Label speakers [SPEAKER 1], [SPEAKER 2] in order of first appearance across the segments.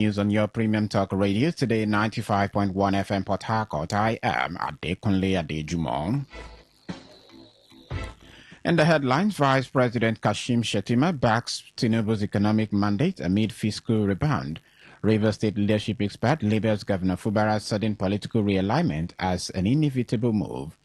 [SPEAKER 1] News on your premium talk radio today, 95.1 FM Port Harcourt. I am Adekunle Adejumong. In the headlines, Vice President Kashim Shettima backs Tinubu's economic mandate amid fiscal rebound. Rivers State leadership expert labels Governor Fubara's sudden political realignment as an inevitable move.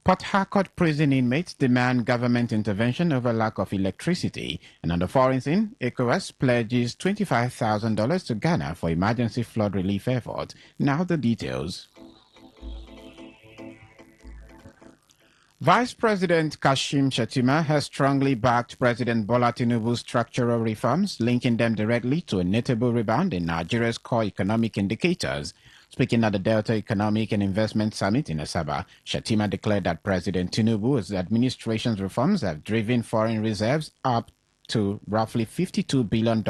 [SPEAKER 1] Port Harcourt prison inmates demand government intervention over lack of electricity. And on the foreign scene, ECOWAS pledges $25,000 to Ghana for emergency flood relief efforts. Now the details. Vice President Kashim Shettima has strongly backed President Bola Tinubu's structural reforms, linking them directly to a notable rebound in Nigeria's core economic indicators. Speaking at the Delta Economic and Investment Summit in Asaba, Shettima declared that President Tinubu's administration's reforms have driven foreign reserves up to roughly $52 billion,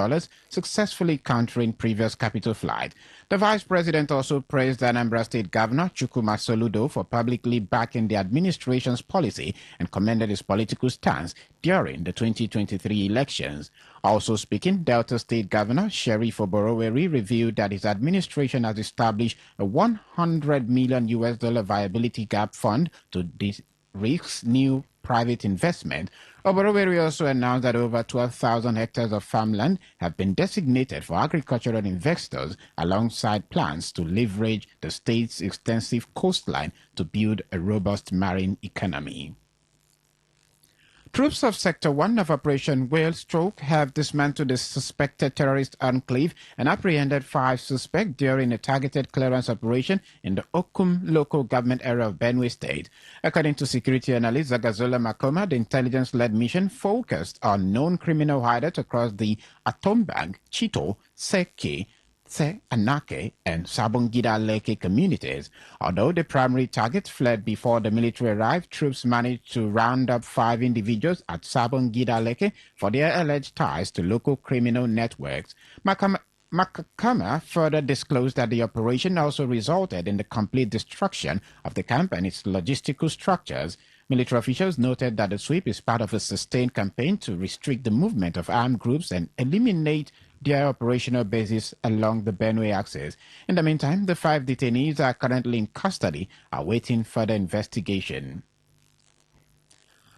[SPEAKER 1] successfully countering previous capital flight. The vice president also praised Anambra State Governor Chukwuma Soludo for publicly backing the administration's policy and commended his political stance during the 2023 elections. Also speaking, Delta State Governor Sheriff Oboroweri revealed that his administration has established a $100 million viability gap fund to risk new private investment. Oboroweri also announced that over 12,000 hectares of farmland have been designated for agricultural investors, alongside plans to leverage the state's extensive coastline to build a robust marine economy. Troops of Sector 1 of Operation Whale Stroke have dismantled a suspected terrorist enclave and apprehended 5 suspects during a targeted clearance operation in the Okum local government area of Benue State. According to security analyst Zagazola Makoma, the intelligence-led mission focused on known criminal hideouts across the Atombang, Chito, Seke, Anake, and Sabongida Leke communities. Although the primary target fled before the military arrived, troops managed to round up 5 individuals at Sabongida Leke for their alleged ties to local criminal networks. Makama further disclosed that the operation also resulted in the complete destruction of the camp and its logistical structures. Military officials noted that the sweep is part of a sustained campaign to restrict the movement of armed groups and eliminate their operational bases along the Benue axis. In the meantime, the 5 detainees are currently in custody, awaiting further investigation.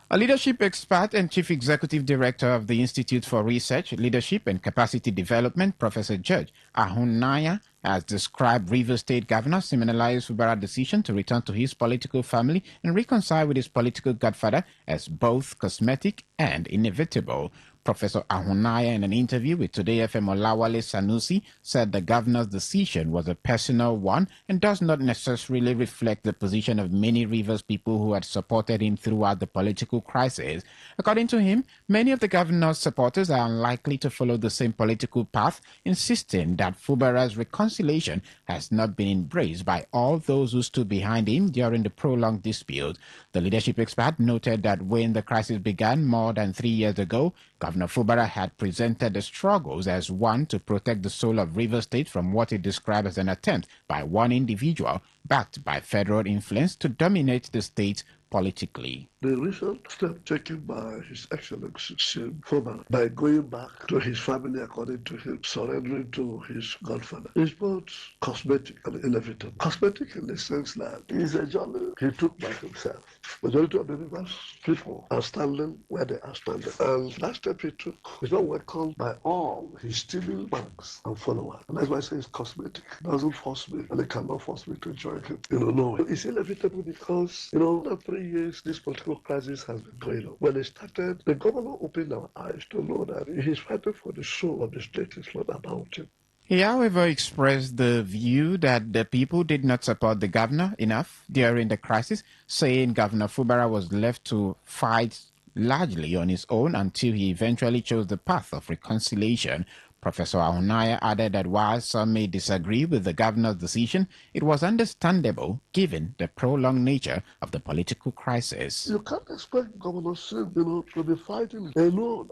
[SPEAKER 1] A leadership expert and chief executive director of the Institute for Research, Leadership and Capacity Development, Professor George Ahunaya, has described Rivers State Governor Siminalayi Fubara's decision to return to his political family and reconcile with his political godfather as both cosmetic and inevitable. Professor Ahunaya, in an interview with Today FM Olawale Sanusi, said the governor's decision was a personal one and does not necessarily reflect the position of many Rivers people who had supported him throughout the political crisis. According to him, many of the governor's supporters are unlikely to follow the same political path, insisting that Fubara's reconciliation has not been embraced by all those who stood behind him during the prolonged dispute. The leadership expert noted that when the crisis began more than 3 years ago, Governor Fubara had presented the struggles as one to protect the soul of Rivers State from what he described as an attempt by one individual, backed by federal influence, to dominate the state politically.
[SPEAKER 2] The recent step taken by His Excellency Sim Fubara by going back to his family, according to him, surrendering to his godfather, is both cosmetic and inevitable. Cosmetic in the sense that it's a journey he took by himself. Majority of the Rivers people are standing where they are standing. And that step he took is not welcomed by all his stealing banks and followers. And that's why I say it's cosmetic. It doesn't force me, and it cannot force me to join him. No. It's inevitable because, after 3 years, this political crisis has been going on. When it started, the governor opened our eyes to know that he's fighting for the soul of the state. It's not about him.
[SPEAKER 1] He, however, expressed the view that the people did not support the governor enough during the crisis, saying Governor Fubara was left to fight largely on his own until he eventually chose the path of reconciliation. Professor Ahunaya added that while some may disagree with the governor's decision, it was understandable given the prolonged nature of the political crisis.
[SPEAKER 2] You can't expect Governor Sim, to be fighting alone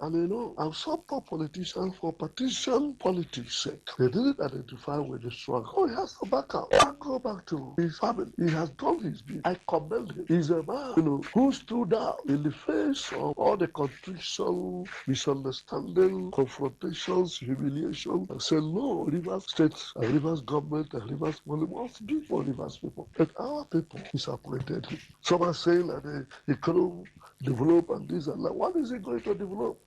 [SPEAKER 2] and some poor politicians for partisan politics' sake. They didn't identify with the struggle. Oh, he has to back out and go back to his family. He has done his bit. I commend him. He's a man, who stood out in the face of all the contrition, misunderstanding, confrontations, humiliation, humiliation and say, no, Rivers State and Rivers government and Rivers money must be for Rivers people. And our people disappointed him. Some are saying that he couldn't develop and this and that. What is he going to develop?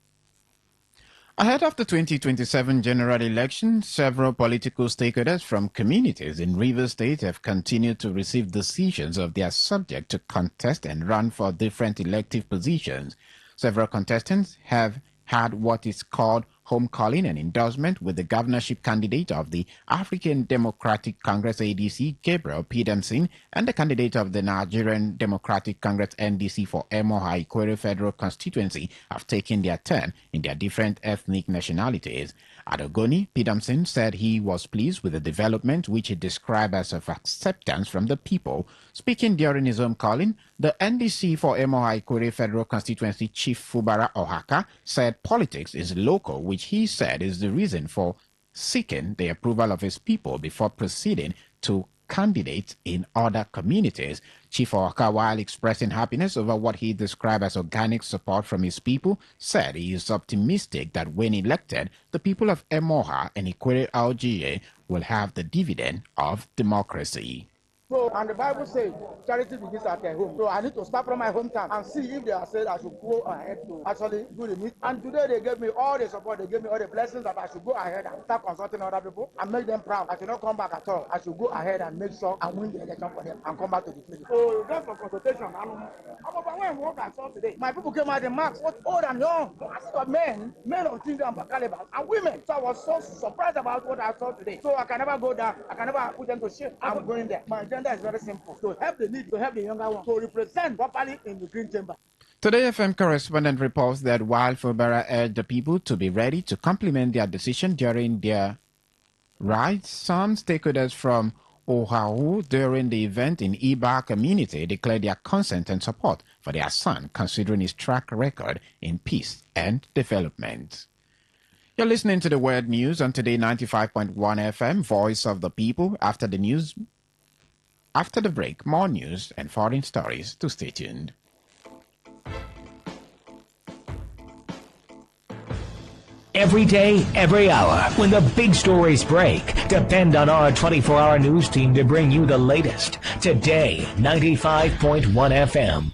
[SPEAKER 1] Ahead of the 2027 general election, several political stakeholders from communities in Rivers State have continued to receive decisions of their subject to contest and run for different elective positions. Several contestants have had what is called home calling and endorsement with the governorship candidate of the African Democratic Congress ADC, Gabriel Pidamsin, and the candidate of the Nigerian Democratic Congress NDC for Emoha Ikwere Federal Constituency have taken their turn in their different ethnic nationalities. At Ogoni, Pidamsin said he was pleased with the development which he described as of acceptance from the people. Speaking during his home calling, the NDC for Emoha Ikwere Federal Constituency Chief Fubara Ohaka said politics is local, which he said is the reason for seeking the approval of his people before proceeding to candidates in other communities. Chief Ohaka, while expressing happiness over what he described as organic support from his people, said he is optimistic that when elected, the people of Emoha and Ikwere LGA will have the dividend of democracy.
[SPEAKER 3] So, and the Bible says, charity begins at their home. So I need to start from my hometown and see if they are said I should go ahead to actually do the meet. And today they gave me all the support, they gave me all the blessings that I should go ahead and start consulting other people and make them proud. I should not come back at all. I should go ahead and make sure I win the election for them and come back to the field. So just for consultation, I'm overwhelmed what I saw today. My people came out the marks, both old and young. I saw men of Tinder and caliber, and women. So I was so surprised about what I saw today. So I can never go down. I can never put them to shame. I'm going there. My agenda is very simple. To help the need, to help the younger one, to represent properly in the Green Chamber.
[SPEAKER 1] Today FM correspondent reports that while Fubara urged the people to be ready to complement their decision during their rides, some stakeholders from Oahu during the event in Iba community declared their consent and support for their son, considering his track record in peace and development. You're listening to the World News on Today 95.1 FM, Voice of the People. After the break, more news and foreign stories to stay tuned.
[SPEAKER 4] Every day, every hour, when the big stories break, depend on our 24-hour news team to bring you the latest. Today, 95.1 FM.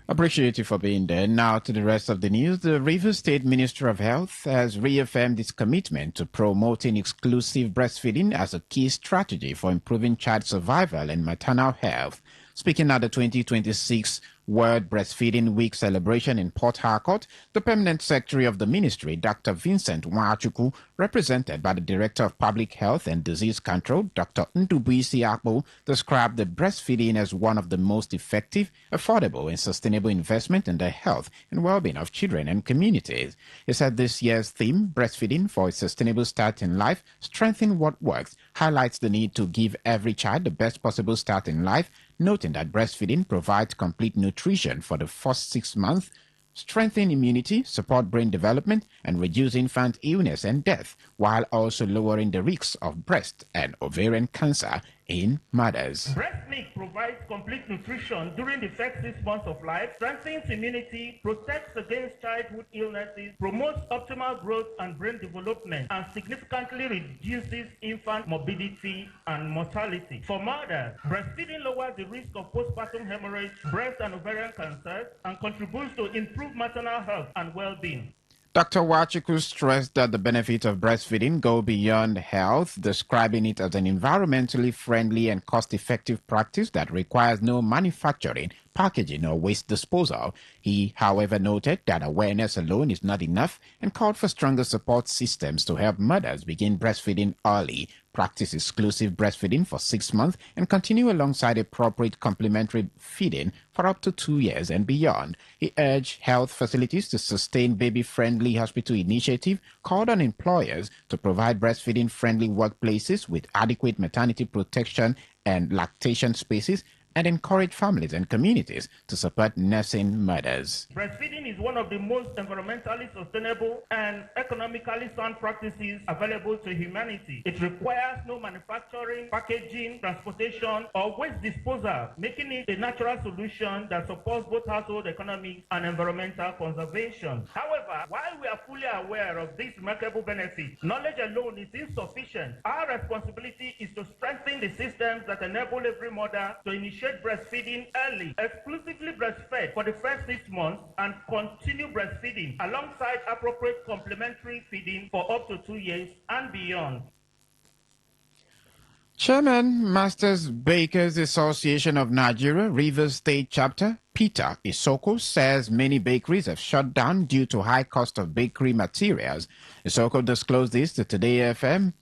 [SPEAKER 1] Appreciate you for being there. Now to the rest of the news. The Rivers State Minister of Health has reaffirmed its commitment to promoting exclusive breastfeeding as a key strategy for improving child survival and maternal health. Speaking at the 2026 World Breastfeeding Week celebration in Port Harcourt, the Permanent Secretary of the Ministry, Dr. Vincent Nwachukwu, represented by the Director of Public Health and Disease Control, Dr. Ndubuisi Akpo, described the breastfeeding as one of the most effective, affordable, and sustainable investment in the health and well-being of children and communities. He said this year's theme, Breastfeeding for a Sustainable Start in Life, Strengthen What Works, highlights the need to give every child the best possible start in life, noting that breastfeeding provides complete nutrition for the first 6 months, strengthen immunity, support brain development, and reduce infant illness and death, while also lowering the risks of breast and ovarian cancer in mothers.
[SPEAKER 5] Breast milk provides complete nutrition during the first 6 months of life, strengthens immunity, protects against childhood illnesses, promotes optimal growth and brain development, and significantly reduces infant morbidity and mortality. For mothers, breastfeeding lowers the risk of postpartum hemorrhage, breast and ovarian cancers, and contributes to improved maternal health and well-being.
[SPEAKER 1] Dr. Nwachukwu stressed that the benefits of breastfeeding go beyond health, describing it as an environmentally friendly and cost-effective practice that requires no manufacturing, packaging, or waste disposal. He, however, noted that awareness alone is not enough and called for stronger support systems to help mothers begin breastfeeding early, practice exclusive breastfeeding for 6 months, and continue alongside appropriate complementary feeding for up to 2 years and beyond. He urged health facilities to sustain baby-friendly hospital initiative, called on employers to provide breastfeeding-friendly workplaces with adequate maternity protection and lactation spaces, and encourage families and communities to support nursing mothers.
[SPEAKER 5] Breastfeeding is one of the most environmentally sustainable and economically sound practices available to humanity. It requires no manufacturing, packaging, transportation, or waste disposal, making it a natural solution that supports both household economics and environmental conservation. However, while we are fully aware of these remarkable benefits, knowledge alone is insufficient. Our responsibility is to strengthen the systems that enable every mother to initiate breastfeeding early, exclusively breastfed for the first 6 months, and continue breastfeeding alongside appropriate complementary feeding for up to 2 years and beyond.
[SPEAKER 1] Chairman, Masters Bakers Association of Nigeria, Rivers State Chapter, Peter Isoko, says many bakeries have shut down due to high cost of bakery materials. Isoko disclosed this to Today FM.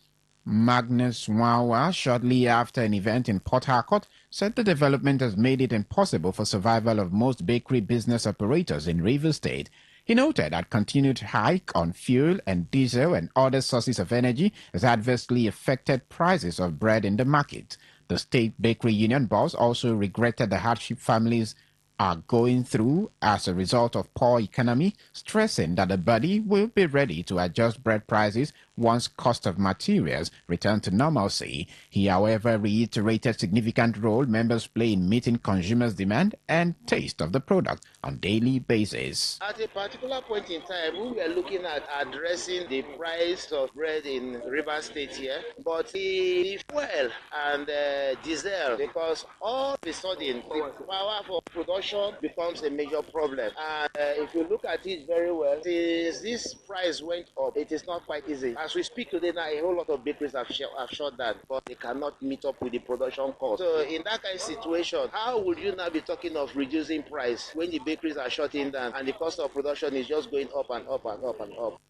[SPEAKER 1] Magnus Wawa, shortly after an event in Port Harcourt, said the development has made it impossible for survival of most bakery business operators in Rivers State. He noted that continued hike on fuel and diesel and other sources of energy has adversely affected prices of bread in the market. The State Bakery Union boss also regretted the hardship families are going through as a result of poor economy, stressing that the body will be ready to adjust bread prices once cost of materials return to normalcy. He, however, reiterated significant role members play in meeting consumers' demand and taste of the product on daily basis.
[SPEAKER 6] At a particular point in time, we were looking at addressing the price of bread in Rivers State here, but the fuel and diesel, because all of a sudden the power for production becomes a major problem. And if you look at it very well, since this price went up, it is not quite easy. As we speak today now, a whole lot of bakeries have shut down, but they cannot meet up with the production cost. So in that kind of situation, how would you now be talking of reducing price when the bakeries are shutting down and the cost of production is just going up and up and up and up?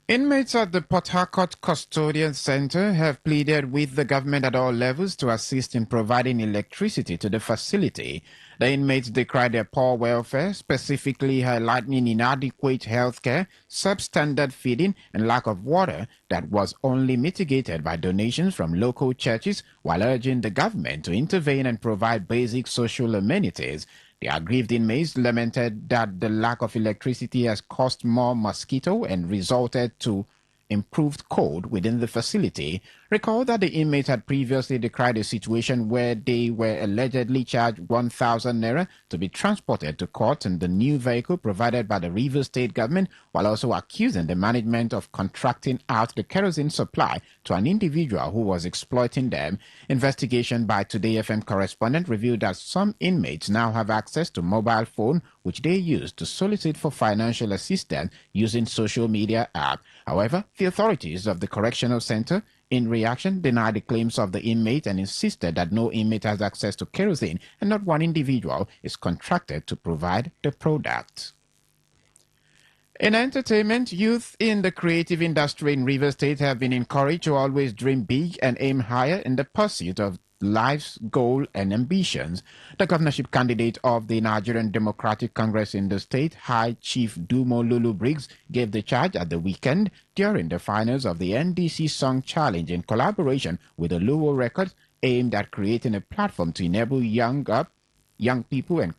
[SPEAKER 1] Inmates at the Port Harcourt Custodian Center have pleaded with the government at all levels to assist in providing electricity to the facility. The inmates decry their poor welfare, specifically highlighting inadequate health care, substandard feeding, and lack of water that was only mitigated by donations from local churches, while urging the government to intervene and provide basic social amenities. The aggrieved inmates lamented that the lack of electricity has caused more mosquito and resulted to improved cold within the facility. Recall that the inmates had previously decried a situation where they were allegedly charged 1,000 naira to be transported to court in the new vehicle provided by the Rivers State government, while also accusing the management of contracting out the kerosene supply to an individual who was exploiting them. Investigation by Today FM correspondent revealed that some inmates now have access to mobile phone, which they use to solicit for financial assistance using social media app. However, the authorities of the correctional center in reaction denied the claims of the inmate and insisted that no inmate has access to kerosene and not one individual is contracted to provide the product. In entertainment, youth in the creative industry in Rivers State have been encouraged to always dream big and aim higher in the pursuit of life's goal and ambitions. The governorship candidate of the Nigerian Democratic Congress in the state, High Chief Dumo Lulu Briggs, gave the charge at the weekend during the finals of the NDC Song Challenge in collaboration with the Luo Records, aimed at creating a platform to enable young people and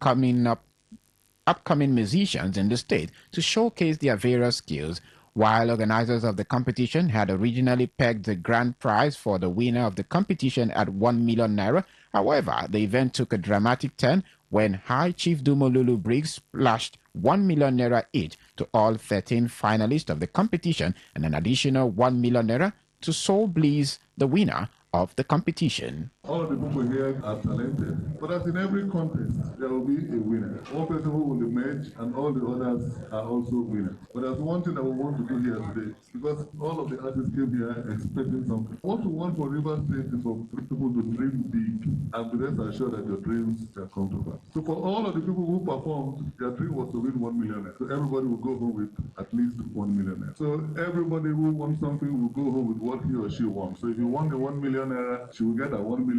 [SPEAKER 1] upcoming musicians in the state to showcase their various skills. While organizers of the competition had originally pegged the grand prize for the winner of the competition at 1 million naira, however, the event took a dramatic turn when High Chief Dumo Lulu Briggs splashed 1 million naira each to all 13 finalists of the competition and an additional 1 million naira to Soul Bliss, the winner of the competition.
[SPEAKER 7] All the people here are talented, but as in every contest, there will be a winner. One person who will emerge, and all the others are also winners. But there's one thing that we want to do here today, because all of the artists came here expecting something. What we want for Rivers State is for people to dream big, and be rest assured that your dreams shall come to pass. So for all of the people who performed, their dream was to win 1 million. So everybody will go home with at least 1 million. So everybody who wants something will go home with what he or she wants. So if you want the 1 million, she will get a 1 million,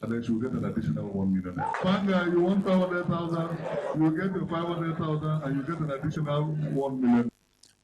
[SPEAKER 7] and then she will get an additional 1 million. Panga, you want 500,000, you will get the 500,000, and you get an additional 1 million.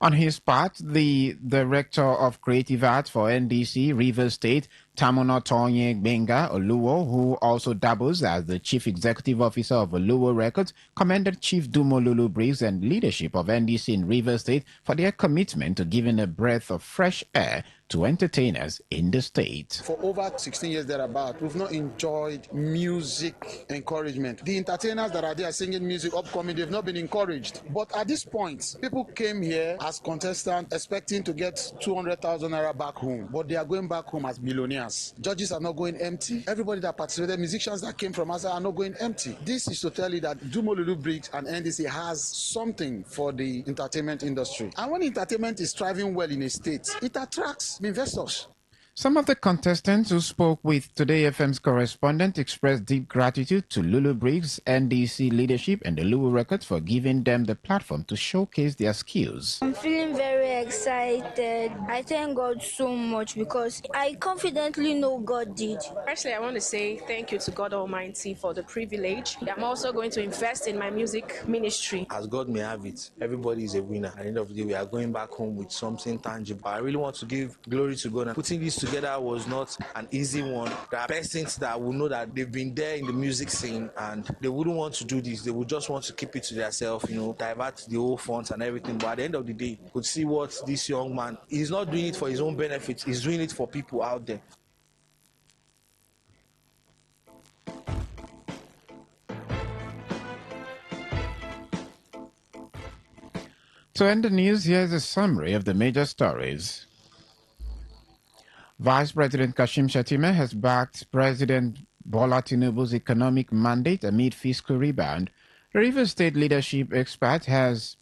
[SPEAKER 1] On his part, the Director of Creative Arts for NDC, Rivers State, Tamuno Tonye Benga Oluwo, who also doubles as the Chief Executive Officer of Oluwo Records, commended Chief Dumo Lulu Briggs and leadership of NDC in Rivers State for their commitment to giving a breath of fresh air to entertainers in the state.
[SPEAKER 3] For over 16 years thereabout, we've not enjoyed music encouragement. The entertainers that are there singing music upcoming, they've not been encouraged. But at this point, people came here as contestants expecting to get 200,000 naira back home, but they are going back home as millionaires. Judges are not going empty. Everybody that participated, musicians that came from outside are not going empty. This is to tell you that Dumolulu Briggs and NDC has something for the entertainment industry. And when entertainment is thriving well in a state, it attracts investors.
[SPEAKER 1] Some of the contestants who spoke with Today FM's correspondent expressed deep gratitude to Lulu Briggs, NDC leadership, and the Lulu Records for giving them the platform to showcase their skills.
[SPEAKER 8] I'm feeling very excited. I thank God so much because I confidently know God did.
[SPEAKER 9] Firstly, I want to say thank you to God Almighty for the privilege. I'm also going to invest in my music ministry.
[SPEAKER 10] As God may have it, everybody is a winner. At the end of the day, we are going back home with something tangible. I really want to give glory to God. And putting this together was not an easy one. There are persons that will know that they've been there in the music scene and they wouldn't want to do this. They would just want to keep it to themselves, divert the whole funds and everything. But at the end of the day, you could see what this young man, he's not doing it for his own benefit. He's doing it for people out there.
[SPEAKER 1] To end the news, here's a summary of the major stories. Vice President Kashim Shettima has backed President Bola Tinubu's economic mandate amid fiscal rebound. The Rivers State leadership expert has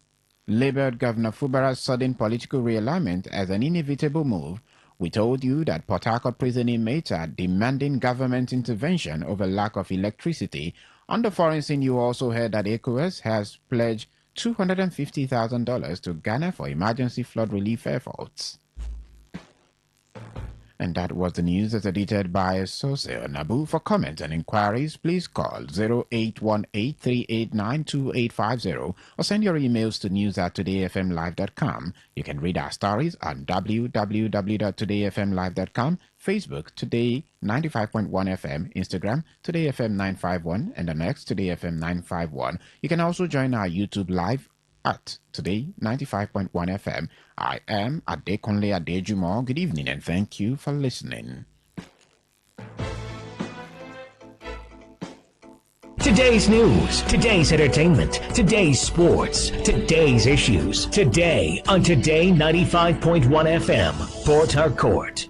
[SPEAKER 1] labeled Governor Fubara's sudden political realignment as an inevitable move. We told you that Port Harcourt prison inmates are demanding government intervention over lack of electricity. On the foreign scene, you also heard that ECOWAS has pledged $250,000 to Ghana for emergency flood relief efforts. And that was the news as edited by Sose Nabu. For comments and inquiries, please call 0818-389-2850 or send your emails to news@todayfmlive.com. You can read our stories on www.todayfmlive.com, Facebook Today 95.1 FM, Instagram Today FM 951, and the next Today FM 951. You can also join our YouTube live at Today 95.1 FM. I am Adekunle Adejumo. Good evening and thank you for listening.
[SPEAKER 4] Today's news, today's entertainment, today's sports, today's issues. Today on Today 95.1 FM, Port Harcourt.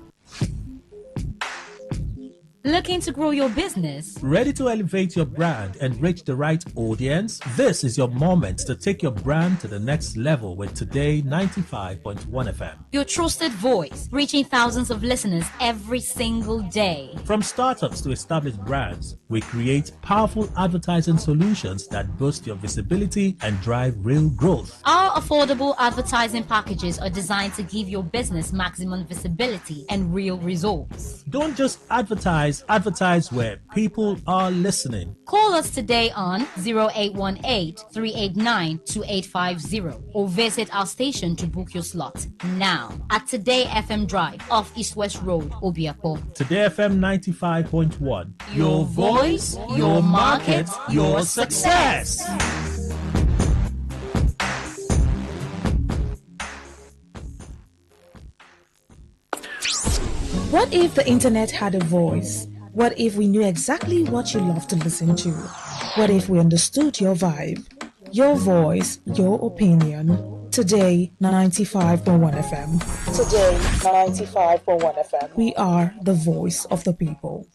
[SPEAKER 11] Looking to grow your business?
[SPEAKER 12] Ready to elevate your brand and reach the right audience? This is your moment to take your brand to the next level with Today 95.1 FM.
[SPEAKER 11] Your trusted voice, reaching thousands of listeners every single day.
[SPEAKER 12] From startups to established brands, we create powerful advertising solutions that boost your visibility and drive real growth.
[SPEAKER 11] Our affordable advertising packages are designed to give your business maximum visibility and real results.
[SPEAKER 12] Don't just advertise where people are listening.
[SPEAKER 11] Call us today on 0818-389-2850 or visit our station to book your slot now at Today FM Drive off East West Road, Obiapo.
[SPEAKER 12] Today FM 95.1.
[SPEAKER 11] Your voice, your market, your success.
[SPEAKER 13] What if the internet had a voice? What if we knew exactly what you love to listen to? What if we understood your vibe, your voice, your opinion? Today, 95.1 FM. Today, 95.1 FM. We are the voice of the people.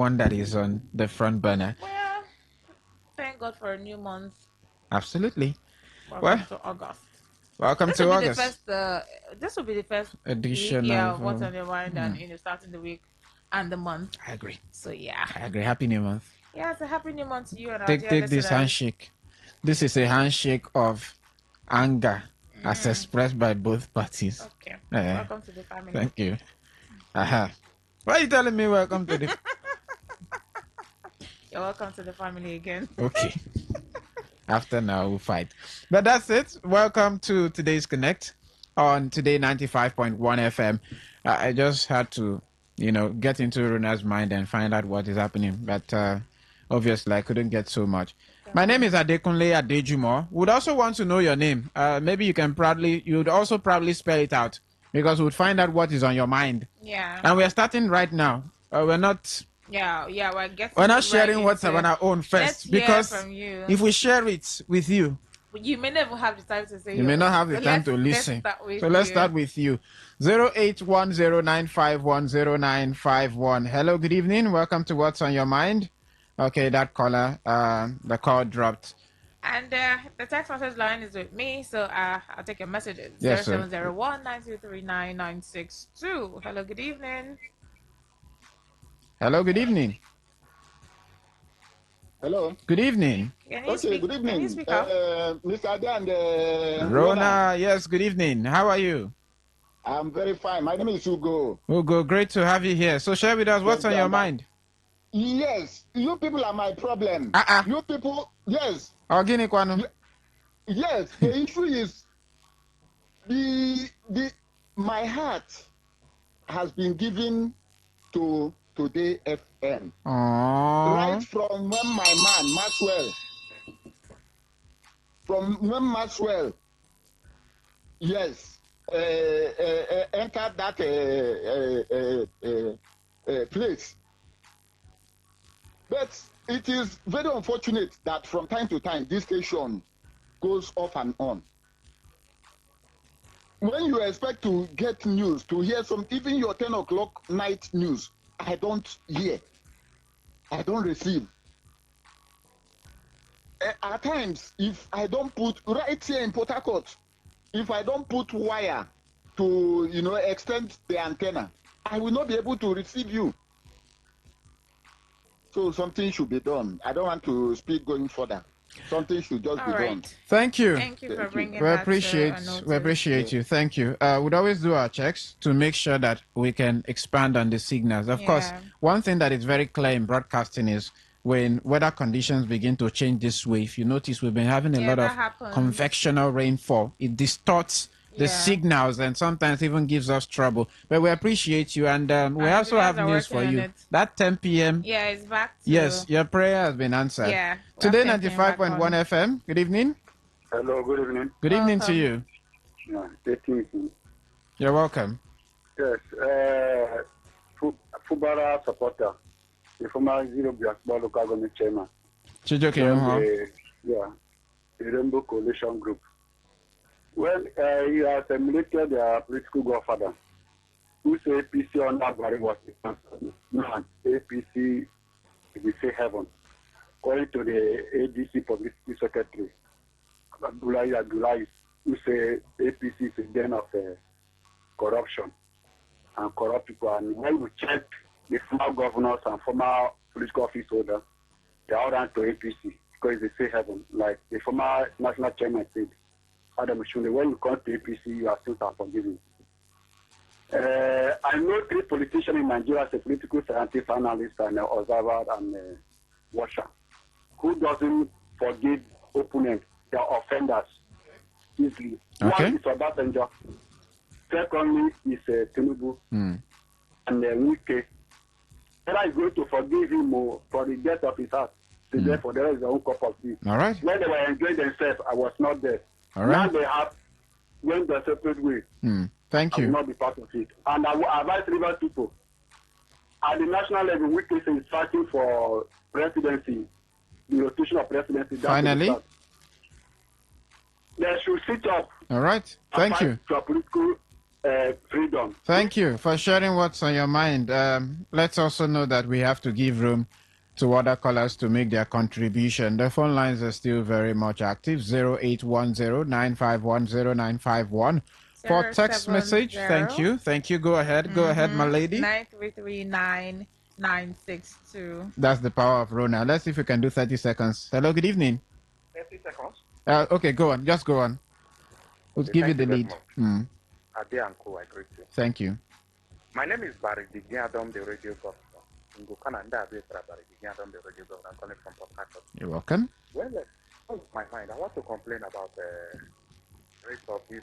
[SPEAKER 1] one that is on the front burner?
[SPEAKER 14] Well, thank God for a new month.
[SPEAKER 1] Absolutely.
[SPEAKER 14] Welcome to August.
[SPEAKER 1] Welcome
[SPEAKER 14] This
[SPEAKER 1] to
[SPEAKER 14] will be
[SPEAKER 1] August.
[SPEAKER 14] This will be the first
[SPEAKER 1] Edition
[SPEAKER 14] week,
[SPEAKER 1] of
[SPEAKER 14] what's on your mind, and starting the week and the month.
[SPEAKER 1] I agree.
[SPEAKER 14] So yeah.
[SPEAKER 1] I agree. Happy New Month.
[SPEAKER 14] Yeah, it's a happy new month to you and our
[SPEAKER 1] Take
[SPEAKER 14] dear
[SPEAKER 1] this
[SPEAKER 14] listeners.
[SPEAKER 1] handshake. This is a handshake of anger as expressed by both parties.
[SPEAKER 14] Okay. Welcome to the family.
[SPEAKER 1] Thank you. Why are you telling me welcome to the
[SPEAKER 14] You're welcome to the family again.
[SPEAKER 1] Okay. After now, we'll fight. But that's it. Welcome to today's Connect on Today 95.1 FM. I just had to, get into Runa's mind and find out what is happening. But obviously, I couldn't get so much. My name is Adekunle Adejumo. Would also want to know your name. Maybe you'd also proudly spell it out because we'd find out what is on your mind.
[SPEAKER 14] Yeah.
[SPEAKER 1] And we're starting right now. We're not...
[SPEAKER 14] We're
[SPEAKER 1] not sharing what's on our own first, because if we share it with you,
[SPEAKER 14] you may never have the time to say.
[SPEAKER 1] You may not have the time to listen. Let's start with you. 08109510951. Hello, good evening. Welcome to What's on Your Mind. Okay, that caller, the call dropped.
[SPEAKER 14] And the text message line is with me, so I'll take your messages.
[SPEAKER 1] Yes,
[SPEAKER 14] 0701-923-962. Hello, good evening.
[SPEAKER 1] Hello, good evening.
[SPEAKER 15] Hello.
[SPEAKER 1] Good evening.
[SPEAKER 15] Good evening.
[SPEAKER 14] Can you speak up?
[SPEAKER 15] Mr. Ade and
[SPEAKER 1] Rona, yes, good evening. How are you?
[SPEAKER 15] I'm very fine. My name is Ugo.
[SPEAKER 1] Ugo, great to have you here. So share with us what's on your mind.
[SPEAKER 15] Yes, you people are my problem. You people, yes. Yes, the issue is my heart has been given to Today FM. Right from when my man Maxwell, yes, entered that place. But it is very unfortunate that from time to time this station goes off and on. When you expect to get news, to hear even your 10 o'clock night news, I don't hear. I don't receive. At times, if I don't put, right here in Port Harcourt, if I don't put wire to, extend the antenna, I will not be able to receive you. So something should be done. I don't want to speak going further. Something should just be done.
[SPEAKER 1] Thank you.
[SPEAKER 14] Thank you for bringing
[SPEAKER 1] we
[SPEAKER 14] that
[SPEAKER 1] appreciate you. Thank you. We'd always do our checks to make sure that we can expand on the signals. Of course, one thing that is very clear in broadcasting is when weather conditions begin to change this way. If you notice, we've been having a lot of convectional rainfall. It distorts the signals and sometimes even gives us trouble. But we appreciate you, and we also have news for you. That 10 p.m.
[SPEAKER 14] Yeah, it's back.
[SPEAKER 1] Yes, your prayer has been answered.
[SPEAKER 14] Yeah.
[SPEAKER 1] Today 95.1 FM. Good evening.
[SPEAKER 16] Hello, good evening.
[SPEAKER 1] Good evening to you.
[SPEAKER 16] Yeah,
[SPEAKER 1] you're welcome.
[SPEAKER 16] Yes, footballer supporter, the former Zero Blackball local government chairman.
[SPEAKER 1] The
[SPEAKER 16] Rainbow Coalition Group. Well, he has emulated their political godfather, who say APC under Buhari was the answer. No, APC will say heaven. According to the ADC publicity secretary, Abdullahi, who say APC is a den of corruption and corrupt people. And when we check the former governors and former political office holders, they are all down to APC because they say heaven. Like the former national chairman said, Adam Shunde, when you come to APC, you are still forgiven. I know three politicians in Nigeria as a political scientist, analyst, and observer and watcher, who doesn't forgive opponents, their offenders, easily.
[SPEAKER 1] Okay.
[SPEAKER 16] One is Obasanjo. Secondly is Tinubu. And Wike. Whether I'm going to forgive him for the death of his heart. So therefore, there is their own cup of tea.
[SPEAKER 1] All right.
[SPEAKER 16] When they were enjoying themselves, I was not there.
[SPEAKER 1] All right.
[SPEAKER 16] Now they have went their separate way.
[SPEAKER 1] Thank you.
[SPEAKER 16] I will not be part of it. And I will advise river people. At the national level, Wike is fighting for presidency, the rotation of presidency.
[SPEAKER 1] Finally.
[SPEAKER 16] They should sit up.
[SPEAKER 1] All right. Thank you.
[SPEAKER 16] For political freedom.
[SPEAKER 1] Thank you for sharing what's on your mind. Let's also know that we have to give room to other callers to make their contribution. The phone lines are still very much active. 0810-951-0951. For text message, thank you. Thank you. Go ahead. Go ahead, my lady.
[SPEAKER 14] 9339962.
[SPEAKER 1] That's the power of Rona. Let's see if we can do 30 seconds. Hello, good evening.
[SPEAKER 17] 30 seconds.
[SPEAKER 1] Okay, go on. Just go on. We'll give you the lead.
[SPEAKER 17] Ade and Co, I greet you.
[SPEAKER 1] Thank you.
[SPEAKER 17] My name is Barry Digiadom, the radio governor. In Gukana, Barry Digiadom, the radio governor. I'm calling from Port Harcourt.
[SPEAKER 1] You're welcome.
[SPEAKER 17] Well, on my mind, I want to complain about the rate of this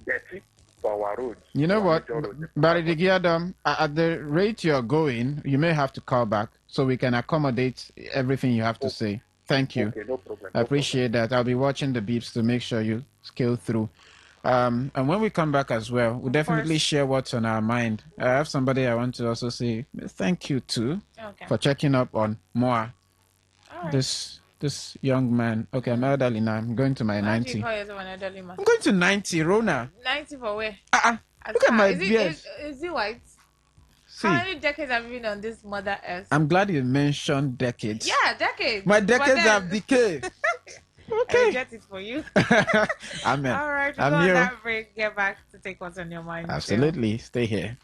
[SPEAKER 17] dirty for our roads.
[SPEAKER 1] You know what, Barry Digiadom, at the rate you're going, you may have to call back so we can accommodate everything you have to say. Thank you.
[SPEAKER 17] Okay, no problem.
[SPEAKER 1] I appreciate that. I'll be watching the beeps to make sure you scale through. And when we come back as well, we'll definitely share what's on our mind. I have somebody I want to also say thank you to for checking up on Moa. Right. This young man. Okay, I'm elderly now. I'm going to my 90.
[SPEAKER 14] You call yourself an elderly man?
[SPEAKER 1] I'm going to 90, Rona.
[SPEAKER 14] 90 for where?
[SPEAKER 1] Look at my beard.
[SPEAKER 14] Is it white?
[SPEAKER 1] See,
[SPEAKER 14] how many decades have you been on this Mother Earth?
[SPEAKER 1] I'm glad you mentioned decades.
[SPEAKER 14] Yeah, decades.
[SPEAKER 1] My decades have decayed. Okay.
[SPEAKER 14] I get it for you.
[SPEAKER 1] Amen.
[SPEAKER 14] All right, we'll go on that break. Get back to take what's on your mind.
[SPEAKER 1] Absolutely. Too. Stay here.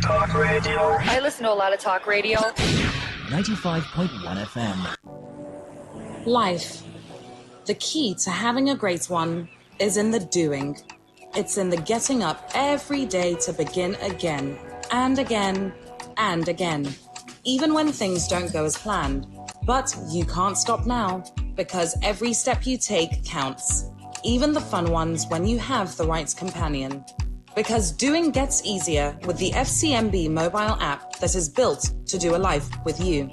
[SPEAKER 18] Talk radio. I listen to a lot of talk radio.
[SPEAKER 4] 95.1 FM.
[SPEAKER 13] Life. The key to having a great one is in the doing. It's in the getting up every day to begin again and again and again, even when things don't go as planned. But you can't stop now, because every step you take counts, even the fun ones when you have the right companion. Because doing gets easier with the FCMB mobile app that is built to do a life with you.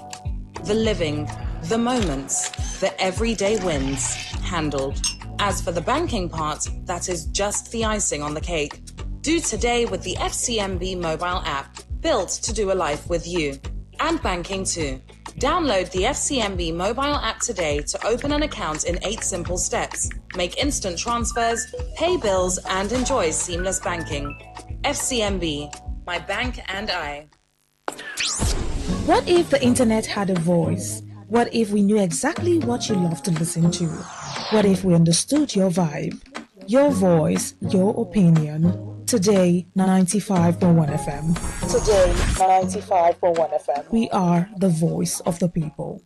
[SPEAKER 13] The living, the moments, the everyday wins, handled. As for the banking part, that is just the icing on the cake. Do today with the FCMB mobile app, built to do a life with you. And banking too. Download the FCMB mobile app today to open an account in 8 simple steps, make instant transfers, pay bills, and enjoy seamless banking. FCMB, my bank and I. What if the internet had a voice? What if we knew exactly what you love to listen to? What if we understood your vibe, your voice, your opinion? Today, 95.1 FM. Today, 95.1 FM. We are the voice of the people.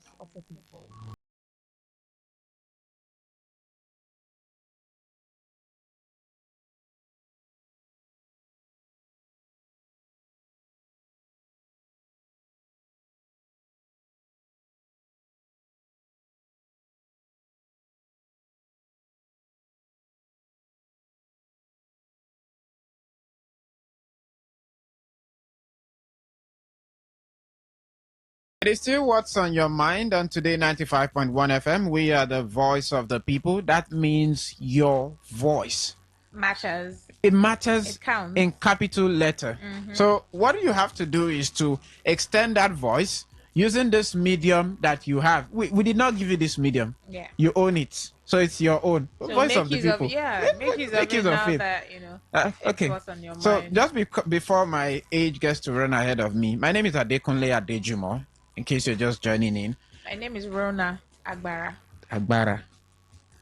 [SPEAKER 1] It is still what's on your mind on Today 95.1 FM. We are the voice of the people. That means your voice
[SPEAKER 14] matters.
[SPEAKER 1] It matters.
[SPEAKER 14] It counts.
[SPEAKER 1] In capital letter. Mm-hmm. So what you have to do is to extend that voice using this medium that you have. We did not give you this medium.
[SPEAKER 14] Yeah.
[SPEAKER 1] You own it. So it's your own.
[SPEAKER 14] So
[SPEAKER 1] voice of the people.
[SPEAKER 14] Make use of it now that, you know,
[SPEAKER 1] okay.
[SPEAKER 14] What's on your
[SPEAKER 1] so
[SPEAKER 14] mind.
[SPEAKER 1] Just before my age gets to run ahead of me, my name is Adekunle Adejumo, in case you're just joining in.
[SPEAKER 14] My name is Rona Agbara.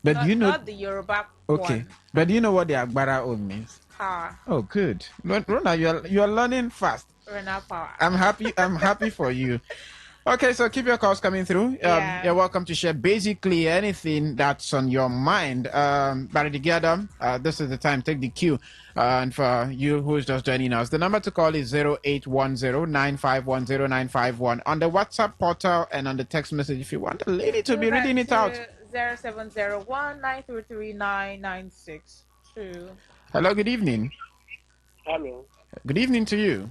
[SPEAKER 1] But
[SPEAKER 14] not,
[SPEAKER 1] you know,
[SPEAKER 14] not the Yoruba
[SPEAKER 1] okay.
[SPEAKER 14] one.
[SPEAKER 1] But do you know what the Agbara own means?
[SPEAKER 14] Power.
[SPEAKER 1] Oh, good. Rona, you're learning fast.
[SPEAKER 14] Rona power.
[SPEAKER 1] I'm happy for you. Okay, so keep your calls coming through. You're welcome to share basically anything that's on your mind. Barry Digiadom, this is the time. Take the cue. And for you who's just joining us, the number to call is 0810-951-0951 on the WhatsApp portal and on the text message if you want the lady to be reading it out.
[SPEAKER 14] 0701-933-996.
[SPEAKER 1] Hello, good evening.
[SPEAKER 19] Hello.
[SPEAKER 1] Good evening to you.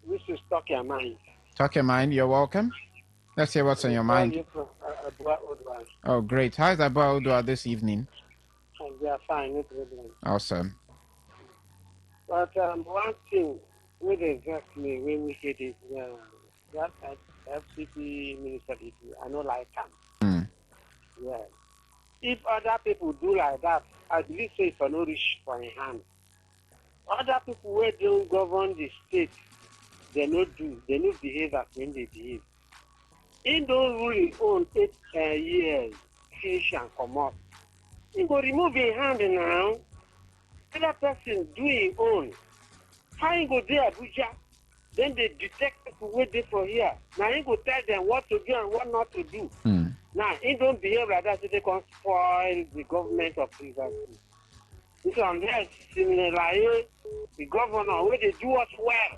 [SPEAKER 19] This is Talk Your Mind.
[SPEAKER 1] Talk Your Mind, you're welcome. Let's hear what's on your mind. Oh, great. How is Abba Odua this evening?
[SPEAKER 19] They are fine, no problem.
[SPEAKER 1] Awesome.
[SPEAKER 19] But one thing with exactly when we get it, that FCP minister, I know like him. Yeah. If other people do like that, I believe say for no reach for a hand. Other people who don't govern the state, they don't behave as when they behave. He don't rule his own 8 years, finish and come up. He go remove his hand now. Other person do his own. How he go there Abuja? Then they detect people wait there for here. Now he go tell them what to do and what not to do. Now he don't behave like that, so they can spoil the government of Rivers. This one there similar like the governor where they do us well.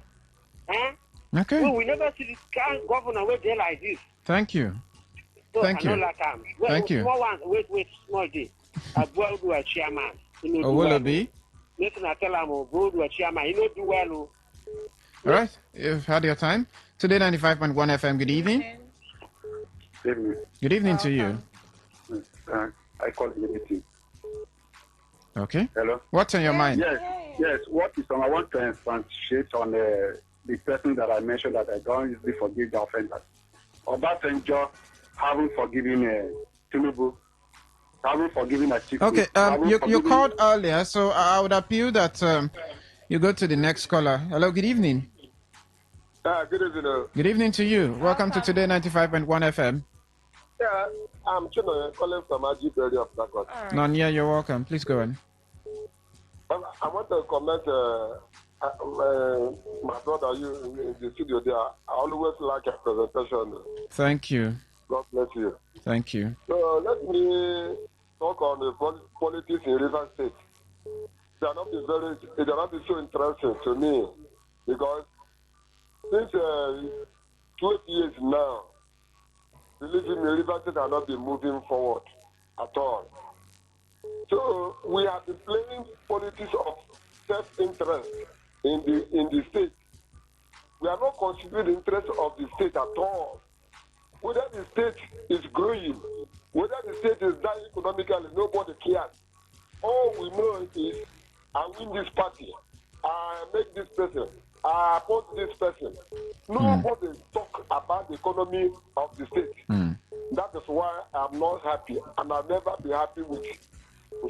[SPEAKER 19] Huh?
[SPEAKER 1] Okay.
[SPEAKER 19] Well, we never see this kind of governor where they like this.
[SPEAKER 1] Thank you.
[SPEAKER 19] So
[SPEAKER 1] Thank
[SPEAKER 19] I know
[SPEAKER 1] you.
[SPEAKER 19] like
[SPEAKER 1] Thank you.
[SPEAKER 19] Small one, wait, small day. I go to a chairman.
[SPEAKER 1] Oh, will it be?
[SPEAKER 19] Listen, I tell him, go to a chairman. He don't do well.
[SPEAKER 1] All right. You've had your time. Today 95.1 FM. Good evening.
[SPEAKER 16] Good evening.
[SPEAKER 1] Good evening to you.
[SPEAKER 16] I call it anything.
[SPEAKER 1] Okay.
[SPEAKER 16] Hello.
[SPEAKER 1] What's on your mind?
[SPEAKER 16] Yes. What is on? I want to concentrate on the person that I mentioned that I don't usually forgive the offenders. Obasanjo haven't forgiven Tinubu. Haven't forgiven Atiku.
[SPEAKER 1] Okay. You called earlier, so I would appeal that you go to the next caller. Hello. Good evening.
[SPEAKER 20] Good evening.
[SPEAKER 1] Good evening to you. Welcome to Today 95.1 FM.
[SPEAKER 20] Yeah, I'm Chino calling from Ajib area of Lagos.
[SPEAKER 1] Nonya, you're welcome. Please go on.
[SPEAKER 20] I want to comment. My brother, you in the studio there. I always like your presentation.
[SPEAKER 1] Thank you.
[SPEAKER 20] God bless you.
[SPEAKER 1] Thank you.
[SPEAKER 20] So let me talk on the politics in River State. They are not so interesting to me because since 12 years now, believe me, River State are not been moving forward at all. So we have been playing politics of self-interest in the state. We are not considering the interest of the state at all. Whether the state is growing, whether the state is dying economically, nobody cares. All we know is I win this party, I make this person, I oppose this person. Nobody talk about the economy of the state. That is why I'm not happy, and I'll never be happy with it.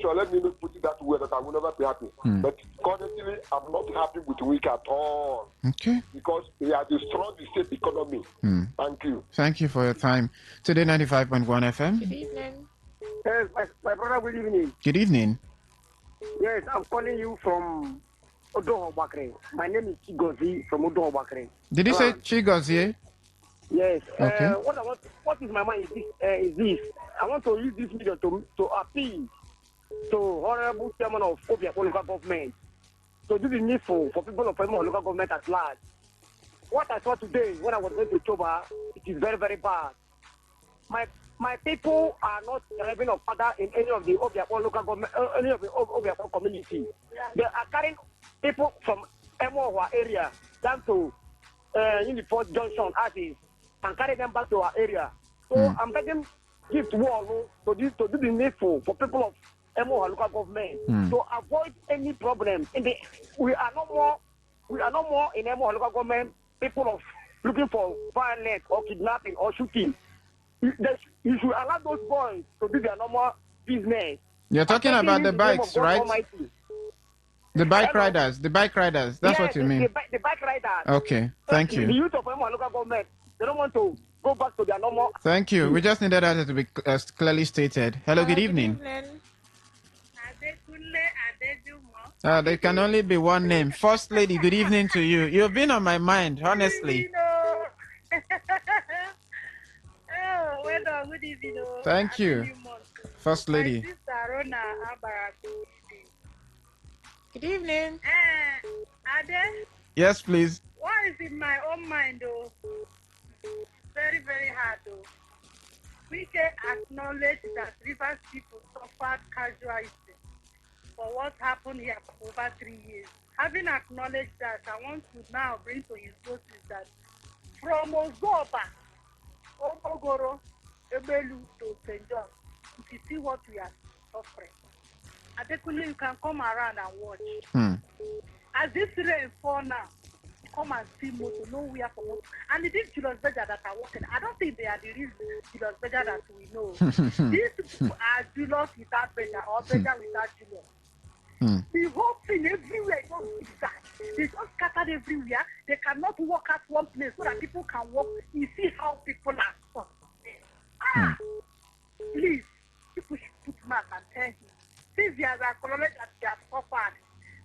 [SPEAKER 20] So let me put it that way that I will never be happy. But currently, I'm not happy with Wike at all.
[SPEAKER 1] Okay.
[SPEAKER 20] Because they are destroying the state economy. Thank you.
[SPEAKER 1] Thank you for your time. Today 95.1 FM.
[SPEAKER 14] Good evening.
[SPEAKER 19] Yes, my brother, good evening.
[SPEAKER 1] Good evening.
[SPEAKER 19] Yes, I'm calling you from Odoho Bakre. My name is Chigozi from Odoho Bakre.
[SPEAKER 1] Did you say Chigozie?
[SPEAKER 19] Yes.
[SPEAKER 1] Okay.
[SPEAKER 19] What is my mind is this. I want to use this medium to appeal to Honorable Chairman of Obiako local government to do the needful for people of Obiako local government at large. What I saw today when I was going to Choba, it is very, very bad. My people are not having a father in any of the Obiako local government, any of the Obiako community. They are carrying people from Emohua area down to Uniform Junction as is and carry them back to our area. So I'm begging gift wall to do the needful for people of Emohua local government to avoid any problem. We are no more in Emohua local government people of looking for violence or kidnapping or shooting. You should allow those boys to do their normal business.
[SPEAKER 1] You're talking about the bikes, right?
[SPEAKER 19] Almighty.
[SPEAKER 1] The bike riders. The bike riders. That's what you mean.
[SPEAKER 19] The bike riders.
[SPEAKER 1] Okay. Thank
[SPEAKER 19] The
[SPEAKER 1] you.
[SPEAKER 19] youth of Emohua local government, they don't want to go back to their normal.
[SPEAKER 1] Thank you. We just needed that to be clearly stated. Hello, good evening. There can only be one name. First Lady, good evening to you. You've been on my mind, honestly.
[SPEAKER 21] Well done, good evening.
[SPEAKER 1] Thank you. First Lady.
[SPEAKER 21] My sister Rona Abara.
[SPEAKER 14] Good evening.
[SPEAKER 21] Ade?
[SPEAKER 1] Yes, please.
[SPEAKER 21] What is in my own mind, though? It's very, very hard, though. We can acknowledge that Rivers people suffered casualties for what happened here for over 3 years. Having acknowledged that, I want to now bring to his notice that from Ozoba, Obogoro, Ebelu to St. John, if you see what we are suffering, Adekunle, you can come around and watch. As this rain fall now, come and see motor, nowhere for motor. And it is Julius Berger that are working. I don't think they are the real Julius Berger that we know. These people are Julius without Berger or Berger without Julius. The whole thing everywhere just exact. They just scattered everywhere. They cannot work at one place so that people can work. You see how people are suffering. Please, people should put mouth and tell him. Since they are acknowledged that they are suffered,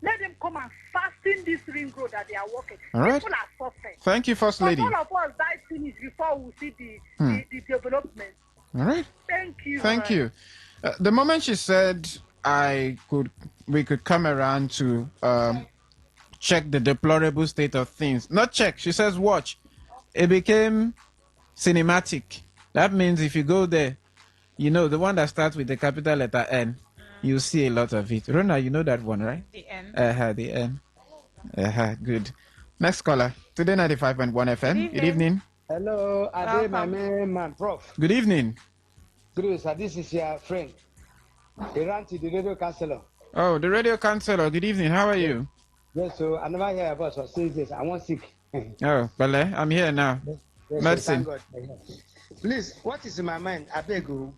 [SPEAKER 21] let them come and fasten this ring road that they are working.
[SPEAKER 1] All right.
[SPEAKER 21] People are suffering.
[SPEAKER 1] Thank you, First Lady.
[SPEAKER 21] All of us die finished before we see the development.
[SPEAKER 1] All right.
[SPEAKER 21] Thank you.
[SPEAKER 1] Thank you. The moment she said we could come around to check the deplorable state of things. Not check. She says watch. It became cinematic. That means if you go there, you know, the one that starts with the capital letter N, you see a lot of it. Rona, you know that one, right?
[SPEAKER 14] The N.
[SPEAKER 1] The N. Good. Next caller. Today 95.1 FM. Good evening.
[SPEAKER 2] Hello, Ade, my man, Prof.
[SPEAKER 1] Good evening.
[SPEAKER 2] Good, sir. This is your friend. Iranti, the radio counselor.
[SPEAKER 1] Oh, the radio counselor. Good evening. How are you?
[SPEAKER 2] Yes, so I never hear about for 6 days. I want sick.
[SPEAKER 1] Oh, Bale, I'm here now.
[SPEAKER 2] Yes,
[SPEAKER 1] Medicine.
[SPEAKER 2] so please, what is in my mind? I beg you.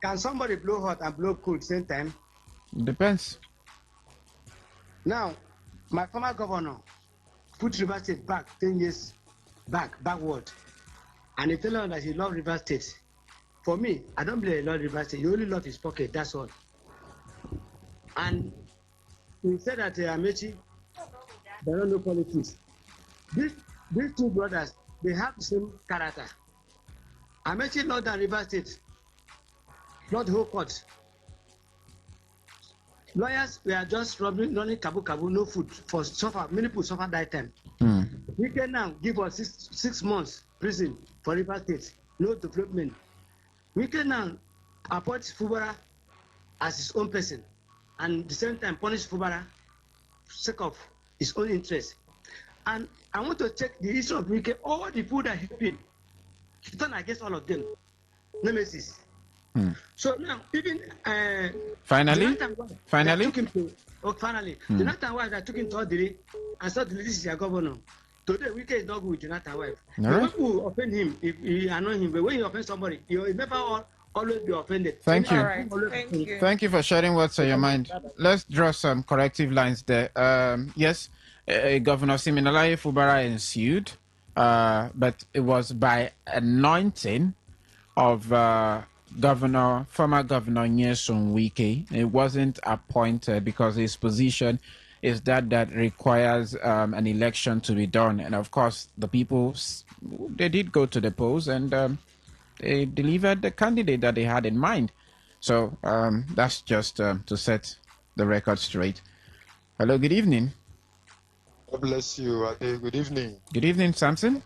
[SPEAKER 2] Can somebody blow hot and blow cold same time?
[SPEAKER 1] Depends.
[SPEAKER 2] Now, my former governor put River State back 10 years backward. And he told us that he loved River State. For me, I don't believe he loved River State. He only loved his pocket, that's all. And he said that Amechi, they don't know politics. These two brothers, they have the same character. Amechi loved the River State, not the whole court. Lawyers were just running kabu, no food for suffer. Many people suffer that time. We can now give us six months prison for River State, no development. We can now appoint Fubara as his own person, and at the same time punish Fubara sake of his own interest. And I want to check the issue of Wike, all the people that he paid, he turned against all of them. Nemesis. So now, even
[SPEAKER 1] finally,
[SPEAKER 2] the Jonathan wife that took him to Odiri and said, "This is your governor." Today, Wike is not good with Jonathan wife. The people who offend him, if you annoy him, but when you offend somebody, you never always be offended.
[SPEAKER 1] Thank you.
[SPEAKER 2] Right.
[SPEAKER 1] Thank you for sharing what's on your mind. Let's draw some corrective lines there. Yes, Governor Siminalayi Fubara ensued, but it was by anointing of former Governor Nyesom Wike. It wasn't appointed because his position is that requires an election to be done. And of course, the people, they did go to the polls and they delivered the candidate that they had in mind. So that's just to set the record straight. Hello, good evening.
[SPEAKER 22] God bless you. Good evening.
[SPEAKER 1] Good evening, Samson.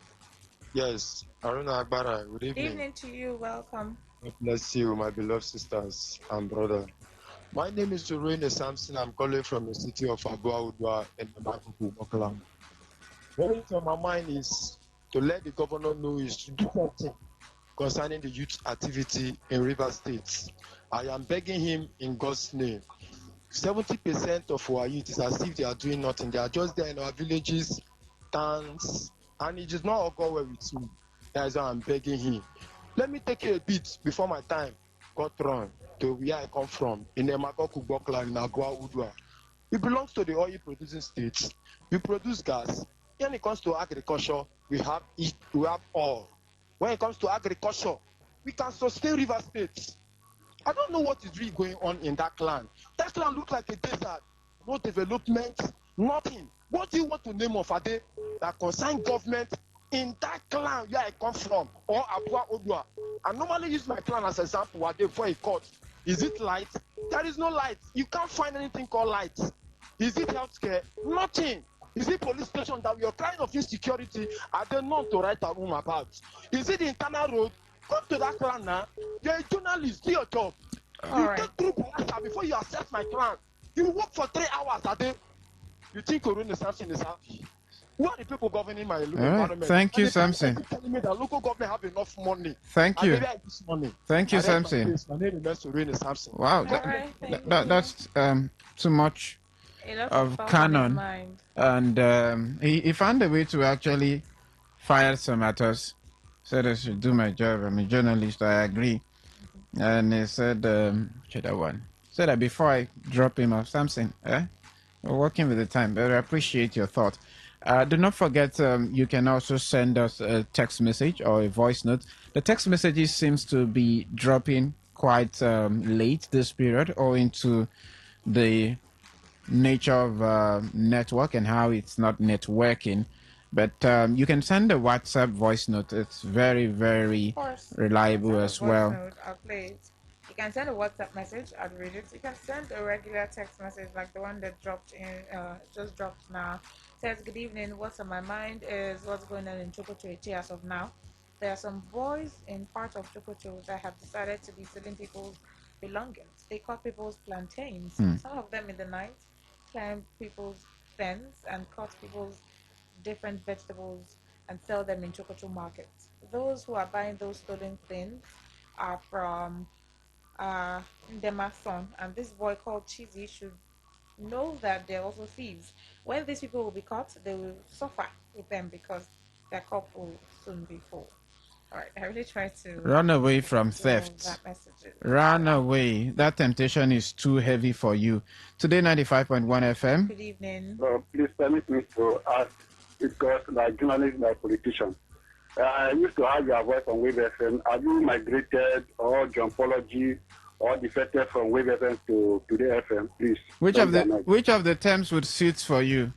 [SPEAKER 22] Yes, Aruna Agbara. Good evening.
[SPEAKER 14] Evening to you. Welcome.
[SPEAKER 22] God bless you, my beloved sisters and brother. My name is Jorene Samson. I'm calling from the city of Abua Udwa in the Makuku, Mokalam. What on my mind is to let the governor know is to do something concerning the youth activity in River State. I am begging him in God's name. 70% of our youth is as if they are doing nothing. They are just there in our villages, towns, and it is not all go well with me. That is why I'm begging him. Let me take you a bit before my time got run to where I come from, in the Makoku Bokla in Agua Udwa. It belongs to the oil producing states. We produce gas. When it comes to agriculture, we have oil. When it comes to agriculture, we can sustain River State. I don't know what is really going on in that land. That land looks like a desert. No development, nothing. What do you want to name of Ade that concern government in that clan where I come from, or Abua Odua? I normally use my clan as an example Ade for a court. Is it light? There is no light. You can't find anything called light. Is it healthcare? Nothing. Is it police station that we are crying of insecurity? Are they known to write a room about? Is it the internal road? Come to that clan now. You're a journalist. Do your job. You take through Palasa before you assess my clan. You work for 3 hours a day. You think Corona Samson is happy? Who are the people governing my local environment?
[SPEAKER 1] Thank you, Samson.
[SPEAKER 22] Telling me that local government have enough money.
[SPEAKER 1] Thank you.
[SPEAKER 22] Maybe I use money.
[SPEAKER 1] Thank you, Samson.
[SPEAKER 22] My name is Samson.
[SPEAKER 1] Wow, that's too much
[SPEAKER 14] A lot of
[SPEAKER 1] of
[SPEAKER 14] thoughts on his
[SPEAKER 1] Canon,
[SPEAKER 14] mind.
[SPEAKER 1] and he found a way to actually fire some at us. Said I should do my job. I'm a journalist. I agree. And he said, should I one? Said that before I drop him off something, we're working with the time, but I appreciate your thought. Do not forget, you can also send us a text message or a voice note. The text messages seems to be dropping quite late this period, owing to the nature of network and how it's not networking. But you can send a WhatsApp voice note. It's very, very
[SPEAKER 14] Of course, you can
[SPEAKER 1] reliable
[SPEAKER 14] send a
[SPEAKER 1] as
[SPEAKER 14] voice
[SPEAKER 1] well.
[SPEAKER 14] note. I'll play it. You can send a WhatsApp message. I'll read it. You can send a regular text message like the one that dropped in, just dropped now. Says, good evening. What's on my mind is what's going on in Chokoto as of now. There are some boys in part of Chokoto that have decided to be stealing people's belongings. They cut people's plantains. Some of them in the night climb people's fence and cut people's different vegetables and sell them in Chokoto markets. Those who are buying those stolen things are from Ndema's son, and this boy called Cheesy should know that they're also thieves. When these people will be caught, they will suffer with them because their cup will soon be full. All right, I really try to
[SPEAKER 1] Run away from
[SPEAKER 14] do all of
[SPEAKER 1] theft.
[SPEAKER 14] that messages.
[SPEAKER 1] Run away. That temptation is too heavy for you. Today, 95.1 FM.
[SPEAKER 14] Good evening.
[SPEAKER 16] Please permit me to ask, because like journalists, like politicians, I used to have your voice on Wave FM. Have you migrated or jumpology or defected from Wave FM to Today FM, please?
[SPEAKER 1] Which of the terms would suit for you?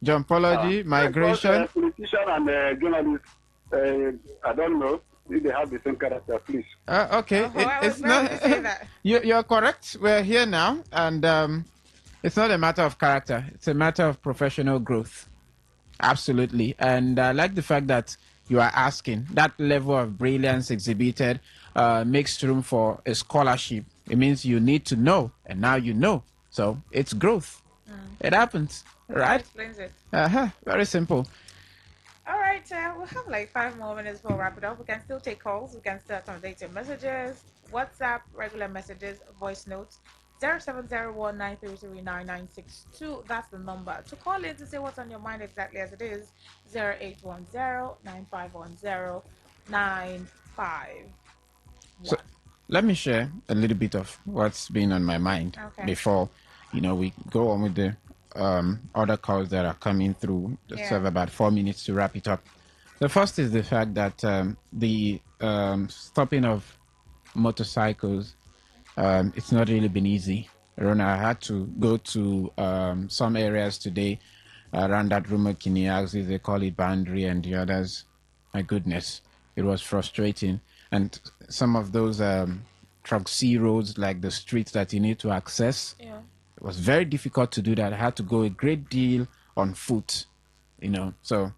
[SPEAKER 1] Jumpology, migration?
[SPEAKER 16] Because, politician and journalist, I don't know if they have the same character, please.
[SPEAKER 1] Okay. It's not. You're correct. We're here now, and it's not a matter of character. It's a matter of professional growth. Absolutely. And I like the fact that you are asking. That level of brilliance exhibited makes room for a scholarship. It means you need to know, and now you know. So it's growth. It happens, right?
[SPEAKER 14] That explains it.
[SPEAKER 1] Very simple.
[SPEAKER 14] All right, we'll have like 5 more minutes before we wrap it up. We can still take calls. We can still accommodate your messages, WhatsApp, regular messages, voice notes. 0701933992. That's the number to call in to say what's on your mind exactly as it is. 0810-9510-951.
[SPEAKER 1] So let me share a little bit of what's been on my mind before we go on with the other calls that are coming through. Just have about 4 minutes to wrap it up. The first is the fact that the stopping of motorcycles, it's not really been easy. Rona, I had to go to some areas today around that Rumo Kiniaxis, they call it boundary, and the others. My goodness, it was frustrating. And some of those truck C roads, like the streets that you need to access, it was very difficult to do that. I had to go a great deal on foot, So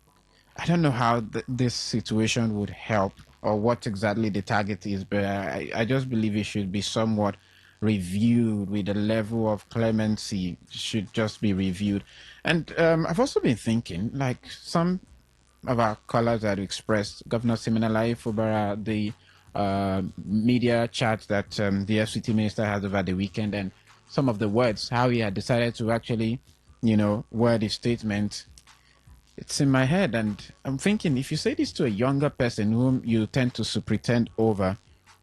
[SPEAKER 1] I don't know how this situation would help or what exactly the target is, but I just believe it should be somewhat reviewed with the level of clemency should just be reviewed. And I've also been thinking, like some of our callers had expressed, Governor Siminalayi Fubara, the media chat that the FCT minister had over the weekend, and some of the words, how he had decided to actually, word his statement. It's in my head, and I'm thinking, if you say this to a younger person whom you tend to pretend over,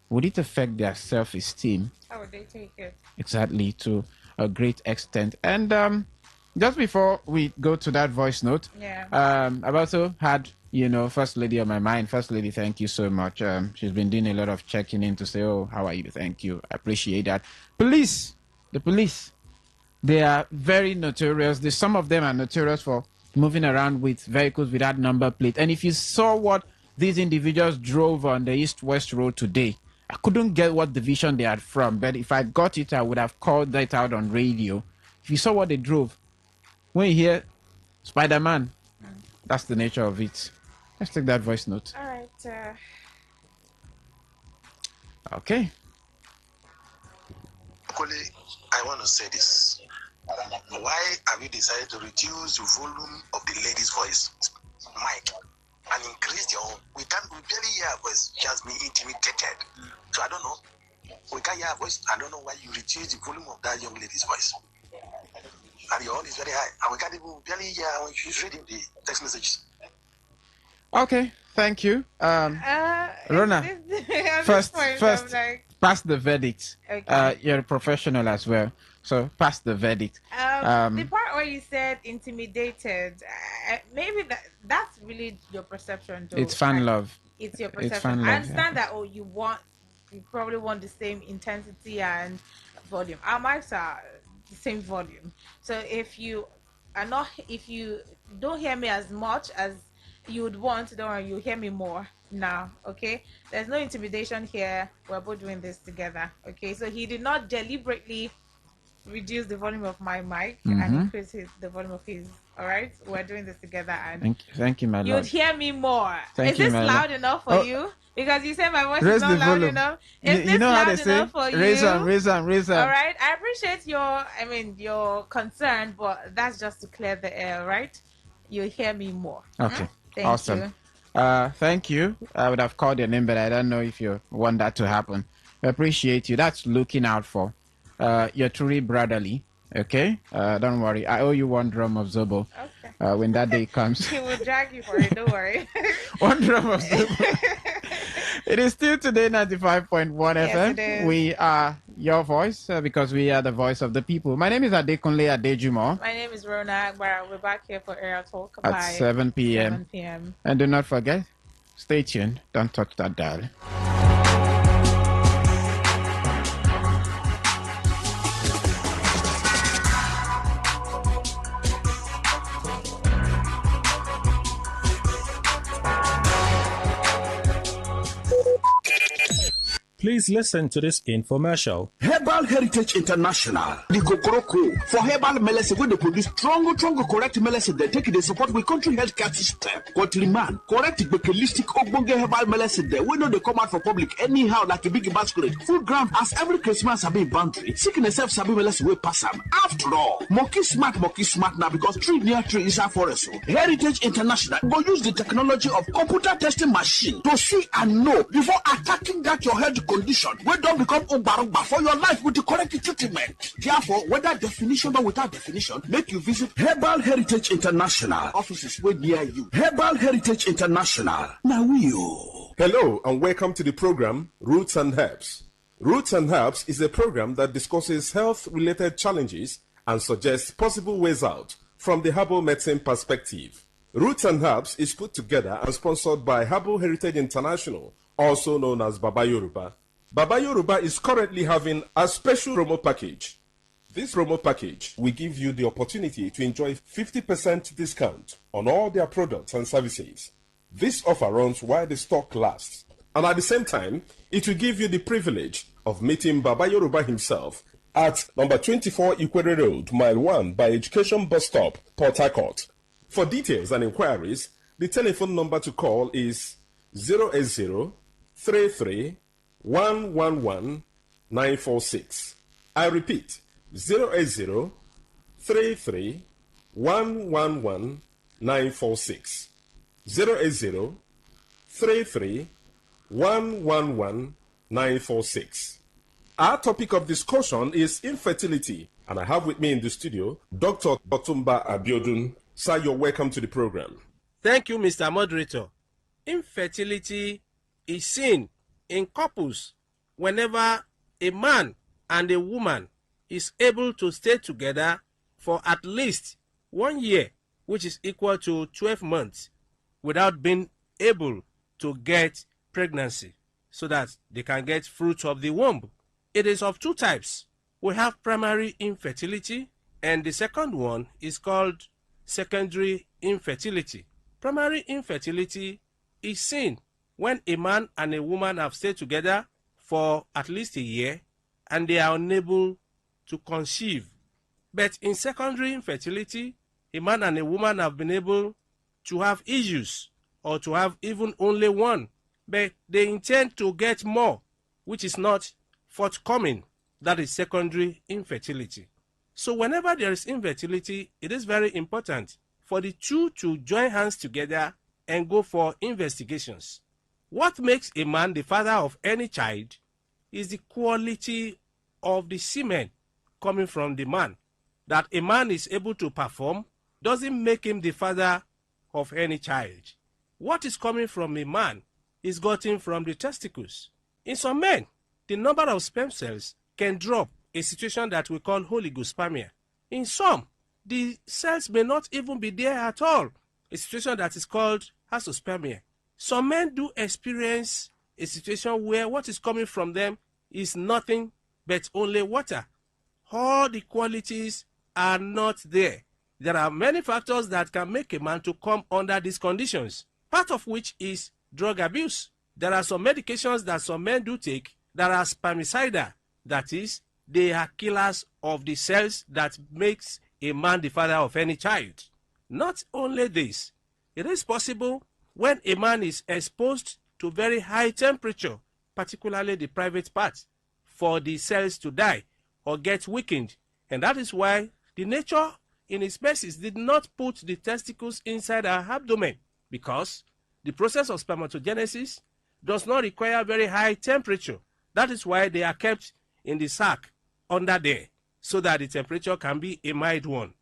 [SPEAKER 1] would it affect their self-esteem?
[SPEAKER 14] How would they take it?
[SPEAKER 1] Exactly, to a great extent. And just before we go to that voice note, I've also had, First Lady on my mind. First Lady, thank you so much. She's been doing a lot of checking in to say, oh, how are you? Thank you. I appreciate that. The police, they are very notorious. Some of them are notorious for moving around with vehicles without number plate. And if you saw what these individuals drove on the East-West Road today, I couldn't get what division they are from, but if I got it, I would have called that out on radio. If you saw what they drove, when you hear Spider-Man, that's the nature of it. Let's take that voice note.
[SPEAKER 14] All right.
[SPEAKER 1] Okay.
[SPEAKER 5] I want to say this. Why have you decided to reduce the volume of the lady's voice, mic, and increase your own? We barely hear her voice. She has been intimidated. So I don't know. We can't hear her voice. I don't know why you reduce the volume of that young lady's voice. and your own is very high. And we can't even barely hear when she's reading the text messages.
[SPEAKER 1] Okay, thank you. Rona,
[SPEAKER 14] At this
[SPEAKER 1] first,
[SPEAKER 14] point, I'm like,
[SPEAKER 1] pass the verdict.
[SPEAKER 14] okay.
[SPEAKER 1] You're a professional as well, so pass the verdict.
[SPEAKER 14] The part where you said intimidated, maybe that's really your perception, though.
[SPEAKER 1] It's fan love.
[SPEAKER 14] It's your
[SPEAKER 1] It's
[SPEAKER 14] perception.
[SPEAKER 1] fan
[SPEAKER 14] I
[SPEAKER 1] love.
[SPEAKER 14] understand that. Oh, you probably want the same intensity and volume. Our mics are the same volume. So if you don't hear me as much as you would want, don't worry, you hear me more now. Okay, there's no intimidation here. We're both doing this together. Okay, so he did not deliberately reduce the volume of my mic and increase the volume of his. All right, we're doing this together, and
[SPEAKER 1] thank you, my lord.
[SPEAKER 14] you'd hear me more.
[SPEAKER 1] Thank
[SPEAKER 14] Is
[SPEAKER 1] you,
[SPEAKER 14] this
[SPEAKER 1] my
[SPEAKER 14] loud
[SPEAKER 1] lord.
[SPEAKER 14] enough for you? Because you say my voice
[SPEAKER 1] Raise
[SPEAKER 14] is not
[SPEAKER 1] the
[SPEAKER 14] loud
[SPEAKER 1] volume.
[SPEAKER 14] enough. Is
[SPEAKER 1] You
[SPEAKER 14] this
[SPEAKER 1] know how
[SPEAKER 14] loud
[SPEAKER 1] they say?
[SPEAKER 14] enough for
[SPEAKER 1] Raise
[SPEAKER 14] you?
[SPEAKER 1] on, raise on, raise on.
[SPEAKER 14] All right, I appreciate your concern, but that's just to clear the air, right? You hear me more.
[SPEAKER 1] Okay,
[SPEAKER 14] Thank
[SPEAKER 1] awesome.
[SPEAKER 14] you.
[SPEAKER 1] Thank you. I would have called your name, but I don't know if you want that to happen. I appreciate you. That's looking out for. You're truly brotherly. Okay, don't worry. I owe you one drum of Zobo.
[SPEAKER 14] Okay.
[SPEAKER 1] When that day comes.
[SPEAKER 14] He will drag you for it. Don't worry.
[SPEAKER 1] One drum of Zobo. It is still Today 95.1
[SPEAKER 14] Yes,
[SPEAKER 1] FM.
[SPEAKER 14] it is.
[SPEAKER 1] We are your voice because we are the voice of the people. My name is Adekunle Adejumo.
[SPEAKER 14] My name is Rona Akbar. We're back here for Air Talk
[SPEAKER 1] At
[SPEAKER 14] by
[SPEAKER 1] 7 p.m.
[SPEAKER 14] 7 p.m.
[SPEAKER 1] And do not forget, stay tuned. Don't touch that dial.
[SPEAKER 12] Please listen to this infomercial.
[SPEAKER 6] Herbal Heritage International, the Kokoroko, for herbal medicine, when they produce strong, correct medicine, they take it, they support with country healthcare system. Country man, correct, holistic, ogbonge herbal medicine, they we know they come out for public anyhow, like a big basket. Food ground, as every Christmas, I be boundary. Sickness, sabi medicine, we pass them. After all, monkey smart now, because tree near tree is a forest. Heritage International go use the technology of computer testing machine to see and know before attacking that your health condition wey don become ogbarogba for your life with the correct treatment. Therefore, whether definition or without definition, make you visit Herbal Heritage International offices wey near you. Herbal Heritage International. Now we you.
[SPEAKER 7] Hello and welcome to the program Roots and Herbs. Roots and Herbs is a program that discusses health-related challenges and suggests possible ways out from the herbal medicine perspective. Roots and Herbs is put together and sponsored by Herbal Heritage International, also known as Baba Yoruba. Baba Yoruba is currently having a special promo package. This promo package will give you the opportunity to enjoy 50% discount on all their products and services. This offer runs while the stock lasts, and at the same time, it will give you the privilege of meeting Baba Yoruba himself at number 24 Ikwere Road, Mile 1 by Education Bus Stop, Port Harcourt. For details and inquiries, the telephone number to call is 080-33-111-946. I repeat, 080-33-111-946. 080-33-111-946. Our topic of discussion is infertility, and I have with me in the studio Dr. Otumba Abiodun. Sir, you're welcome to the program.
[SPEAKER 23] Thank you, Mr. Moderator. Infertility is seen in couples whenever a man and a woman is able to stay together for at least 1 year, which is equal to 12 months, without being able to get pregnancy so that they can get fruit of the womb. It is of two types. We have primary infertility, and the second one is called secondary infertility. Primary infertility is seen when a man and a woman have stayed together for at least a year and they are unable to conceive. But in secondary infertility, a man and a woman have been able to have issues or to have even only one, but they intend to get more, which is not forthcoming. That is secondary infertility. So whenever there is infertility, it is very important for the two to join hands together and go for investigations. What makes a man the father of any child is the quality of the semen coming from the man. that a man is able to perform doesn't make him the father of any child. What is coming from a man is gotten from the testicles. In some men, the number of sperm cells can drop, a situation that we call oligospermia. In some, the cells may not even be there at all, a situation that is called azoospermia. Some men do experience a situation where what is coming from them is nothing but only water. All the qualities are not there. There are many factors that can make a man to come under these conditions, part of which is drug abuse. There are some medications that some men do take that are spermicidal. That is, they are killers of the cells that makes a man the father of any child. Not only this, it is possible when a man is exposed to very high temperature, particularly the private part, for the cells to die or get weakened. And that is why the nature in his species did not put the testicles inside our abdomen, because the process of spermatogenesis does not require very high temperature. That is why they are kept in the sac under there, so that the temperature can be a mild one.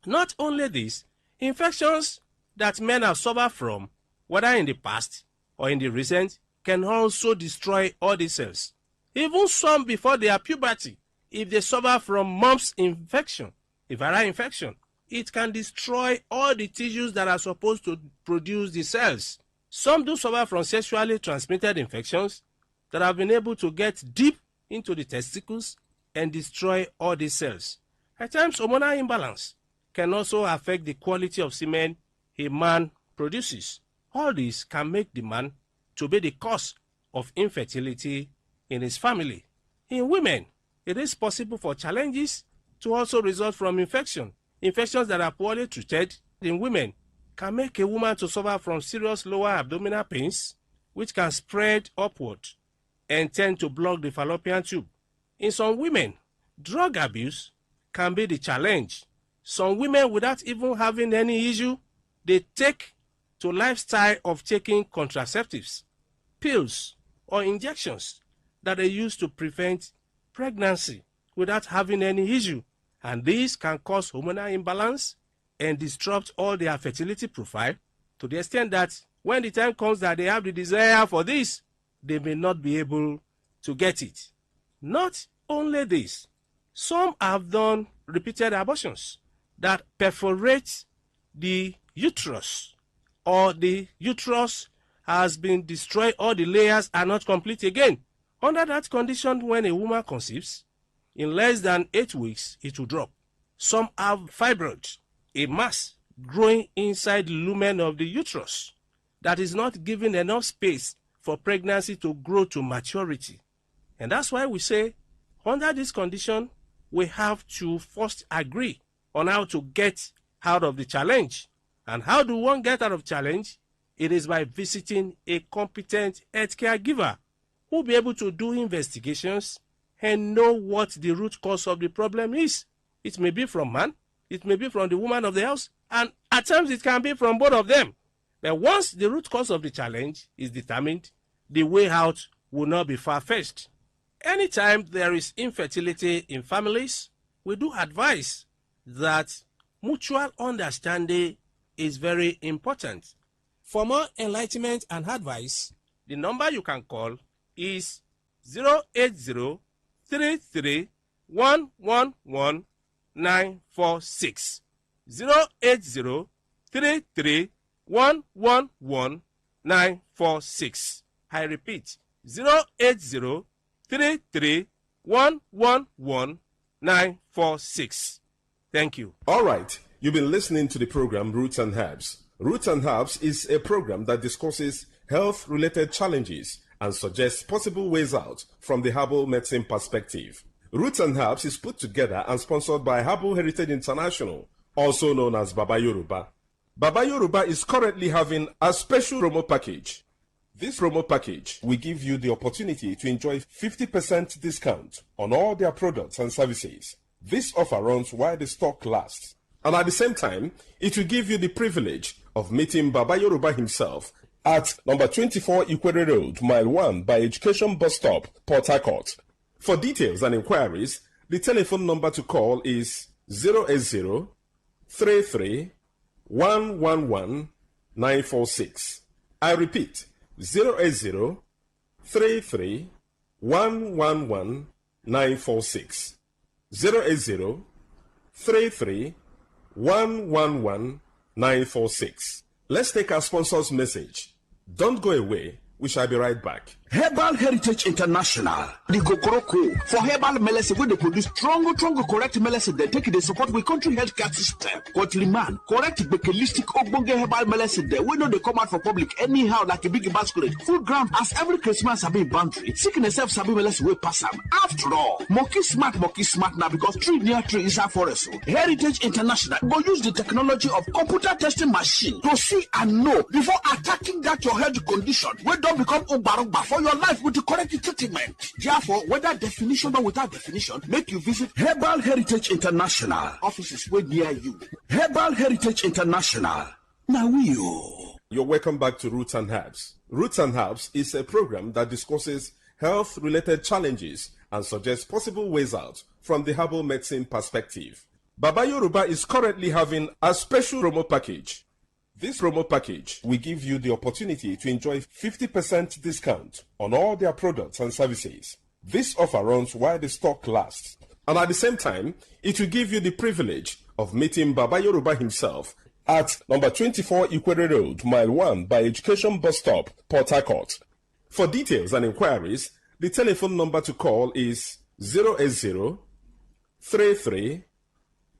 [SPEAKER 23] Not only this, infections that men have suffered from, whether in the past or in the recent, can also destroy all the cells. Even some before their puberty, if they suffer from mumps infection, a viral infection, it can destroy all the tissues that are supposed to produce the cells. Some do suffer from sexually transmitted infections that have been able to get deep into the testicles and destroy all the cells. At times, hormonal imbalance can also affect the quality of semen a man produces. All this can make the man to be the cause of infertility in his family. In women, it is possible for challenges to also result from infection. Infections that are poorly treated in women can make a woman to suffer from serious lower abdominal pains, which can spread upward and tend to block the fallopian tube. In some women, drug abuse can be the challenge. Some women, without even having any issue, they take to lifestyle of taking contraceptives, pills, or injections that they use to prevent pregnancy without having any issue. And this can cause hormonal imbalance and disrupt all their fertility profile to the extent that when the time comes that they have the desire for this, they may not be able to get it. Not only this, some have done repeated abortions that perforate the uterus, or the uterus has been destroyed, all the layers are not complete again. Under that condition, when a woman conceives, in less than 8 weeks, it will drop. Some have fibroid, a mass growing inside the lumen of the uterus that is not giving enough space for pregnancy to grow to maturity. And that's why we say, under this condition, we have to first agree on how to get out of the challenge. And how do one get out of challenge? It is by visiting a competent healthcare giver who will be able to do investigations and know what the root cause of the problem is. It may be from man, it may be from the woman of the house, and at times it can be from both of them. But once the root cause of the challenge is determined, the way out will not be far-fetched. Anytime there is infertility in families, we do advise that mutual understanding is very important. For more enlightenment and advice, the number you can call is 080-33-111-946. 080-33-111-946. I repeat, 080-33-111-946. Thank you.
[SPEAKER 7] All right. You've been listening to the program Roots and Herbs. Roots and Herbs is a program that discusses health-related challenges and suggests possible ways out from the herbal medicine perspective. Roots and Herbs is put together and sponsored by Herbal Heritage International, also known as Baba Yoruba. Baba Yoruba is currently having a special promo package. This promo package will give you the opportunity to enjoy 50% discount on all their products and services. This offer runs while the stock lasts. And at the same time, it will give you the privilege of meeting Baba Yoruba himself at number 24 Ikwere Road, Mile 1 by Education Bus Stop, Port Harcourt. For details and inquiries, the telephone number to call is 080 33 111 946. I repeat, 080 33 111 946. 080 33 111 946. Let's take our sponsor's message. Don't go away. We shall be right back.
[SPEAKER 6] Herbal Heritage International, the Kokoroko, for herbal medicine, where they produce strong, correct medicine, they take it, they support with country healthcare system. Quatliman, correct, bekelistic, ogbonge herbal medicine, they we know they come out for public anyhow, like a big basket. Food ground, as every Christmas, have been boundary. Sickness self, sabi medicine, we pass them. After all, monkey smart now, because tree near tree is our forest. Heritage International, go use the technology of computer testing machine to see and know before attacking that your health condition, we don't become Ubarugba for your life with the correct treatment. Therefore, whether definition or without definition, make you visit Herbal Heritage International. Offices way near you. Herbal Heritage International. Now
[SPEAKER 7] You're welcome back to Roots and Herbs. Roots and Herbs is a program that discusses health-related challenges and suggests possible ways out from the herbal medicine perspective. Baba Yoruba is currently having a special promo package. This promo package will give you the opportunity to enjoy 50% discount on all their products and services. This offer runs while the stock lasts, and at the same time, it will give you the privilege of meeting Baba Yoruba himself at number 24 Ikwere Road, Mile 1 by Education Bus Stop, Port Harcourt. For details and inquiries, the telephone number to call is 080 33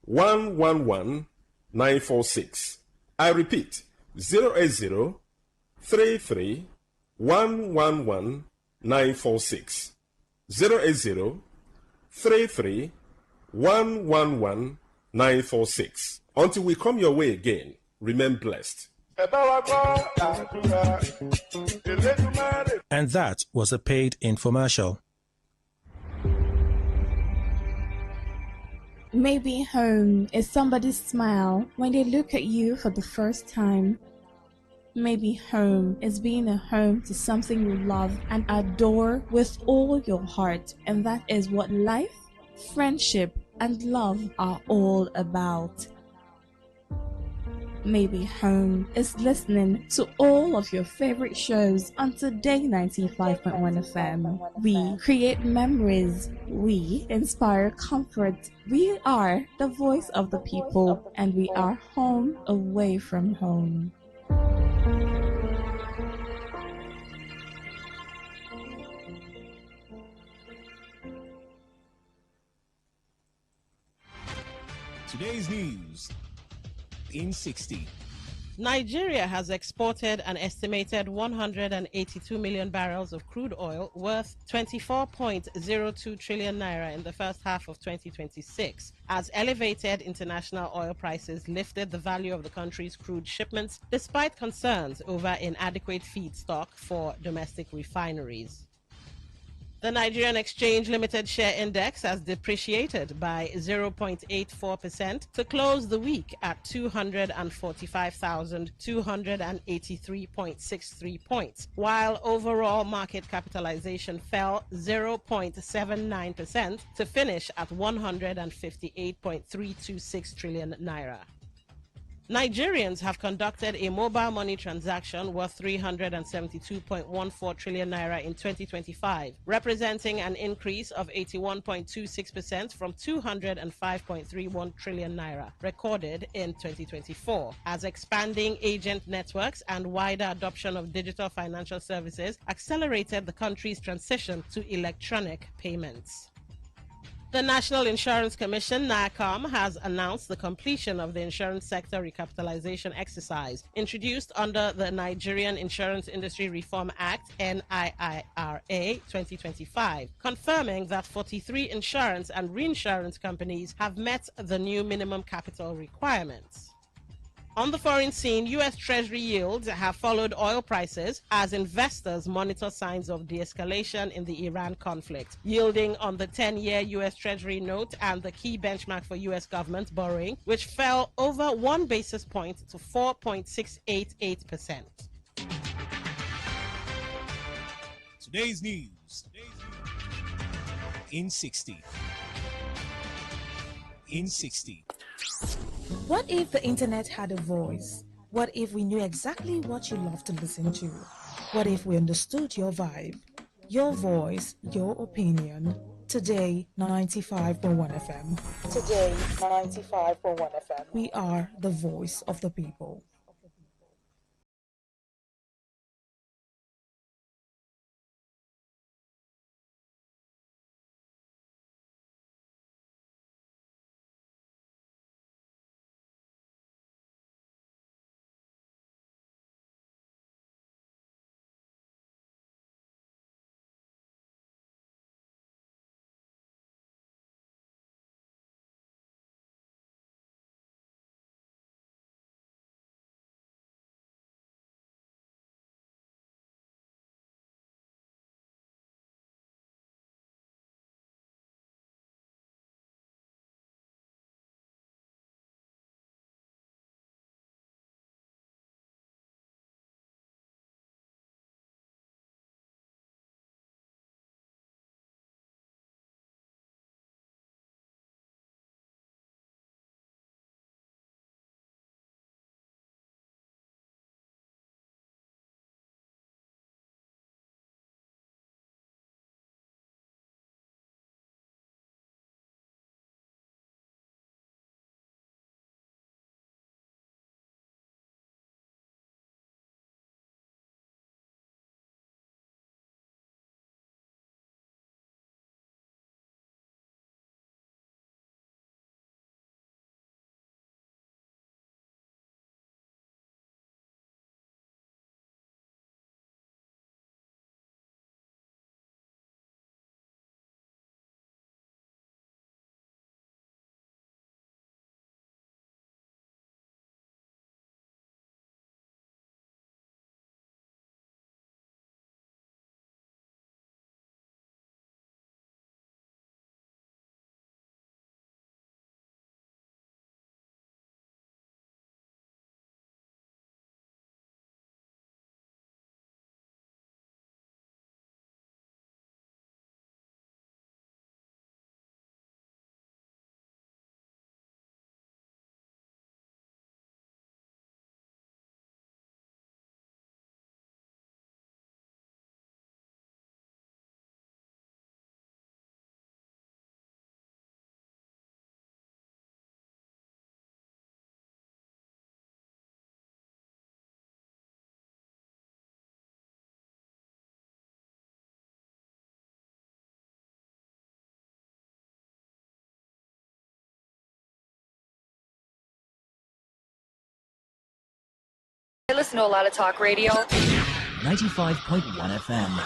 [SPEAKER 7] 111 946. I repeat, 080 33 111 946. 080 33 111 946. Until we come your way again, remain blessed.
[SPEAKER 12] And that was a paid infomercial.
[SPEAKER 13] Maybe home is somebody's smile when they look at you for the first time. Maybe home is being a home to something you love and adore with all your heart, and that is what life, friendship, and love are all about. Maybe home is listening to all of your favorite shows on Today95.1 FM. We create memories. We inspire comfort. We are the voice of the people, and we are home away from home.
[SPEAKER 4] Today's news in 60.
[SPEAKER 3] Nigeria has exported an estimated 182 million barrels of crude oil worth 24.02 trillion naira in the first half of 2026, as elevated international oil prices lifted the value of the country's crude shipments despite concerns over inadequate feedstock for domestic refineries. The Nigerian Exchange Limited Share Index has depreciated by 0.84% to close the week at 245,283.63 points, while overall market capitalization fell 0.79% to finish at 158.326 trillion naira. Nigerians have conducted a mobile money transaction worth 372.14 trillion naira in 2025, representing an increase of 81.26% from 205.31 trillion naira recorded in 2024, as expanding agent networks and wider adoption of digital financial services accelerated the country's transition to electronic payments. The National Insurance Commission, NIACOM, has announced the completion of the insurance sector recapitalization exercise introduced under the Nigerian Insurance Industry Reform Act, NIIRA 2025, confirming that 43 insurance and reinsurance companies have met the new minimum capital requirements. On the foreign scene, U.S. Treasury yields have followed oil prices as investors monitor signs of de-escalation in the Iran conflict, yielding on the 10-year U.S. Treasury note and the key benchmark for U.S. government borrowing, which fell over 1 basis point to 4.688%.
[SPEAKER 4] Today's news in 60. in 60.
[SPEAKER 13] What if the internet had a voice? What if we knew exactly what you love to listen to? What if we understood your vibe? Your voice, your opinion. Today, 95.1 FM. Today, 95.1 FM. We are the voice of the people.
[SPEAKER 18] I listen to a lot of talk radio.
[SPEAKER 4] 95.1 FM.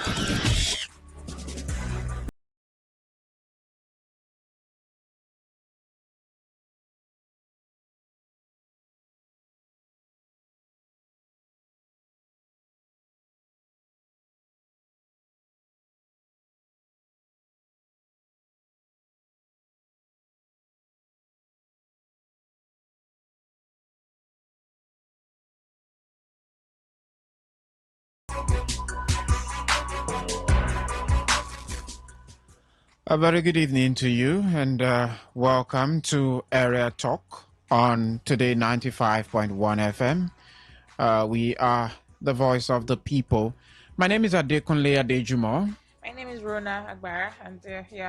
[SPEAKER 1] A very good evening to you, and welcome to Area Talk on Today 95.1 FM. We are the voice of the people. My name is Adekunle Adejumo.
[SPEAKER 14] My name is Rona Agbara, and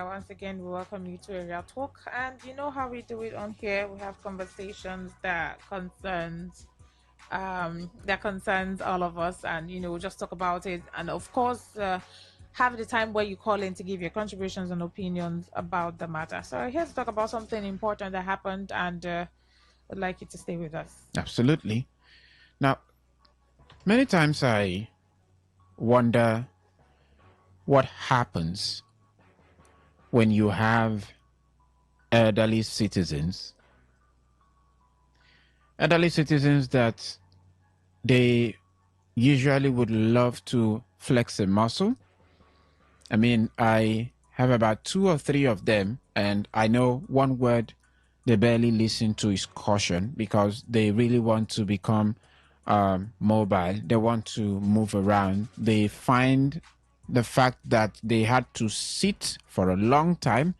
[SPEAKER 14] once again, we welcome you to Area Talk. And you know how we do it on here. We have conversations that concerns all of us, and we just talk about it. And of course, have the time where you call in to give your contributions and opinions about the matter. So we're here to talk about something important that happened, and I'd like you to stay with us.
[SPEAKER 1] Absolutely. Now, many times I wonder what happens when you have elderly citizens that they usually would love to flex a muscle. I mean, I have about 2 or 3 of them, and I know one word they barely listen to is caution, because they really want to become mobile. They want to move around. They find the fact that they had to sit for a long time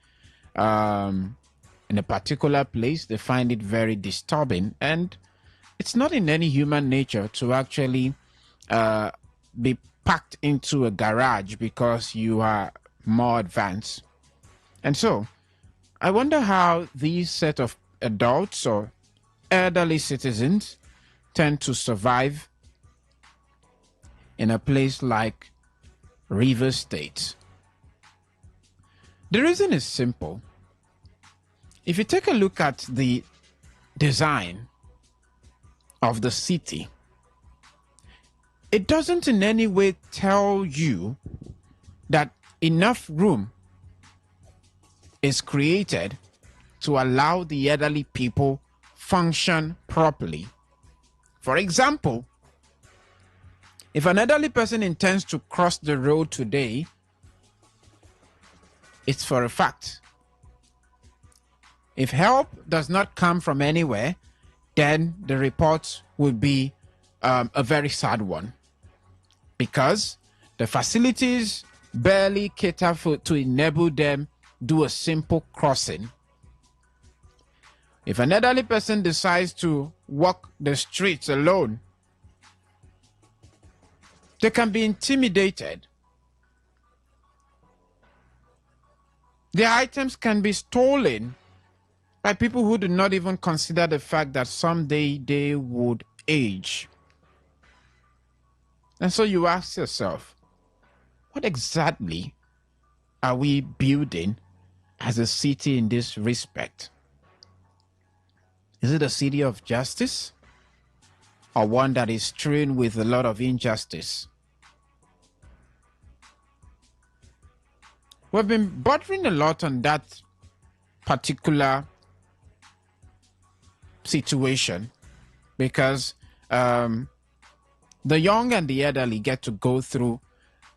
[SPEAKER 1] in a particular place, they find it very disturbing. And it's not in any human nature to actually be packed into a garage because you are more advanced. And so, I wonder how these set of adults or elderly citizens tend to survive in a place like Rivers State. The reason is simple. If you take a look at the design of the city, it doesn't in any way tell you that enough room is created to allow the elderly people function properly. For example, if an elderly person intends to cross the road today, it's for a fact. If help does not come from anywhere, then the report will be a very sad one, because the facilities barely cater to enable them do a simple crossing. If an elderly person decides to walk the streets alone, they can be intimidated. Their items can be stolen by people who do not even consider the fact that someday they would age. And so you ask yourself, what exactly are we building as a city in this respect? Is it a city of justice, or one that is strewn with a lot of injustice? We've been bothering a lot on that particular situation because the young and the elderly get to go through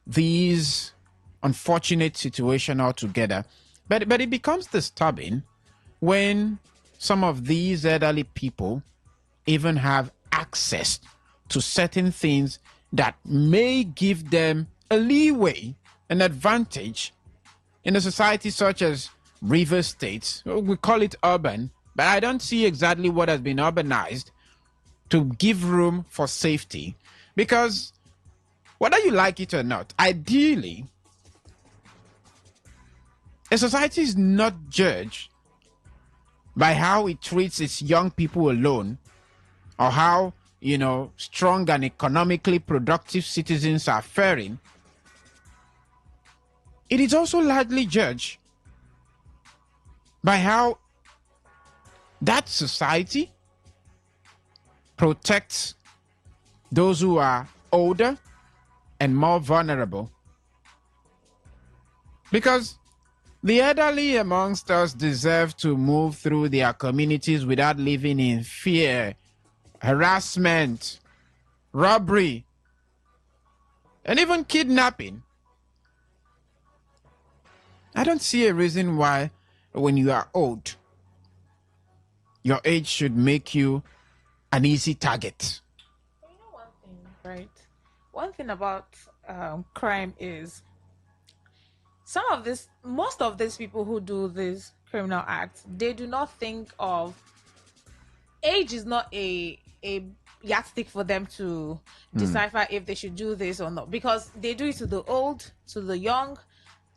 [SPEAKER 1] these unfortunate situations altogether. But it becomes disturbing when some of these elderly people even have access to certain things that may give them a leeway, an advantage in a society such as River State. We call it urban, but I don't see exactly what has been urbanized to give room for safety. Because whether you like it or not, ideally, a society is not judged by how it treats its young people alone, or how, strong and economically productive citizens are faring. It is also largely judged by how that society protects those who are older and more vulnerable. Because the elderly amongst us deserve to move through their communities without living in fear, harassment, robbery, and even kidnapping. I don't see a reason why, when you are old, your age should make you an easy target.
[SPEAKER 14] Right. One thing about crime is most of these people who do these criminal acts, they do not think of age is not a yardstick for them to decipher if they should do this or not, because they do it to the old, to the young,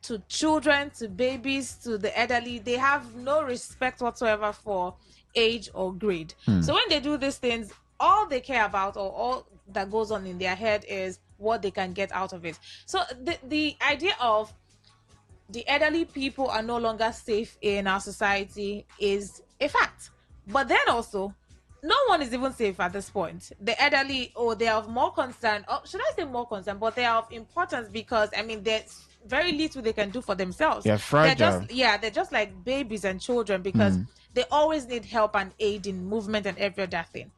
[SPEAKER 14] to children, to babies, to the elderly. They have no respect whatsoever for age or grade. So when they do these things, all they care about, or all that goes on in their head, is what they can get out of it. So the idea of the elderly people are no longer safe in our society is a fact. But then also, no one is even safe at this point. The elderly, they are of more concern, or should I say more concern, but they are of importance, because there's very little they can do for themselves.
[SPEAKER 1] They're fragile.
[SPEAKER 14] They're just like babies and children, because they always need help and aid in movement and every other thing.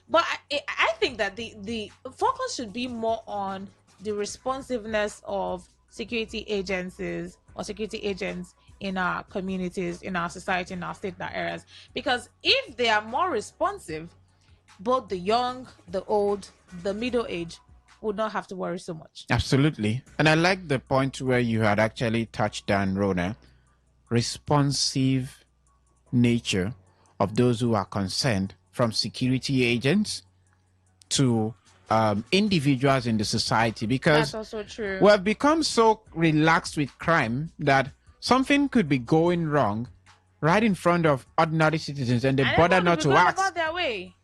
[SPEAKER 14] But I think that the focus should be more on the responsiveness of security agencies or security agents in our communities, in our society, in our state, in our areas. Because if they are more responsive, both the young, the old, the middle age would not have to worry so much.
[SPEAKER 1] Absolutely. And I like the point where you had actually touched on, Rona. Responsiveness. nature of those who are concerned, from security agents to individuals in the society, because
[SPEAKER 14] That's also true.
[SPEAKER 1] we have become so relaxed with crime that something could be going wrong right in front of ordinary citizens and they bother not to ask.
[SPEAKER 14] About their way.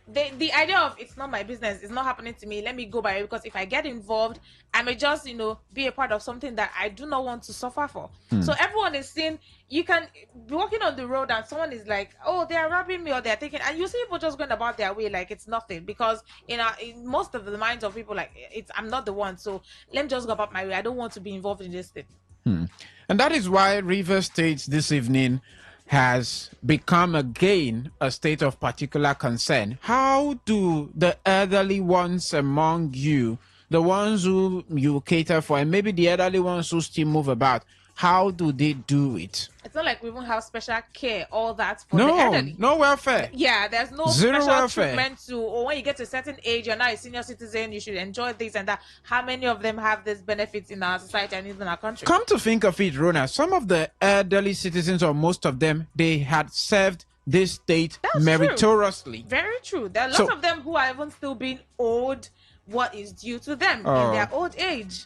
[SPEAKER 14] The idea of it's not my business, it's not happening to me, let me go by it, because if I get involved, I may just, be a part of something that I do not want to suffer for. So everyone is seeing, you can be walking on the road and someone is like, oh, they are robbing me or they're taking, and you see people just going about their way like it's nothing, because in most of the minds of people, like, I'm not the one, so let me just go about my way. I don't want to be involved in this thing.
[SPEAKER 1] And that is why Rivers State this evening has become again a state of particular concern. How do the elderly ones among you, the ones who you cater for, and maybe the elderly ones who still move about, how do they do it?
[SPEAKER 14] It's not like we won't have special care, all that for the elderly.
[SPEAKER 1] No welfare.
[SPEAKER 14] Yeah, there's no
[SPEAKER 1] Zero
[SPEAKER 14] special
[SPEAKER 1] welfare.
[SPEAKER 14] treatment to, or when you get to a certain age, you're now a senior citizen, you should enjoy this and that. How many of them have these benefits in our society and in our country?
[SPEAKER 1] Come to think of it, Rona, some of the elderly citizens, or most of them, they had served this state meritoriously.
[SPEAKER 14] True. Very true. There are lots of them who are even still being owed what is due to them in their old age.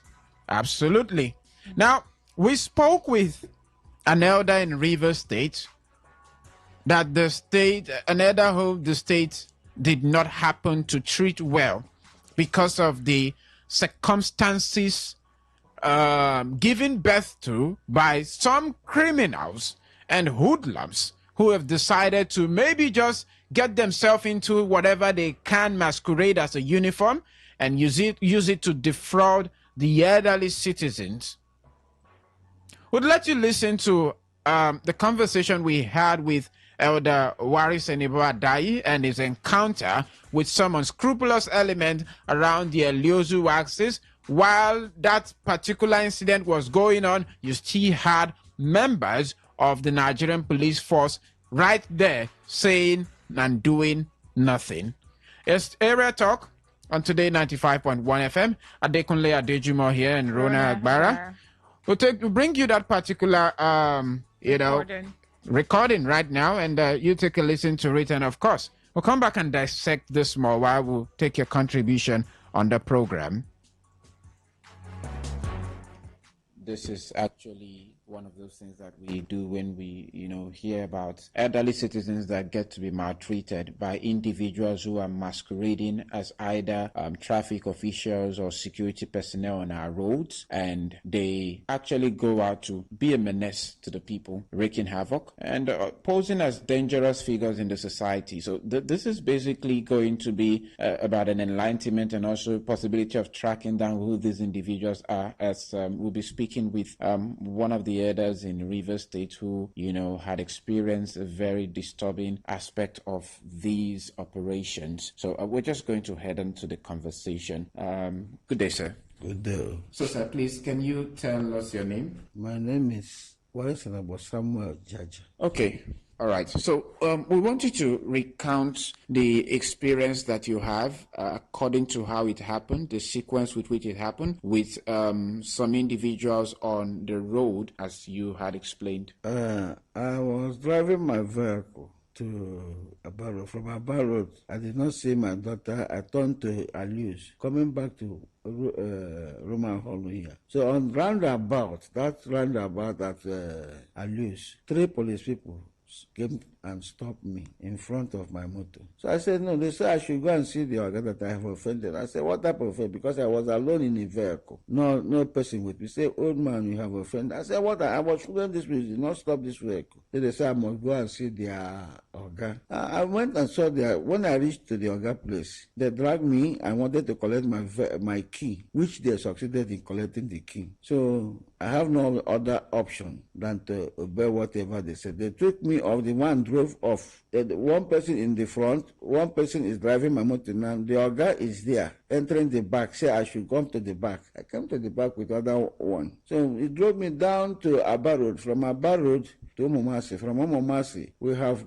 [SPEAKER 1] Absolutely. Now, we spoke with an elder in Rivers State that an elder who the state did not happen to treat well because of the circumstances given birth to by some criminals and hoodlums who have decided to maybe just get themselves into whatever they can masquerade as a uniform and use it to defraud the elderly citizens. Would let you listen to the conversation we had with Elder Waris Enibo Adai and his encounter with some unscrupulous element around the Eliozu axis. While that particular incident was going on, you still had members of the Nigerian police force right there saying and doing nothing. It's Area Talk on Today 95.1 FM. Adekunle Adejumo here and Rona Agbara. We'll bring you that particular, recording right now, and you take a listen to it. And of course, we'll come back and dissect this more while we'll take your contribution on the program. This is actually one of those things that we do when we, hear about elderly citizens that get to be maltreated by individuals who are masquerading as either traffic officials or security personnel on our roads, and they actually go out to be a menace to the people, wreaking havoc and posing as dangerous figures in the society. So this is basically going to be about an enlightenment and also possibility of tracking down who these individuals are, as we'll be speaking with one of the elders in Rivers State who, had experienced a very disturbing aspect of these operations. So we're just going to head into the conversation. Good day, sir.
[SPEAKER 8] Good day.
[SPEAKER 1] So, sir, please, can you tell us your name?
[SPEAKER 8] My name is Samuel Jaja.
[SPEAKER 1] Okay. All right. So we want you to recount the experience that you have according to how it happened, the sequence with which it happened, with some individuals on the road, as you had explained.
[SPEAKER 8] I was driving my vehicle to Abaro. From Abaro, I did not see my daughter. I turned to Alius, coming back to Roman Hall here. So on that roundabout at Alius, 3 police people came and stopped me in front of my motor. So I said, no, they said I should go and see the organ that I have offended. I said, what type of offense? Because I was alone in the vehicle. No person with me. Say, old man, you have offended. I said, what? I was shooting this vehicle, not stop this vehicle. Then they said, I must go and see their organ. I went and saw when I reached to the organ place, they dragged me. I wanted to collect my key, which they succeeded in collecting the key. So I have no other option than to obey whatever they said. They took me off. The one drove off. One person in the front, one person is driving my motor now. The organ is there, entering the back. Say I should come to the back. I came to the back with other one. So he drove me down to Abba Road. From Abba Road, to Omomasi. From Omomasi, we have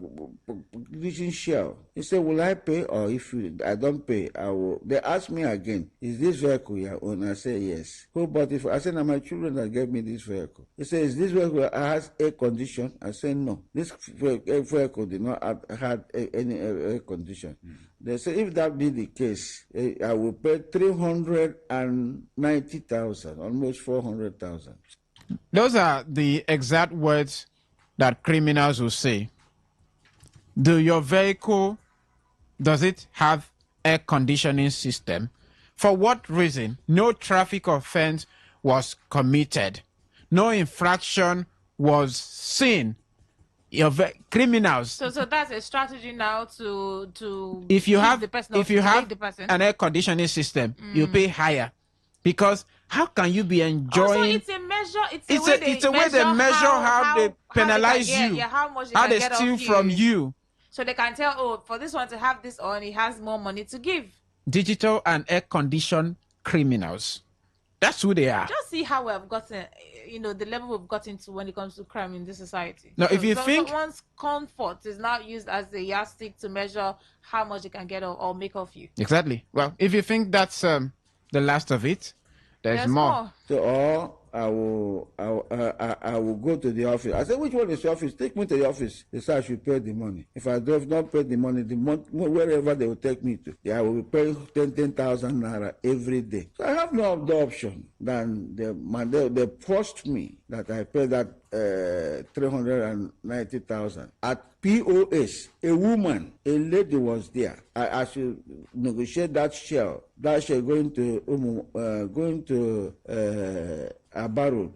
[SPEAKER 8] Vision Shell. He said, will I pay, or if I don't pay, I will. They asked me again, is this vehicle your own? I said, yes. Who bought it for? I said, now my children that gave me this vehicle. He said, is this vehicle has air condition? I said, no. This vehicle did not have any air condition. They said, if that be the case, I will pay 390,000, almost 400,000.
[SPEAKER 1] Those are the exact words that criminals will say. Do your vehicle, does it have air conditioning system? For what reason? No traffic offense was committed. No infraction was seen. Your criminals.
[SPEAKER 14] So that's a strategy now to
[SPEAKER 1] if you have
[SPEAKER 14] the person,
[SPEAKER 1] if you have
[SPEAKER 14] the person.
[SPEAKER 1] an air conditioning system, you pay higher, because how can you be enjoying?
[SPEAKER 14] Also, it's a measure. It's a
[SPEAKER 1] way they measure how they penalize you,
[SPEAKER 14] how much
[SPEAKER 1] how they
[SPEAKER 14] get
[SPEAKER 1] steal from you.
[SPEAKER 14] So they can tell, oh, for this one to have this on, he has more money to give.
[SPEAKER 1] Digital and air conditioned criminals. That's who they are.
[SPEAKER 14] Just see how we have gotten, the level we've gotten to when it comes to crime in this society.
[SPEAKER 1] Now, if you think
[SPEAKER 14] someone's comfort is now used as a yardstick to measure how much you can get or make of you.
[SPEAKER 1] Exactly. Well, if you think that's the last of it, there's more.
[SPEAKER 8] So, I will go to the office. I said, which one is the office? Take me to the office. They said I should pay the money. If I do not pay the money, wherever they will take me to, I will pay 10,000 naira every day. So I have no other option than they forced me that I pay that 390,000 at POS. A lady was there. I should negotiate that shell. That shell going to Abarod.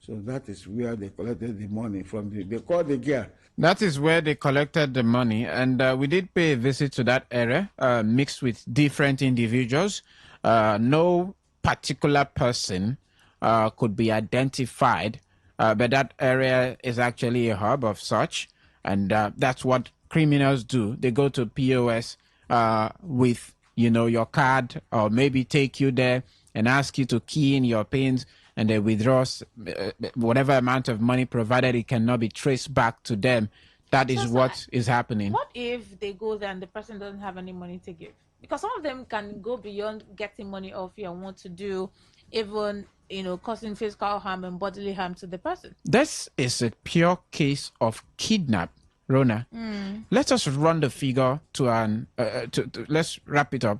[SPEAKER 8] So that is where they collected the money from. They called the gear.
[SPEAKER 1] That is where they collected the money, and we did pay a visit to that area, mixed with different individuals. No particular person could be identified, but that area is actually a hub of such, and that's what criminals do. They go to POS with your card, or maybe take you there and ask you to key in your pins, and they withdraw whatever amount of money, provided it cannot be traced back to them. That is what is happening.
[SPEAKER 14] What if they go there and the person doesn't have any money to give? Because some of them can go beyond getting money off you and want to do even, causing physical harm and bodily harm to the person.
[SPEAKER 1] This is a pure case of kidnap, Rona. Let us run the figure let's wrap it up.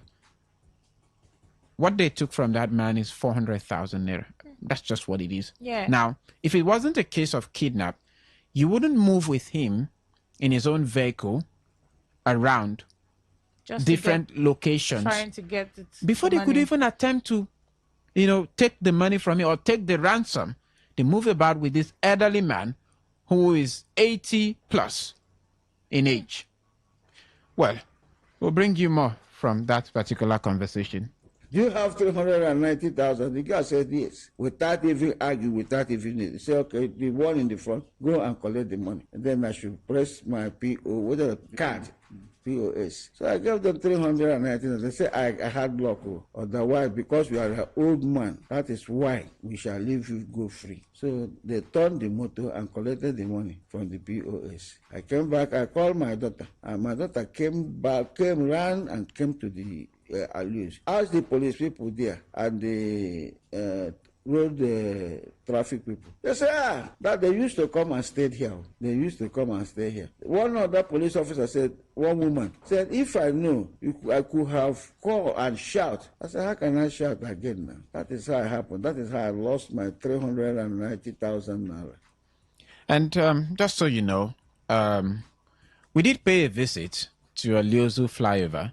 [SPEAKER 1] What they took from that man is 400,000 naira. That's just what it is.
[SPEAKER 14] Yeah.
[SPEAKER 1] Now, if it wasn't a case of kidnap, you wouldn't move with him in his own vehicle around
[SPEAKER 14] just
[SPEAKER 1] different locations,
[SPEAKER 14] trying to get it
[SPEAKER 1] before they could even attempt to, take the money from him or take the ransom. They move about with this elderly man who is 80 plus in age. Well, we'll bring you more from that particular conversation.
[SPEAKER 8] You have 390,000. The guy said yes, without even arguing, without even need. He said, okay, the one in the front, go and collect the money. And then I should press my card, POS. So I gave them 390,000. They said I had luck. Otherwise, because we are an old man, that is why we shall leave you go free. So they turned the motor and collected the money from the POS. I came back, I called my daughter, and my daughter ran and came to the asked the police people there and the road traffic people. They say, that they used to come and stay here. They used to come and stay here. One other police officer said, one woman said, if I knew, I could have called and shout. I said, how can I shout again now? That is how it happened. That is how I lost my 390,000 naira.
[SPEAKER 1] And just so you know, we did pay a visit to a Liozu flyover,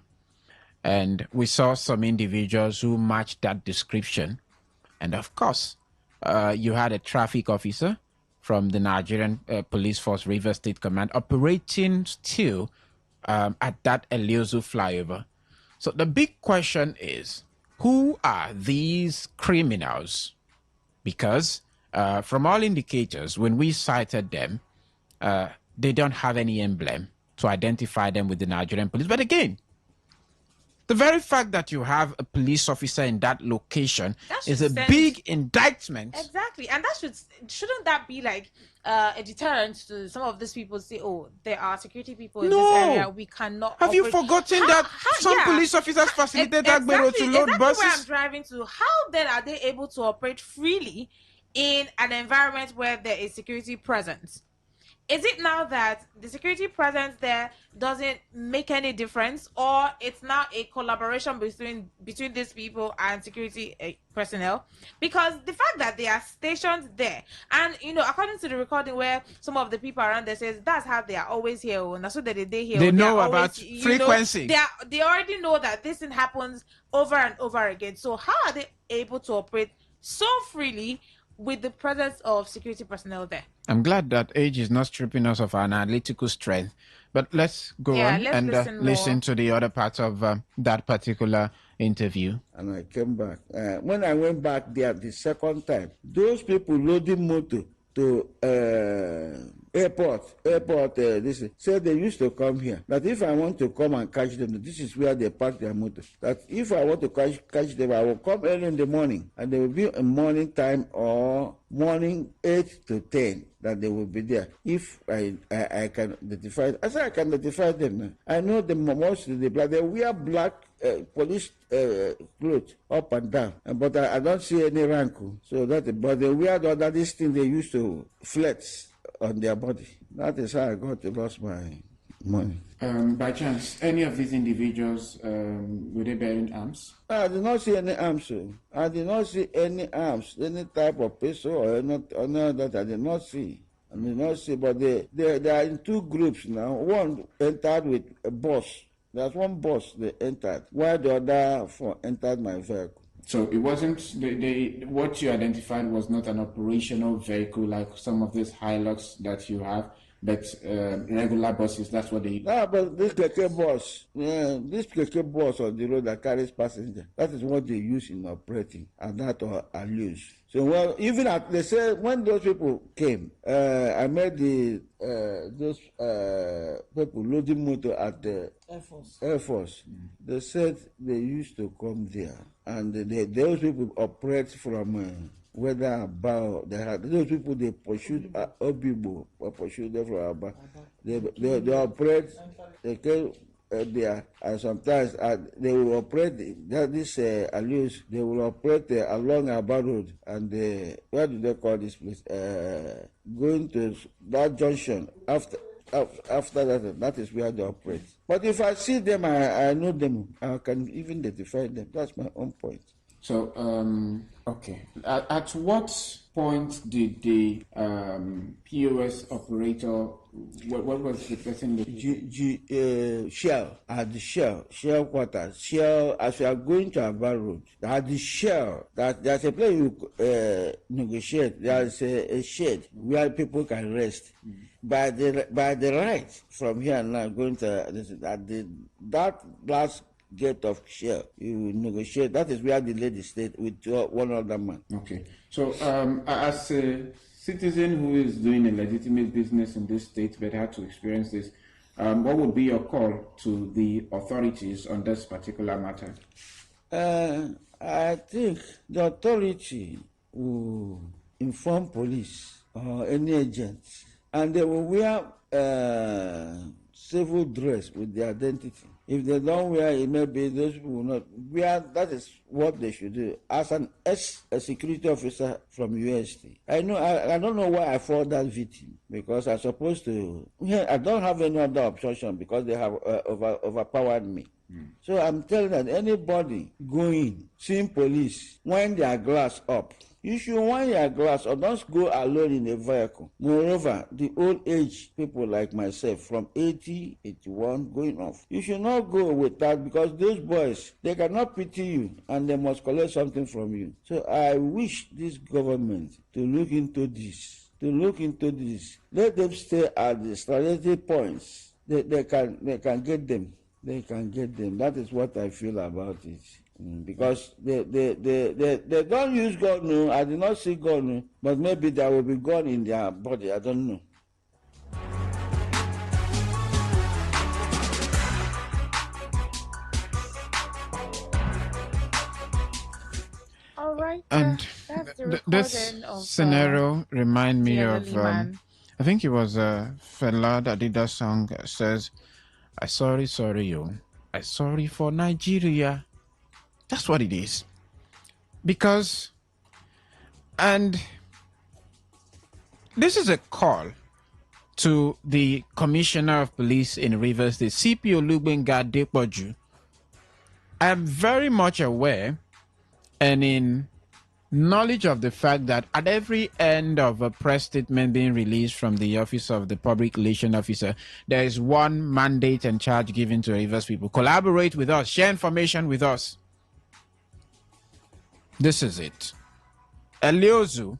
[SPEAKER 1] and we saw some individuals who matched that description. And of course, you had a traffic officer from the Nigerian Police Force River State Command operating still at that Eliozu flyover. So the big question is, who are these criminals? Because from all indicators, when we cited them, they don't have any emblem to identify them with the Nigerian police. But again, The very fact that you have a police officer in that location is a big indictment.
[SPEAKER 14] Exactly, and that shouldn't that be like a deterrent to some of these people say, oh, there are security people in this area, we cannot
[SPEAKER 1] Have you
[SPEAKER 14] operate.
[SPEAKER 1] forgotten that some police officers facilitate Agbero to load buses?
[SPEAKER 14] Where I'm driving to. How then are they able to operate freely in an environment where there is security presence? Is it now that the security presence there doesn't make any difference, or it's now a collaboration between these people and security personnel? Because the fact that they are stationed there, and according to the recording where some of the people around there says that's how they are always here, and that's what they here.
[SPEAKER 1] They know about frequency.
[SPEAKER 14] They already know that this thing happens over and over again. So how are they able to operate so freely with the presence of security personnel there?
[SPEAKER 1] I'm glad that age is not stripping us of our analytical strength. But let's go on and listen to the other part of that particular interview.
[SPEAKER 8] And I came back. When I went back there the second time, those people loading motor to airport, this said they used to come here. That if I want to come and catch them, this is where they park their motor. That if I want to catch them, I will come early in the morning, and they will be in morning time or morning 8 to 10 that they will be there. If I can identify, I say I can identify them. I know them most of the black. They wear black police clothes up and down, but I don't see any rank. So that, but they wear this thing they used to flex on their body. That is how I got to lose my money.
[SPEAKER 1] By chance, any of these individuals were they bearing arms?
[SPEAKER 8] I did not see any arms. I did not see any arms, any type of pistol or any that I did not see. But they are in two groups now. One entered with a bus. There's one bus they entered, while the other entered my vehicle.
[SPEAKER 1] So it wasn't what you identified was not an operational vehicle like some of these Hilux that you have, but regular buses. That's what they use.
[SPEAKER 8] No, but this keke bus on the road that carries passengers, that is what they use in operating, and that are used. So even they say when those people came, I met those people loading motor at the Air Force. They said they used to come there, and those people operate from whether about those people they pursued Obibo or pursued them from Aba. They operate. They came there, and sometimes they will operate this Alius. They will operate along Aba Road, and where do they call this place? Going to that junction after that is where they operate. But if I see them, I know them. I can even identify them. That's my own point.
[SPEAKER 1] So, okay. At what point did the POS operator, what was the person?
[SPEAKER 8] Shell, at the Shell quarters. Shell, as we are going to Aba Road, at the Shell, that there's a place you negotiate. There's a shed where people can rest. By the right from here now, going to that last gate of Shell, you negotiate. That is where the lady stayed with one other man.
[SPEAKER 1] Okay. So, as a citizen who is doing a legitimate business in this state but had to experience this, what would be your call to the authorities on this particular matter?
[SPEAKER 8] I think the authority will inform police or any agent, and they will wear civil dress with their identity. If they don't wear it, maybe those people will not wear. That is what they should do. As a security officer from UST, I don't know why I fall that victim, because I'm supposed to. I don't have any other option because they have overpowered me. So I'm telling that anybody going, seeing police, wind their glass up. You should wind your glass or don't go alone in a vehicle. Moreover, the old age people like myself from 80, 81 going off, you should not go with that, because those boys, they cannot pity you and they must collect something from you. So I wish this government to look into this. Let them stay at the strategic points. They can get them. They can get them. That is what I feel about it. Because they don't use gun. No, I did not see gun. No, but maybe there will be gun in their body. I don't know.
[SPEAKER 14] right.
[SPEAKER 1] And
[SPEAKER 14] That's the
[SPEAKER 1] this
[SPEAKER 14] recording of
[SPEAKER 1] scenario remind me
[SPEAKER 14] the
[SPEAKER 1] of
[SPEAKER 14] elderly man.
[SPEAKER 1] I think it was Fela that did that song. Says, "I sorry you, I sorry for Nigeria." That's what it is. Because, and this is a call to the Commissioner of Police in Rivers State, CP Olugbenga Depoju. I am very much aware and in knowledge of the fact that at every end of a press statement being released from the Office of the Public Relations Officer, there is one mandate and charge given to Rivers people. Collaborate with us, share information with us. This is it. Eliozu,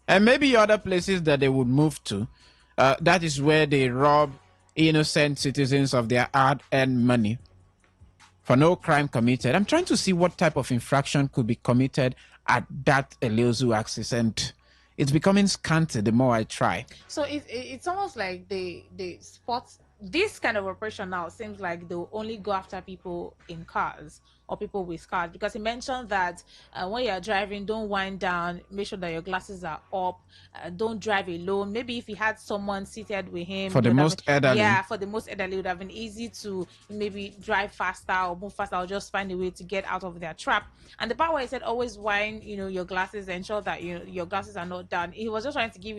[SPEAKER 1] and maybe other places that they would move to, that is where they rob innocent citizens of their hard-earned money for no crime committed. I'm trying to see what type of infraction could be committed at that Eliozu axis, and it's becoming scanty the more I try.
[SPEAKER 14] So it's almost like they spot this kind of operation now. Seems like they'll only go after people in cars or people with cars, because he mentioned that when you're driving, don't wind down, make sure that your glasses are up, don't drive alone. Maybe if he had someone seated with him,
[SPEAKER 1] For the most elderly.
[SPEAKER 14] Yeah, for the most elderly, it would have been easy to maybe drive faster or move faster or just find a way to get out of their trap. And the part where he said always wind, your glasses, ensure that your glasses are not down. He was just trying to give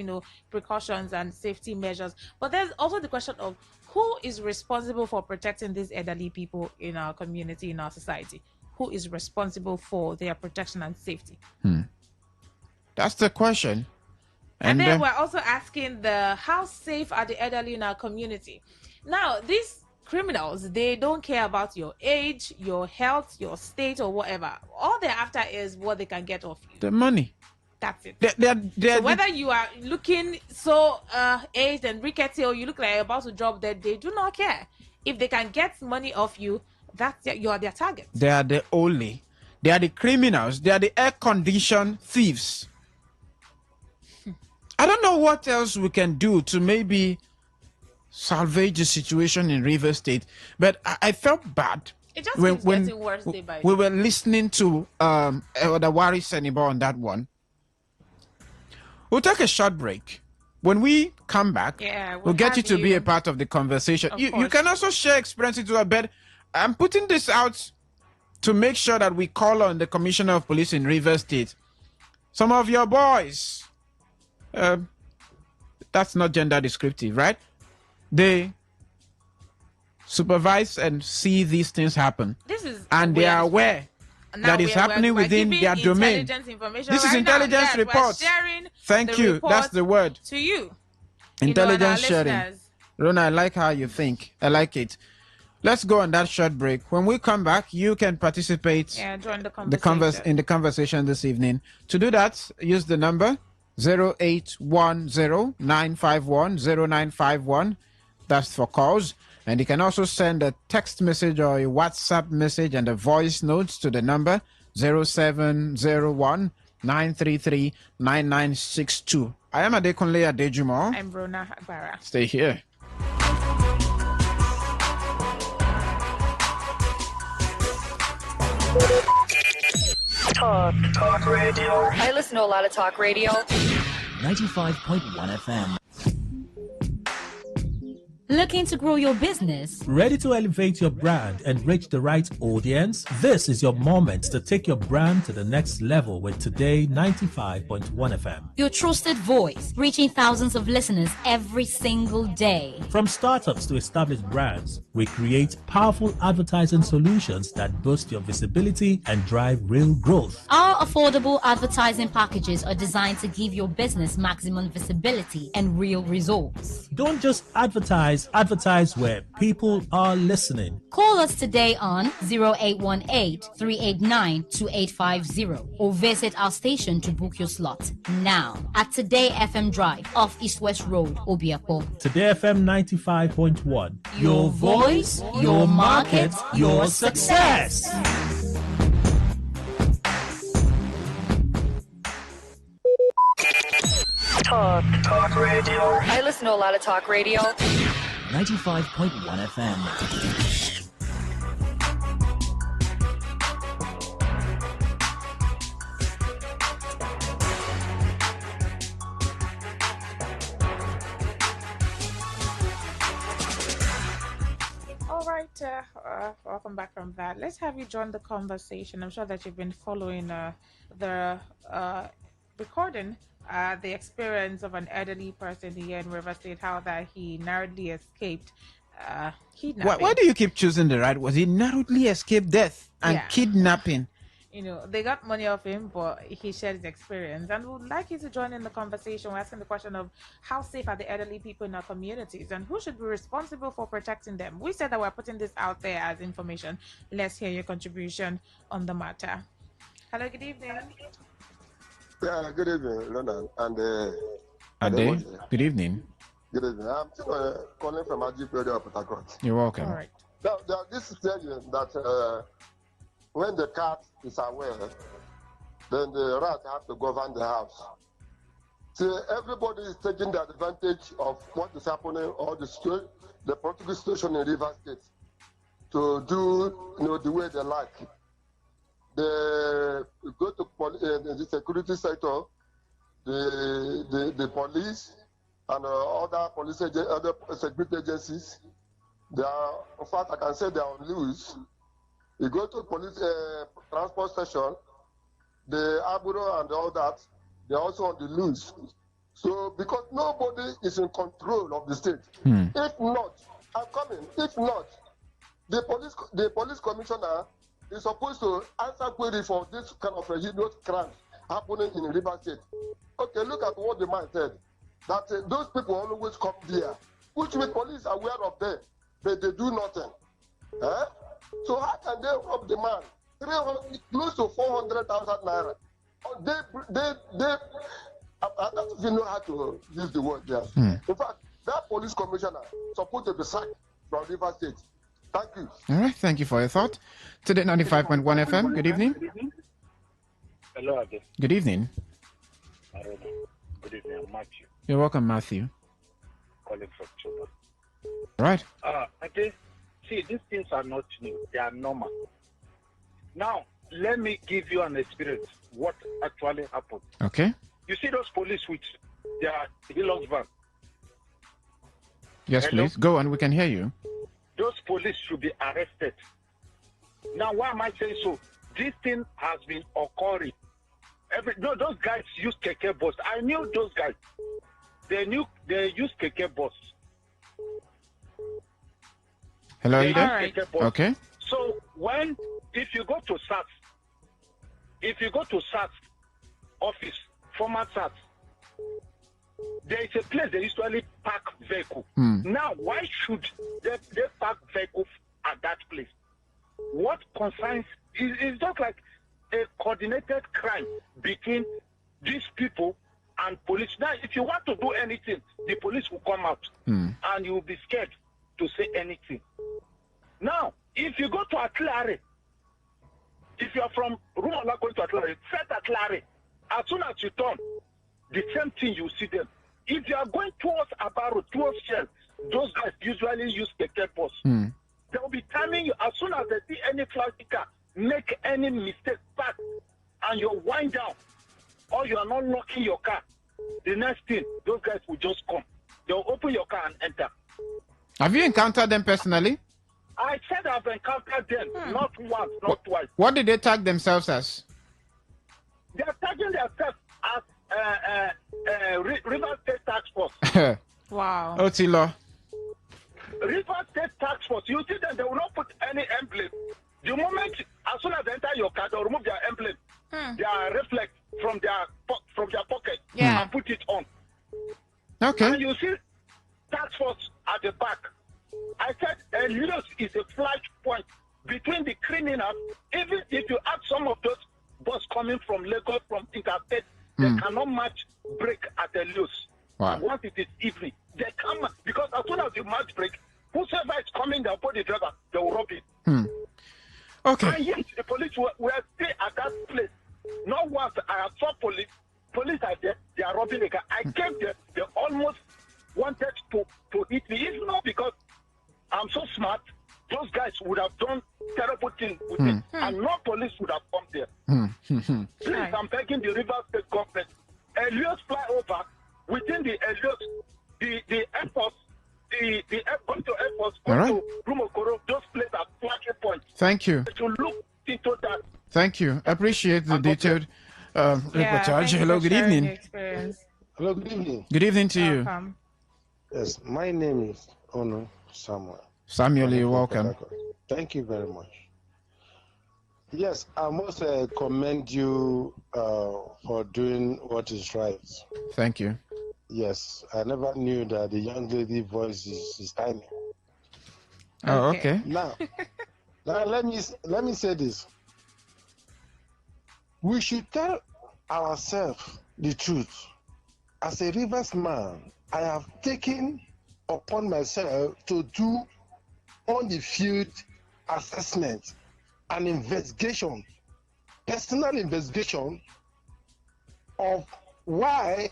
[SPEAKER 14] precautions and safety measures. But there's also the question of who is responsible for protecting these elderly people in our community, in our society? Who is responsible for their protection and safety?
[SPEAKER 1] That's the question.
[SPEAKER 14] And then we're also asking how safe are the elderly in our community? Now, these criminals, they don't care about your age, your health, your state, or whatever. All they're after is what they can get off you.
[SPEAKER 1] The money.
[SPEAKER 14] That's it.
[SPEAKER 1] So
[SPEAKER 14] whether you are looking so aged and rickety or you look like you're about to drop dead, they do not care. If they can get money off you, you are their target.
[SPEAKER 1] They are the criminals. They are the air-conditioned thieves. I don't know what else we can do to maybe salvage the situation in Rivers State, but I felt bad.
[SPEAKER 14] It just keeps getting worse day by day.
[SPEAKER 1] We were listening to the Wari Senibo on that one. We'll take a short break. When we come back, we'll get you to be a part of the conversation. You can also share experiences to our bed. I'm putting this out to make sure that we call on the Commissioner of Police in Rivers State. Some of your boys, that's not gender descriptive, right? They supervise and see these things happen. And they are aware that is happening within their domain. This is intelligence reports. Thank you. That's the word.
[SPEAKER 14] To you.
[SPEAKER 1] Intelligence sharing. Rona, I like how you think. I like it. Let's go on that short break. When we come back, you can participate
[SPEAKER 14] join the
[SPEAKER 1] in the conversation this evening. To do that, use the number 0810-951-0951. That's for calls. And you can also send a text message or a WhatsApp message and a voice note to the number 0701-933-9962. I am Adekunle Adejumo.
[SPEAKER 14] I'm Rona Agbara.
[SPEAKER 1] Stay here.
[SPEAKER 18] Talk radio. I listen to a lot of talk radio.
[SPEAKER 4] 95.1 FM.
[SPEAKER 9] Looking to grow your business?
[SPEAKER 12] Ready to elevate your brand and reach the right audience? This is your moment to take your brand to the next level with Today 95.1 FM.
[SPEAKER 9] Your trusted voice, reaching thousands of listeners every single day.
[SPEAKER 12] From startups to established brands, we create powerful advertising solutions that boost your visibility and drive real growth.
[SPEAKER 9] Our affordable advertising packages are designed to give your business maximum visibility and real results.
[SPEAKER 12] Don't just advertise where people are listening.
[SPEAKER 9] Call us today on 0818-389-2850 or visit our station to book your slot now at Today FM Drive off East West Road, Obiapo.
[SPEAKER 12] Today FM 95.1.
[SPEAKER 9] Your voice, your market, your success.
[SPEAKER 18] Talk radio. I listen to a lot of talk radio.
[SPEAKER 4] 95.1 FM.
[SPEAKER 14] right, welcome back from that. Let's have you join the conversation. I'm sure that you've been following the recording, the experience of an elderly person here in River State, how that he narrowly escaped kidnapping.
[SPEAKER 1] Why do you keep choosing the right word? He narrowly escaped death and kidnapping.
[SPEAKER 14] You know, they got money off him, but he shared his experience. And we would like you to join in the conversation. We're asking the question of how safe are the elderly people in our communities and who should be responsible for protecting them. We said that we're putting this out there as information. Let's hear your contribution on the matter. Hello, good evening.
[SPEAKER 20] Yeah, good evening, Ronan. And
[SPEAKER 1] Ade, good evening.
[SPEAKER 20] Good evening. I'm calling from Ajip Radio of Port Harcourt.
[SPEAKER 1] You're welcome.
[SPEAKER 14] All right.
[SPEAKER 20] Now, this is telling you that when the cat is aware, then the rat have to govern the house. See, everybody is taking the advantage of what is happening or the political situation in River State to do the way they like. They go to the security sector, the police, and other security agencies. They are, in fact, I can say they are on loose. You go to police transport station, the Aburo and all that, they're also on the loose. So, because nobody is in control of the state. If not, I'm coming. If not, the police commissioner is supposed to answer query for this kind of heinous crime happening in River State. Okay, look at what the man said. That those people always come there, which the police are aware of them, but they do nothing. So how can they rob the man? Close to 400,000 naira. I don't even know how to use the word there. In fact, that police commissioner is supposed to be sacked from River State. Thank you.
[SPEAKER 1] All right, thank you for your thought. Today 95.1 FM, good evening.
[SPEAKER 10] Hello, Ade.
[SPEAKER 1] Good evening.
[SPEAKER 10] Good evening, I'm Matthew.
[SPEAKER 1] You're welcome, Matthew.
[SPEAKER 10] Calling from Chuba.
[SPEAKER 1] Right.
[SPEAKER 10] Ade, see, these things are not new. They are normal. Now, let me give you an experience. What actually happened.
[SPEAKER 1] Okay.
[SPEAKER 10] You see those police with their Hilux van?
[SPEAKER 1] Yes,
[SPEAKER 10] Hello?
[SPEAKER 1] please. Go on, we can hear you.
[SPEAKER 10] Those police should be arrested. Now, why am I saying so? This thing has been occurring. Those guys use keke bus. I knew those guys. They use keke bus.
[SPEAKER 1] Hello, are you there?
[SPEAKER 10] Keke bus.
[SPEAKER 1] Okay.
[SPEAKER 10] So if you go to SAT office, former SAT, there is a place they usually park vehicle. Now, why should they park vehicles at that place? What concerns is just like a coordinated crime between these people and police. Now, if you want to do anything, the police will come out and you will be scared to say anything. Now, if you go to Atlare, if you are from Rumola going to Atlare, set Atlare. As soon as you turn, the same thing you see them. If you are going towards Abaro, towards Shell, those guys usually use the bus. They will be timing you as soon as they see any flashy car, make any mistake, back, and you wind down, or you are not locking your car. The next thing, those guys will just come. They'll open your car and enter.
[SPEAKER 1] Have you encountered them personally?
[SPEAKER 10] I said I've encountered them, not once, not twice.
[SPEAKER 1] What did they tag themselves as?
[SPEAKER 10] They are tagging themselves as River State Task Force.
[SPEAKER 14] Wow.
[SPEAKER 1] Otilo.
[SPEAKER 10] River State Task Force, you see them, they will not put any emblem. The moment, as soon as they enter your car, they'll remove their emblem, their reflex from their pocket and put it on.
[SPEAKER 1] Okay.
[SPEAKER 10] And you see Task Force at the back. I said Elios is a flash point between the criminals. Even if you have some of those bus coming from Lagos, from interstate, they cannot match break at Elios.
[SPEAKER 1] Wow.
[SPEAKER 10] And once it is evening, they come because as soon as you match break, whosoever is coming, they'll put the driver, they will rob it.
[SPEAKER 1] Okay.
[SPEAKER 10] And yet the police were still at that place. Not once I saw police are there, they are robbing the car. I came there, they almost wanted to hit me. If not because I'm so smart, those guys would have done terrible things with it, and no police would have come there. Please, I'm begging the River State government, Elios flyover, within the Elios, the airport, going to airport, going to Rumokoro, those
[SPEAKER 1] Thank you.
[SPEAKER 10] To look into that.
[SPEAKER 1] Thank you. Appreciate the detailed reportage. Hello, good evening.
[SPEAKER 14] Experience.
[SPEAKER 22] Hello, good evening.
[SPEAKER 1] Good evening to you.
[SPEAKER 14] Welcome.
[SPEAKER 22] Yes, my name is Ono Samuel.
[SPEAKER 1] Samuel, you're welcome.
[SPEAKER 22] Thank you very much. Yes, I must commend you for doing what is right.
[SPEAKER 1] Thank you.
[SPEAKER 22] Yes, I never knew that the young lady voice is tiny.
[SPEAKER 1] Oh, okay.
[SPEAKER 22] Now let me say this. We should tell ourselves the truth. As a Rivers man, I have taken upon myself to do on the field assessment and investigation, personal investigation of why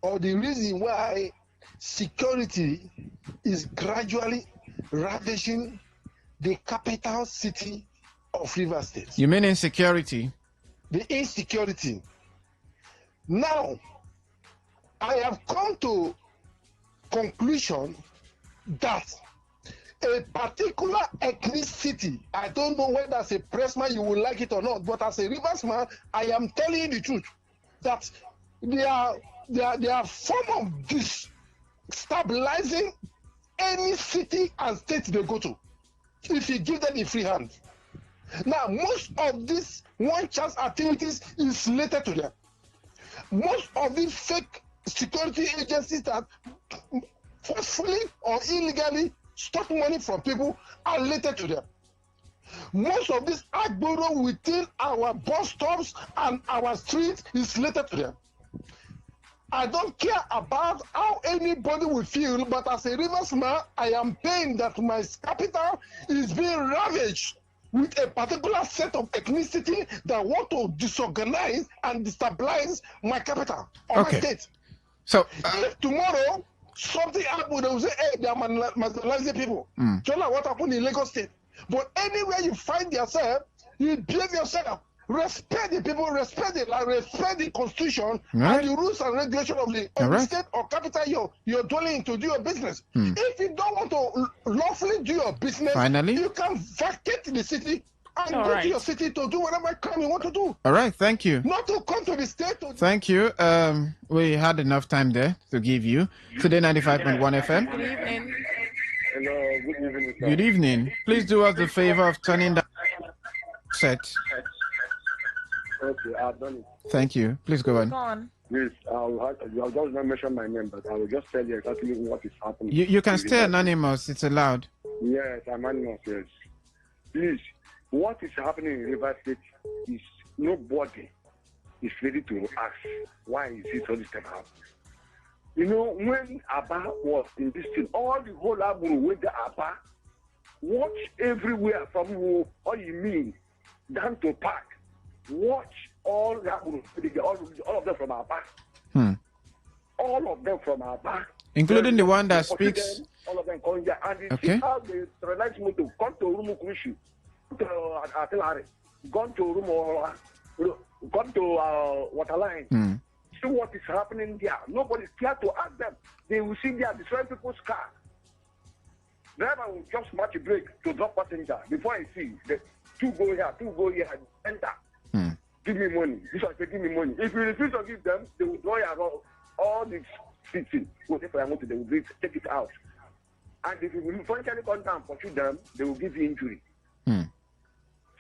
[SPEAKER 22] or the reason why security is gradually ravaging the capital city of Rivers State.
[SPEAKER 1] You mean insecurity?
[SPEAKER 22] The insecurity. Now, I have come to conclusion that a particular ethnicity, I don't know whether as a pressman you will like it or not, but as a Rivers man, I am telling you the truth that they are form of destabilizing any city and state they go to if you give them a free hand. Now, most of these one chance activities is related to them. Most of these fake security agencies that forcefully or illegally stop money from people are related to them. Most of this agboro within our bus stops and our streets is related to them. I don't care about how anybody will feel, but as a Rivers man, I am pained that my capital is being ravaged with a particular set of ethnicity that want to disorganize and destabilize my capital or my state.
[SPEAKER 1] So
[SPEAKER 22] if tomorrow something happens, they will say, hey, they are marginalizing people. Just like what happened in Lagos State. But anywhere you find yourself, you behave yourself. Respect the people, respect the constitution and the rules and regulations of the state or capital you're dwelling to do your business. If you don't want to lawfully do your business, you can vacate the city and go to your city to do whatever crime you want to do.
[SPEAKER 1] All right, thank you.
[SPEAKER 22] Not to come to the state.
[SPEAKER 1] Thank you. We had enough time there to give you. Today 95.1 FM.
[SPEAKER 14] Good evening.
[SPEAKER 20] Hello, good evening, sir.
[SPEAKER 1] Good evening. Please do us the favor of turning down set.
[SPEAKER 20] Okay, I've done it.
[SPEAKER 1] Thank you. Please go on.
[SPEAKER 14] Go on.
[SPEAKER 20] Yes, I'll just not mention my name, but I will just tell you exactly what is happening.
[SPEAKER 1] You can stay anonymous. It's allowed.
[SPEAKER 20] Yes, I'm anonymous, yes. Please, what is happening in River State is nobody is ready to ask why is it all this time happening. You know, when Abba was in this thing, all the whole Abu went to Abba, watch everywhere from all you mean down to park. Watch all Abu, all of them from Abba. All of them from Abba.
[SPEAKER 1] Including the one that speaks.
[SPEAKER 20] All of them come here. And you see how they relax me to come to Rumu Kurishu, to Atilari, gone to Rumu, gone to Waterline. See what is happening there. Nobody is scared to ask them. They will see they are destroying people's car. Driver will just match a brake to drop passenger before I see the two go here, enter. Give me money. This one say give me money. If you refuse to give them, they will draw you all these things. Go take for your motor, they will take it out. And if you will eventually come down and pursue them, they will give you injury.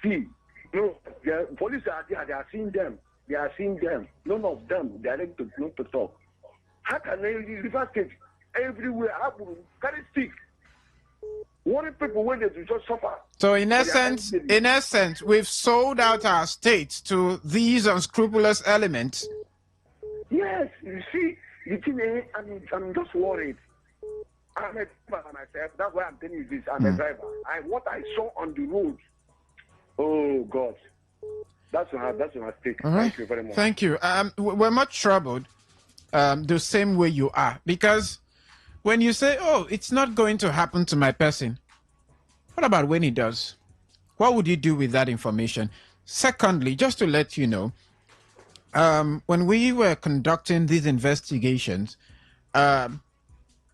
[SPEAKER 20] See, no, the police are there, they are seeing them. They are seeing them. None of them they are ready to talk. How can they River State everywhere happen? Carry stick. What people when they just suffer?
[SPEAKER 1] So in essence, we've sold out our state to these unscrupulous elements.
[SPEAKER 20] Yes, you see, the thing is, I'm just worried. I'm a driver myself. That's why I'm telling you this. I'm a driver. What I saw on the road. Oh God. That's my mistake.
[SPEAKER 1] All right.
[SPEAKER 20] Thank you very much.
[SPEAKER 1] Thank you. We're much troubled the same way you are. Because when you say, oh, it's not going to happen to my person, what about when it does? What would you do with that information? Secondly, just to let you know, when we were conducting these investigations,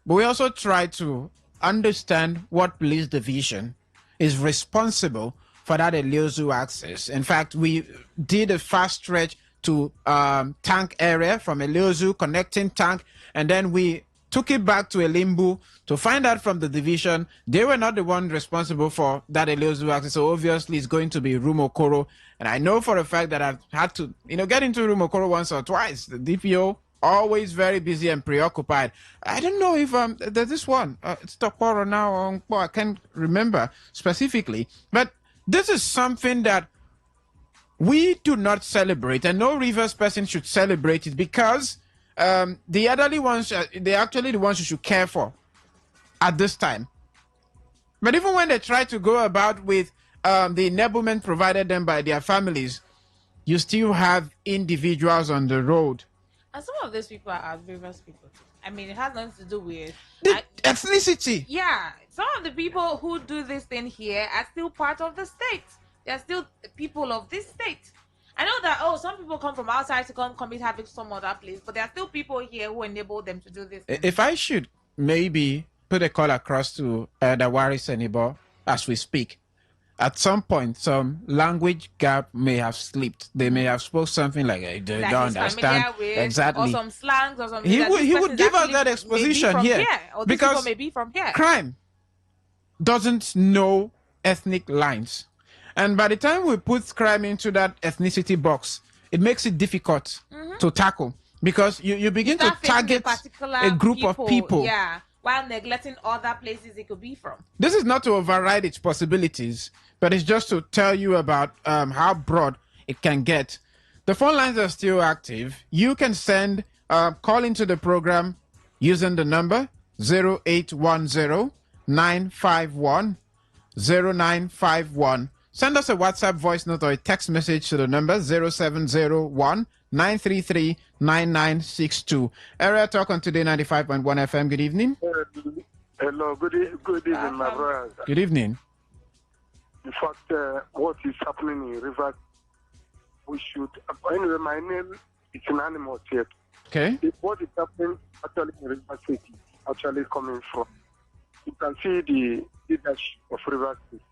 [SPEAKER 1] we also tried to understand what police division is responsible for that Eliozu access. In fact, we did a fast stretch to tank area from Eliozu, connecting tank, and then we took it back to Elimbu to find out from the division they were not the one responsible for that Eliozu access. So obviously it's going to be Rumokoro. And I know for a fact that I've had to, get into Rumokoro once or twice. The DPO always very busy and preoccupied. I don't know if there's this one. It's Tokoro now. I can't remember specifically. But this is something that we do not celebrate, and no Rivers person should celebrate it, because the elderly ones, they're actually the ones you should care for at this time. But even when they try to go about with the enablement provided them by their families, you still have
[SPEAKER 14] individuals on the road. And some of these people are Rivers people too. I mean, it has nothing to do with
[SPEAKER 1] ethnicity.
[SPEAKER 14] Yeah, some of the people who do this thing here are still part of the state. They're still people of this state. I know that, some people come from outside to come commit havoc some other place, but there are still people here who enable them to do this thing.
[SPEAKER 1] If I should maybe put a call across to the Waris Senibo as we speak, at some point, some language gap may have slipped. They may have spoke something like they don't understand exactly,
[SPEAKER 14] or some slangs or something.
[SPEAKER 1] He would give us that exposition here,
[SPEAKER 14] or because may be from here.
[SPEAKER 1] Crime doesn't know ethnic lines, and by the time we put crime into that ethnicity box, it makes it difficult to tackle, because you begin to target a group of people.
[SPEAKER 14] Yeah. While neglecting other places it could be from.
[SPEAKER 1] This is not to override its possibilities, but it's just to tell you about how broad it can get. The phone lines are still active. You can send call into the program using the number 0810-951-0951. Send us a WhatsApp voice note or a text message to the number 0701-933-9962. Area Talk on Today 95.1 FM. Good evening.
[SPEAKER 20] Hello, good evening, my brother.
[SPEAKER 1] Good evening.
[SPEAKER 20] In fact, what is happening in River, we should. Anyway, my name is Anonymous here.
[SPEAKER 1] Okay.
[SPEAKER 20] What is happening actually in River City, actually coming from. You can see the leadership of River City.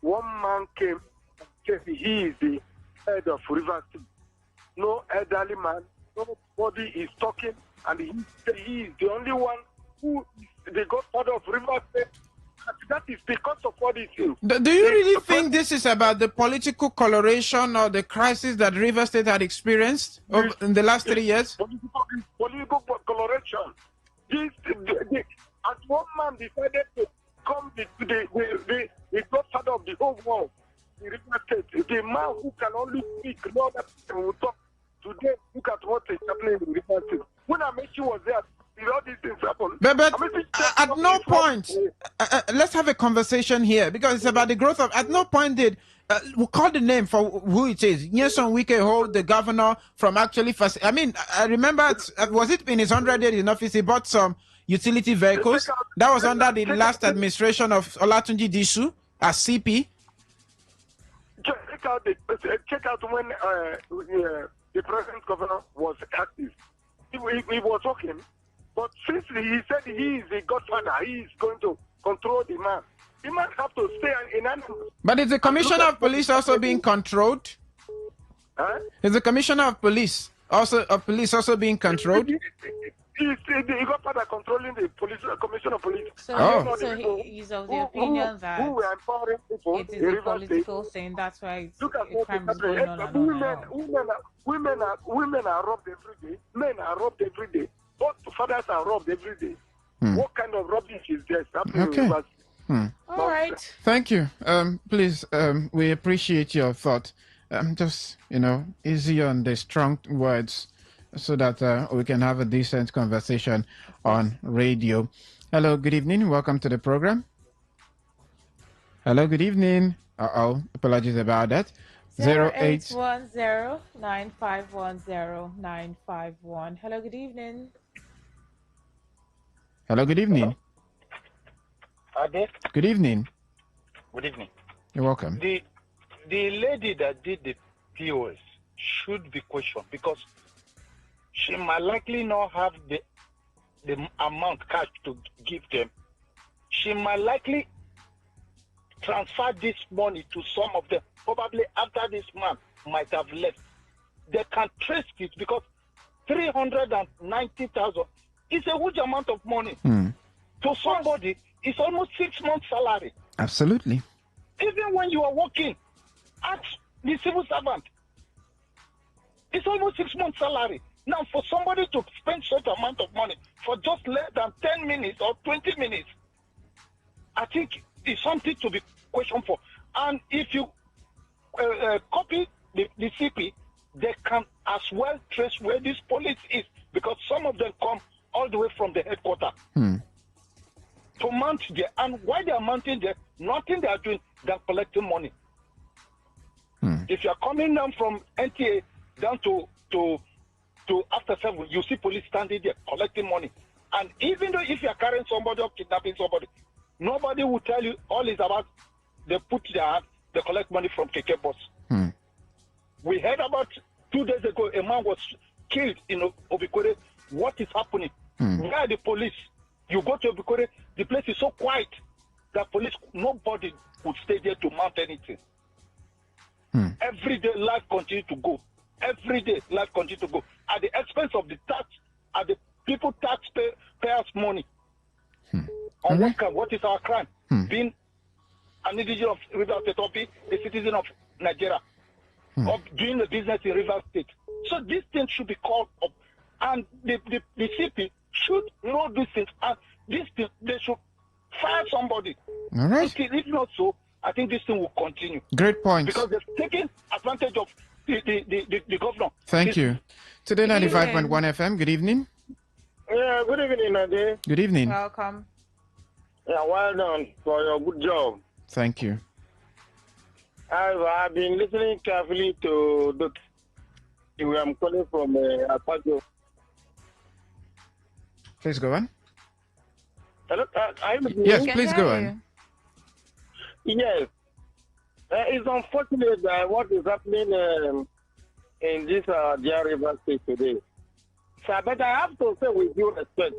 [SPEAKER 20] One man came and said he is the head of River City. No elderly man, nobody is talking, and he is the only one who is the godfather of River State. And that is because of what he is.
[SPEAKER 1] Do you really think this is about the political coloration or the crisis that River State had experienced in the last 3 years?
[SPEAKER 20] Political coloration. As one man decided to come the godfather of the whole world, the River State, the man who can only speak, no other people will talk. Today, look at what is happening in River State. When Amechi was there, all these things happen.
[SPEAKER 1] But at no point, let's have a conversation here, because it's about the growth of. At no point did we'll call the name for who it is. Nyesom Wike hold the governor from actually. I mean, I remember. Was it in his 100 days in office? He bought some utility vehicles. That was under the last administration of Olatunji Disu as CP.
[SPEAKER 20] Check out when the present governor was active. He was talking, but since he said he is the godfather, he is going to control the man. The man have to stay in animals.
[SPEAKER 1] But is the commissioner of police also being controlled?
[SPEAKER 20] Huh?
[SPEAKER 1] Is the commissioner of police also being controlled?
[SPEAKER 20] He's the godfather controlling the police, commissioner of police.
[SPEAKER 14] So he's of the opinion that
[SPEAKER 20] who were empowering people
[SPEAKER 14] it is a political thing. That's why crime is going on.
[SPEAKER 20] Women are robbed every day. Men are robbed every day. Both fathers are robbed every day. What kind of rubbish is this happening?
[SPEAKER 14] All right.
[SPEAKER 1] Thank you. Please, we appreciate your thought. Just easy on the strong words, so that we can have a decent conversation on radio. Hello, good evening. Welcome to the program. Hello, good evening. Apologies about that.
[SPEAKER 14] 0810-951-0951. Hello, good evening.
[SPEAKER 1] Hello, good evening.
[SPEAKER 11] Ade?
[SPEAKER 1] Good evening.
[SPEAKER 11] Good evening.
[SPEAKER 1] You're welcome.
[SPEAKER 11] The lady that did the POS should be questioned, because she might likely not have the amount cash to give them. She might likely
[SPEAKER 10] transfer this money to some of them. Probably after this man might have left, they can trace it because 390,000 is a huge amount of money. To somebody, it's almost 6 months' salary.
[SPEAKER 1] Absolutely.
[SPEAKER 10] Even when you are working, ask the civil servant. It's almost 6 months' salary. Now, for somebody to spend such amount of money for just less than 10 minutes or 20 minutes, I think it's something to be questioned for. And if you copy the CP, they can as well trace where this police is, because some of them come all the way from the headquarters to mount there. And while they are mounting there, nothing they are doing than collecting money. If you are coming down from NTA down to after 7, you see police standing there collecting money. And even though if you are carrying somebody or kidnapping somebody, nobody will tell you. All is about they put their hand, they collect money from KK boss. We heard about 2 days ago a man was killed in Obikore. What is happening? Where are the police? You go to Obikore, the place is so quiet that police, nobody would stay there to mount anything. Every day life continues to go. Every day life continues to go at the expense of the tax, at the people taxpayers' money. On what is our crime? Being an individual of River State, or being a citizen of Nigeria, or doing a business in River State. So these things should be called up, and the CP should know these things, and these things, they should fire somebody.
[SPEAKER 1] All right.
[SPEAKER 10] If not so, I think this thing will continue.
[SPEAKER 1] Great point.
[SPEAKER 10] Because they're taking advantage of the governor.
[SPEAKER 1] Thank you. Today 95.1 FM, good evening.
[SPEAKER 15] Yeah, good evening, Ade.
[SPEAKER 1] Good evening.
[SPEAKER 14] Welcome.
[SPEAKER 15] Yeah, well done for your good job.
[SPEAKER 1] Thank you.
[SPEAKER 15] I've been listening carefully to the. I'm calling from Apago.
[SPEAKER 1] Please go on.
[SPEAKER 15] Hello,
[SPEAKER 1] yes, please go on.
[SPEAKER 15] Yes. It's unfortunate that what is happening in this dear River State today. So, but I have to say with due respect,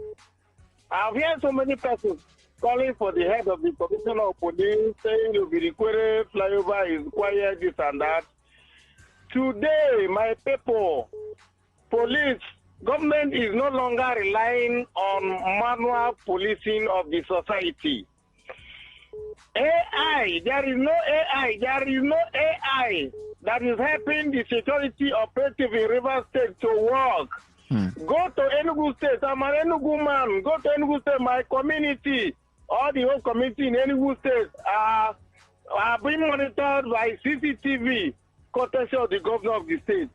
[SPEAKER 15] I've heard so many persons calling for the head of the commissioner of police, saying the Obikore flyover is quiet, this and that. Today, my people, police, government is no longer relying on manual policing of the society. AI, there is no AI that is helping the security operative in River State to work. Go to Enugu State, I'm an Enugu man, go to Enugu State, my community, all the whole community in Enugu State are being monitored by CCTV, courtesy of the governor of the state.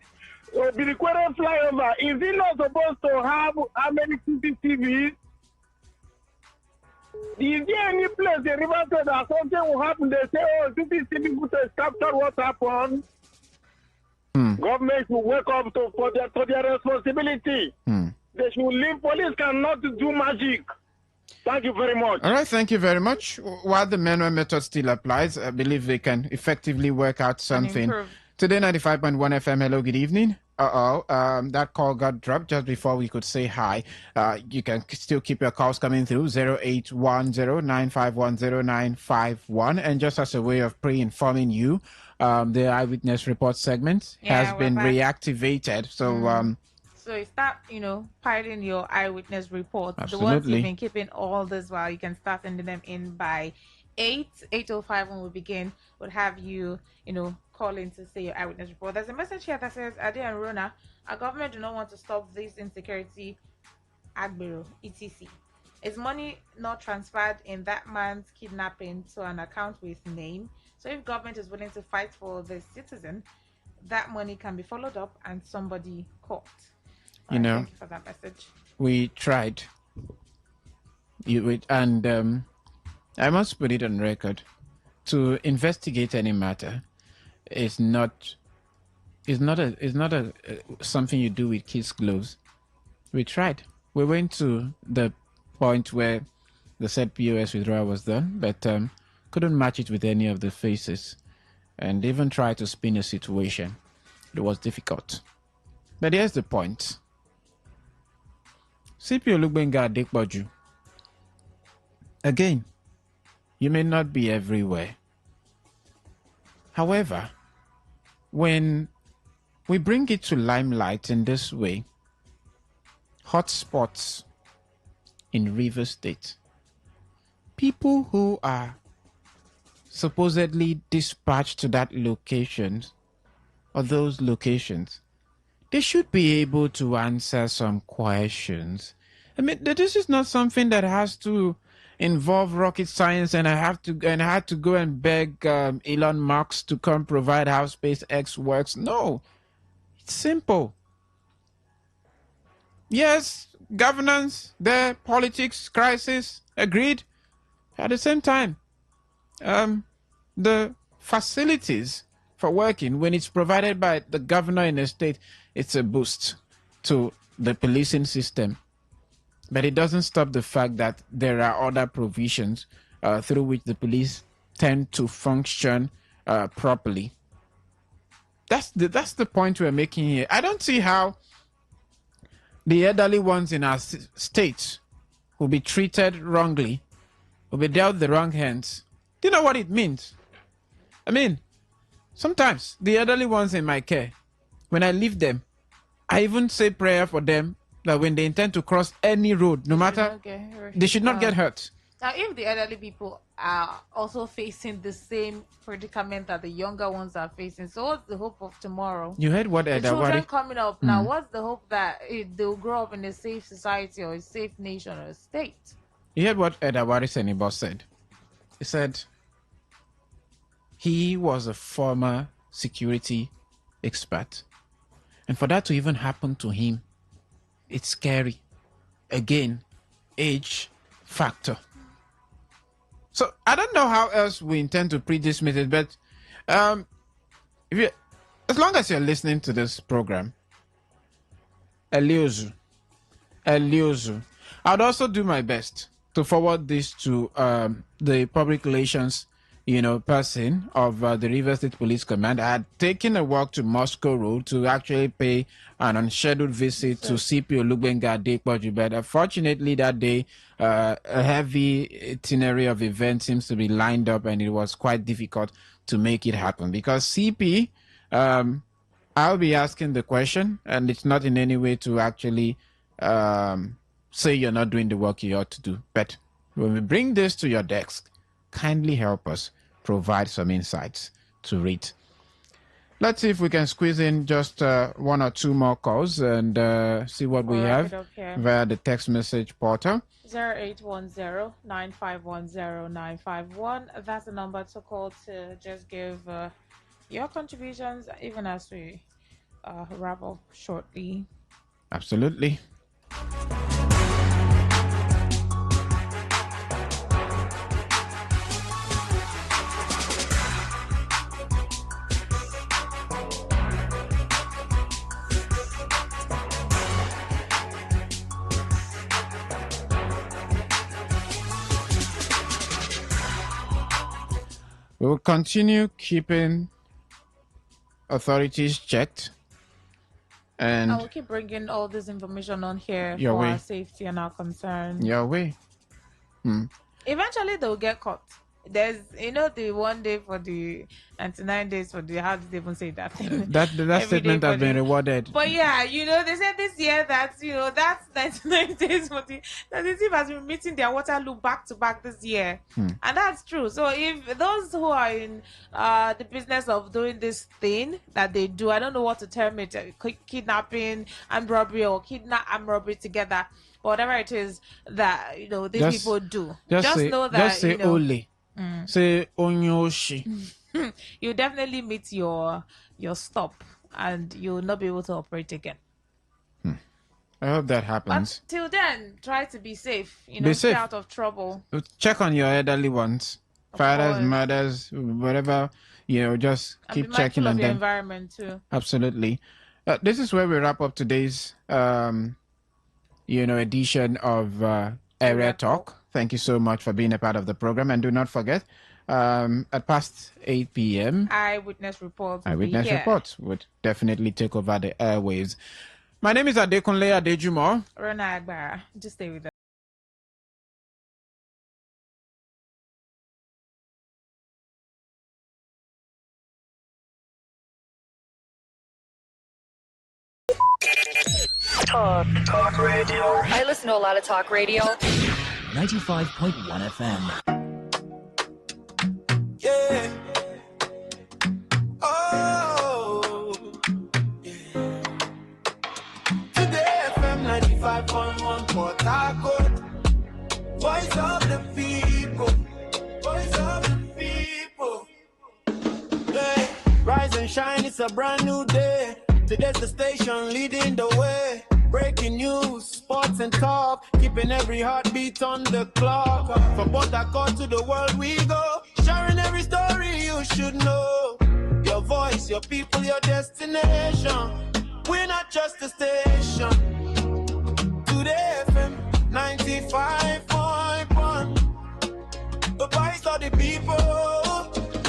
[SPEAKER 15] So the required flyover, is it not supposed to have how many CCTVs? Is there any place in River State that something will happen? They say, oh, CCTV footage capture what happened. Government should wake up to their responsibility. They should leave. Police cannot do magic. Thank you very much.
[SPEAKER 1] All right, thank you very much. While the manual method still applies, I believe they can effectively work out something. Today 95.1 FM, hello, good evening. That call got dropped just before we could say hi. You can still keep your calls coming through 0810-951-0951. And just as a way of pre-informing you, the eyewitness report segment has been reactivated. So
[SPEAKER 14] so you start, piling your eyewitness reports.
[SPEAKER 1] Absolutely.
[SPEAKER 14] The ones you've been keeping all this while, you can start sending them in by 8:05 when we begin. We'll have you, call in to say your eyewitness report. There's a message here that says, Ade and Rona, our government do not want to stop this insecurity, Agbero, etc. Is money not transferred in that man's kidnapping to an account with name? So if government is willing to fight for the citizen, that money can be followed up and somebody caught. Thank you for that message.
[SPEAKER 1] We tried. And I must put it on record. To investigate any matter is not something you do with kids' gloves. We tried. We went to the point where the said POS withdrawal was done, but couldn't match it with any of the faces, and even tried to spin a situation. It was difficult. But here's the point. CPO Lugbenga Adekboju. Again, you may not be everywhere, However, when we bring it to limelight in this way, hotspots in River State, people who are supposedly dispatched to that location or those locations, they should be able to answer some questions. I mean, this is not something that has to involve rocket science, and I had to go and beg Elon Musk to come provide how SpaceX works. No, it's simple. Yes, governance, there, politics, crisis, agreed. At the same time, the facilities for working, when it's provided by the governor in a state, it's a boost to the policing system. But it doesn't stop the fact that there are other provisions through which the police tend to function properly. That's the point we're making here. I don't see how the elderly ones in our states will be treated wrongly, will be dealt the wrong hands. Do you know what it means? I mean, sometimes the elderly ones in my care, when I leave them, I even say prayer for them that when they intend to cross any road, no matter, they should not get hurt.
[SPEAKER 14] Now, if the elderly people are also facing the same predicament that the younger ones are facing, so what's the hope of tomorrow?
[SPEAKER 1] You heard what
[SPEAKER 14] the children
[SPEAKER 1] Edawari
[SPEAKER 14] coming up now, what's the hope that they'll grow up in a safe society or a safe nation or a state?
[SPEAKER 1] You heard what Edawari Senibos said. He said he was a former security expert. And for that to even happen to him, it's scary. Again, age factor. So I don't know how else we intend to pre-dismiss it, but as long as you're listening to this program, Eliozu, I'd also do my best to forward this to the public relations person of the River State Police Command. I had taken a walk to Moscow Road to actually pay an unscheduled visit to CP Olugbenga Adepoju, but unfortunately that day a heavy itinerary of events seems to be lined up, and it was quite difficult to make it happen because CP, I'll be asking the question, and it's not in any way to actually say you're not doing the work you ought to do, but when we bring this to your desk, kindly help us provide some insights to read. Let's see if we can squeeze in just one or two more calls and see what we have via the text message portal.
[SPEAKER 14] 0810-9510951. That's the number to call to just give your contributions, even as we wrap up shortly.
[SPEAKER 1] Absolutely. We will continue keeping authorities checked, and
[SPEAKER 14] I will keep bringing all this information on here
[SPEAKER 1] your
[SPEAKER 14] for
[SPEAKER 1] way.
[SPEAKER 14] our safety and our concern.
[SPEAKER 1] Your way.
[SPEAKER 14] Eventually, they'll get caught. There's, the 1 day for the 99 days for the, how did they even say that?
[SPEAKER 1] That statement has been rewarded.
[SPEAKER 14] But yeah, they said this year that, that's 99 days for the team has been meeting their Waterloo back to back this year. And that's true. So if those who are in the business of doing this thing that they do, I don't know what to term it, kidnapping and robbery or kidnap and robbery together, whatever it is that, these people do. Just know that,
[SPEAKER 1] just say Ole. Say Onyoshi.
[SPEAKER 14] You definitely meet your stop and you'll not be able to operate again.
[SPEAKER 1] I hope that happens.
[SPEAKER 14] But till then, try to be safe.
[SPEAKER 1] Be
[SPEAKER 14] stay
[SPEAKER 1] safe.
[SPEAKER 14] out of trouble.
[SPEAKER 1] Check on your elderly ones, fathers, mothers, whatever. Just keep
[SPEAKER 14] be
[SPEAKER 1] checking on
[SPEAKER 14] of your
[SPEAKER 1] them.
[SPEAKER 14] Environment too.
[SPEAKER 1] Absolutely. This is where we wrap up today's edition of Area Talk. Thank you so much for being a part of the program, and do not forget, at past 8 p.m.
[SPEAKER 14] Eyewitness reports
[SPEAKER 1] would definitely take over the airwaves. My name is Adekunle Adejumo.
[SPEAKER 14] Rona Agbara. Just stay with us.
[SPEAKER 18] Talk radio. I listen to a lot of talk radio.
[SPEAKER 4] 95.1 FM.
[SPEAKER 17] Yeah. Oh. Yeah. Today FM 95.1 Port Harcourt. Voice of the people. Voice of the people. Hey, rise and shine, it's a brand new day. Today's the station leading the way. Breaking news, sports and talk, keeping every heartbeat on the clock. From Port Harcourt to the world we go, sharing every story you should know. Your voice, your people, your destination. We're not just a station. Today FM 95.1. The voice of the people.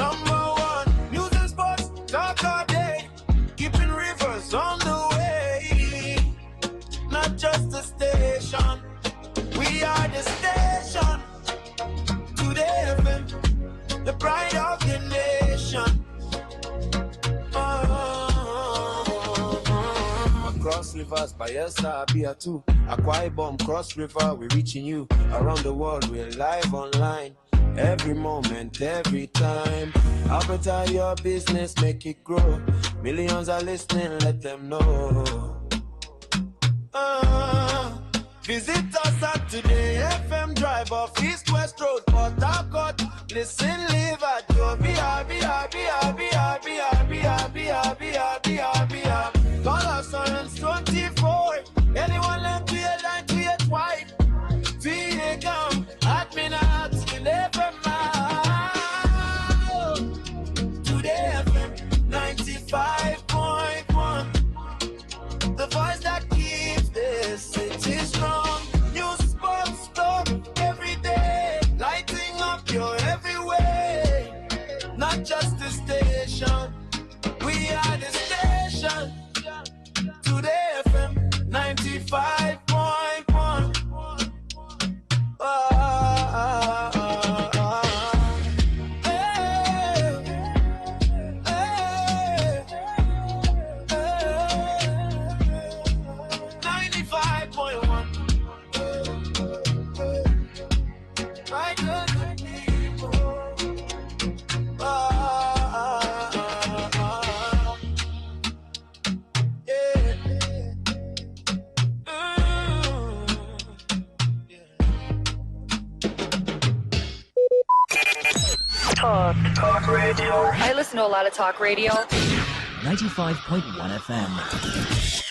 [SPEAKER 17] Number one. News and sports, talk all day. Keeping rivers on the way. Not just a station. We are the station. Today FM, the pride of the nation. Cross rivers, Bayelsa, Abia too. Akwa Ibom, cross river, we're reaching you. Around the world, we're live online. Every moment, every time. How better your business, make it grow. Millions are listening, let them know. Visit us at Today FM Drive off East West Road, Port Harcourt. Listen, live at your Call us on 24. Anyone left to your line to your wife. VA come, admin at 11 mile. Today FM 95.1. The voice that keeps this city strong. News, sports, talk every day. Lighting up your every way. Not just the station. We are the station. Today FM 95.1.
[SPEAKER 18] Talk radio. I listen to a lot of talk radio.
[SPEAKER 4] 95.1 FM.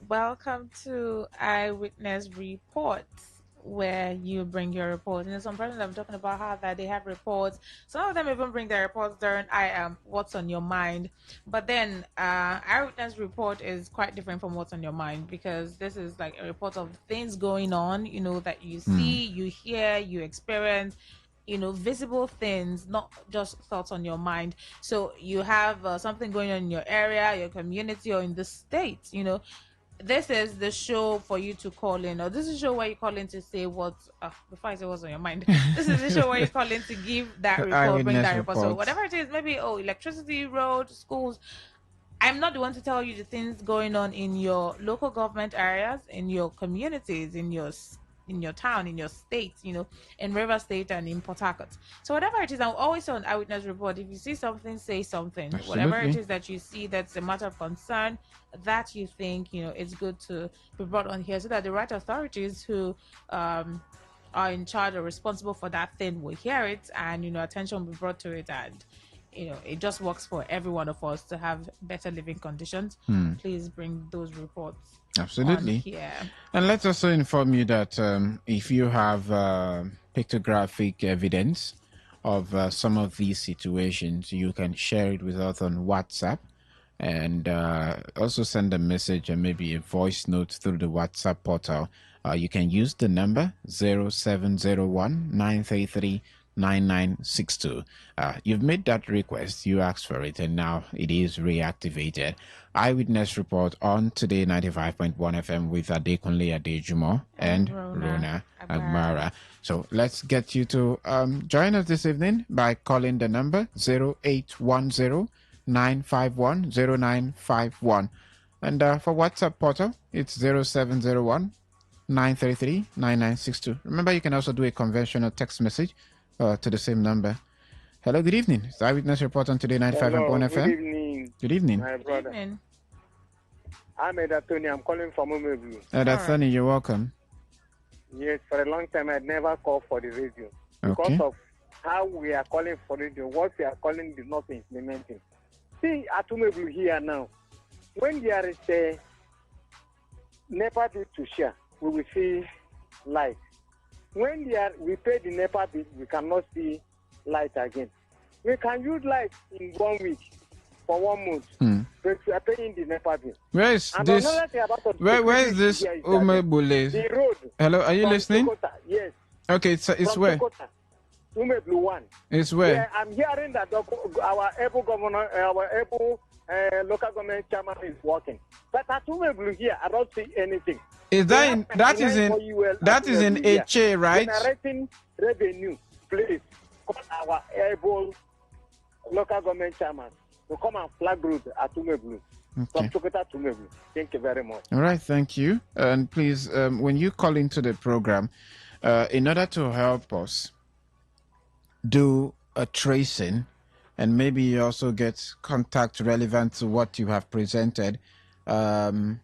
[SPEAKER 14] Welcome to Eyewitness Reports, where you bring your report. And some persons I'm talking about how that they have reports. Some of them even bring their reports during what's on your mind. But then Eyewitness Report is quite different from what's on your mind, because this is like a report of things going on, that you see, you hear, you experience, visible things, not just thoughts on your mind. So you have something going on in your area, your community, or in the state. This is the show for you to call in, or this is the show where you call in to say what. Before I say what's on your mind, this is the show where you call in to give that report, bring
[SPEAKER 1] Eyewitness
[SPEAKER 14] that report. So
[SPEAKER 1] reports.
[SPEAKER 14] whatever it is, maybe electricity, road, schools. I'm not the one to tell you the things going on in your local government areas, in your communities, in your town, in your state, in River State and in Port Harcourt. So whatever it is, I'm always on Eyewitness Report. If you see something, say something. Whatever it
[SPEAKER 1] Absolutely.
[SPEAKER 14] is that you see that's a matter of concern, that you think, it's good to be brought on here, so that the right authorities who are in charge or responsible for that thing will hear it, and attention will be brought to it, and it just works for every one of us to have better living conditions. Please bring those reports
[SPEAKER 1] Absolutely.
[SPEAKER 14] on here.
[SPEAKER 1] And let's also inform you that if you have pictographic evidence of some of these situations, you can share it with us on WhatsApp, and also send a message and maybe a voice note through the WhatsApp portal. You can use the number 0701 933 9962. You've made that request, you asked for it, and now it is reactivated. Eyewitness Report on Today 95.1 FM with Adekunle Adejumo and Rona Agmara. So let's get you to join us this evening by calling the number 0810 951 0951. And for WhatsApp portal, it's 0701 933 9962. Remember, you can also do a conventional text message to the same number. Hello, good evening. It's Eyewitness Report on Today 95.1 FM.
[SPEAKER 2] Good evening.
[SPEAKER 1] Good evening.
[SPEAKER 2] My brother. Good evening. I'm Edatoni. I'm calling from Umebu.
[SPEAKER 1] Edatoni, you're welcome.
[SPEAKER 2] Yes, for a long time I'd never called for the radio. Because of how we are calling for radio, what we are calling is not implementing. See, at Umebu here now, when there is a NEPA bill to share, we will see light. When we pay the NEPA bill, we cannot see light again. We can use light in 1 week for 1 month, but we are paying the NEPA bill.
[SPEAKER 1] Where is
[SPEAKER 2] and
[SPEAKER 1] this? Where is this Umebule?
[SPEAKER 2] The road.
[SPEAKER 1] Hello, are you listening?
[SPEAKER 2] Sokota, yes.
[SPEAKER 1] Okay, it's
[SPEAKER 2] from
[SPEAKER 1] where?
[SPEAKER 2] Sokota, Umeblu 1.
[SPEAKER 1] It's where?
[SPEAKER 2] Yeah, I'm hearing that our able governor, our able local government chairman is working. But at Umeblu here, I don't see anything.
[SPEAKER 1] Is that in, that is in Eche, right?
[SPEAKER 2] Generating revenue, please call our able local government chairman to come and flag road at Umeblu. From Sokota to Umeblu. Thank you very much.
[SPEAKER 1] All right, thank you. And please, when you call into the program, in order to help us do a tracing, and maybe you also get contact relevant to what you have presented, when